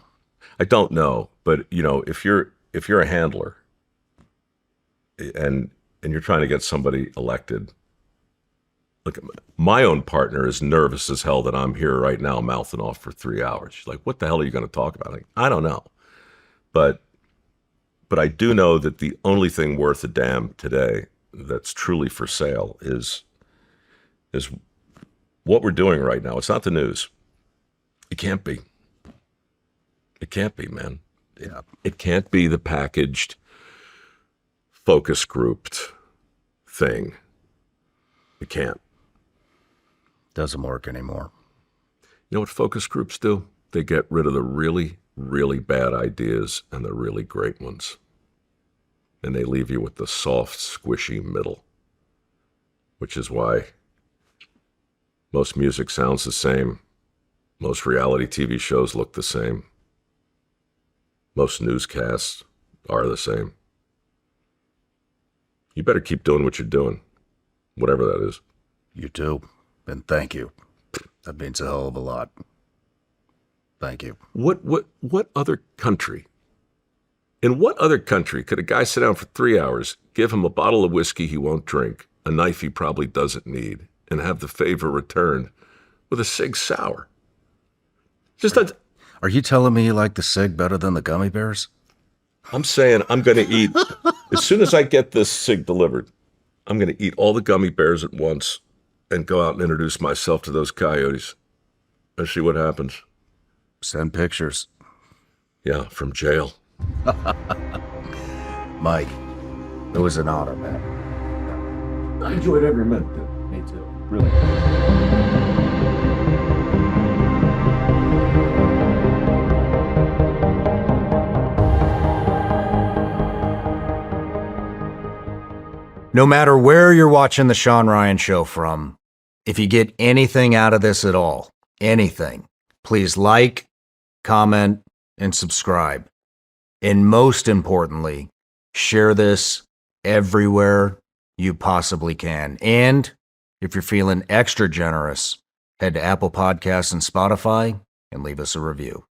But if you're a handler and you're trying to get somebody elected, look, my own partner is nervous as hell that I'm here right now mouthing off for 3 hours. She's like, what the hell are you going to talk about? Like, I don't know. But I do know that the only thing worth a damn today that's truly for sale is what we're doing right now. It's not the news. It can't be. It can't be, man. yeah. It can't be the packaged, focus grouped thing. It can't. Doesn't work anymore. You know what focus groups do? They get rid of the really, really bad ideas and the really great ones. And they leave you with the soft, squishy middle, which is why most music sounds the same. Most reality TV shows look the same. Most newscasts are the same. You better keep doing what you're doing, whatever that is. You too. And thank you. That means a hell of a lot. Thank you. What other country? In what other country could a guy sit down for 3 hours, give him a bottle of whiskey he won't drink, a knife he probably doesn't need, and have the favor returned with a Sig Sauer? Are you telling me you like the Sig better than the gummy bears? I'm saying I'm going to eat, as soon as I get this Sig delivered, I'm going to eat all the gummy bears at once and go out and introduce myself to those coyotes and see what happens. Send pictures. Yeah, from jail. Mike, it was an honor, man. I enjoyed every minute of it. Me too. Really. No matter where you're watching the Shawn Ryan Show from, if you get anything out of this at all, anything, please like, comment, and subscribe. And most importantly, share this everywhere you possibly can. And if you're feeling extra generous, head to Apple Podcasts and Spotify and leave us a review.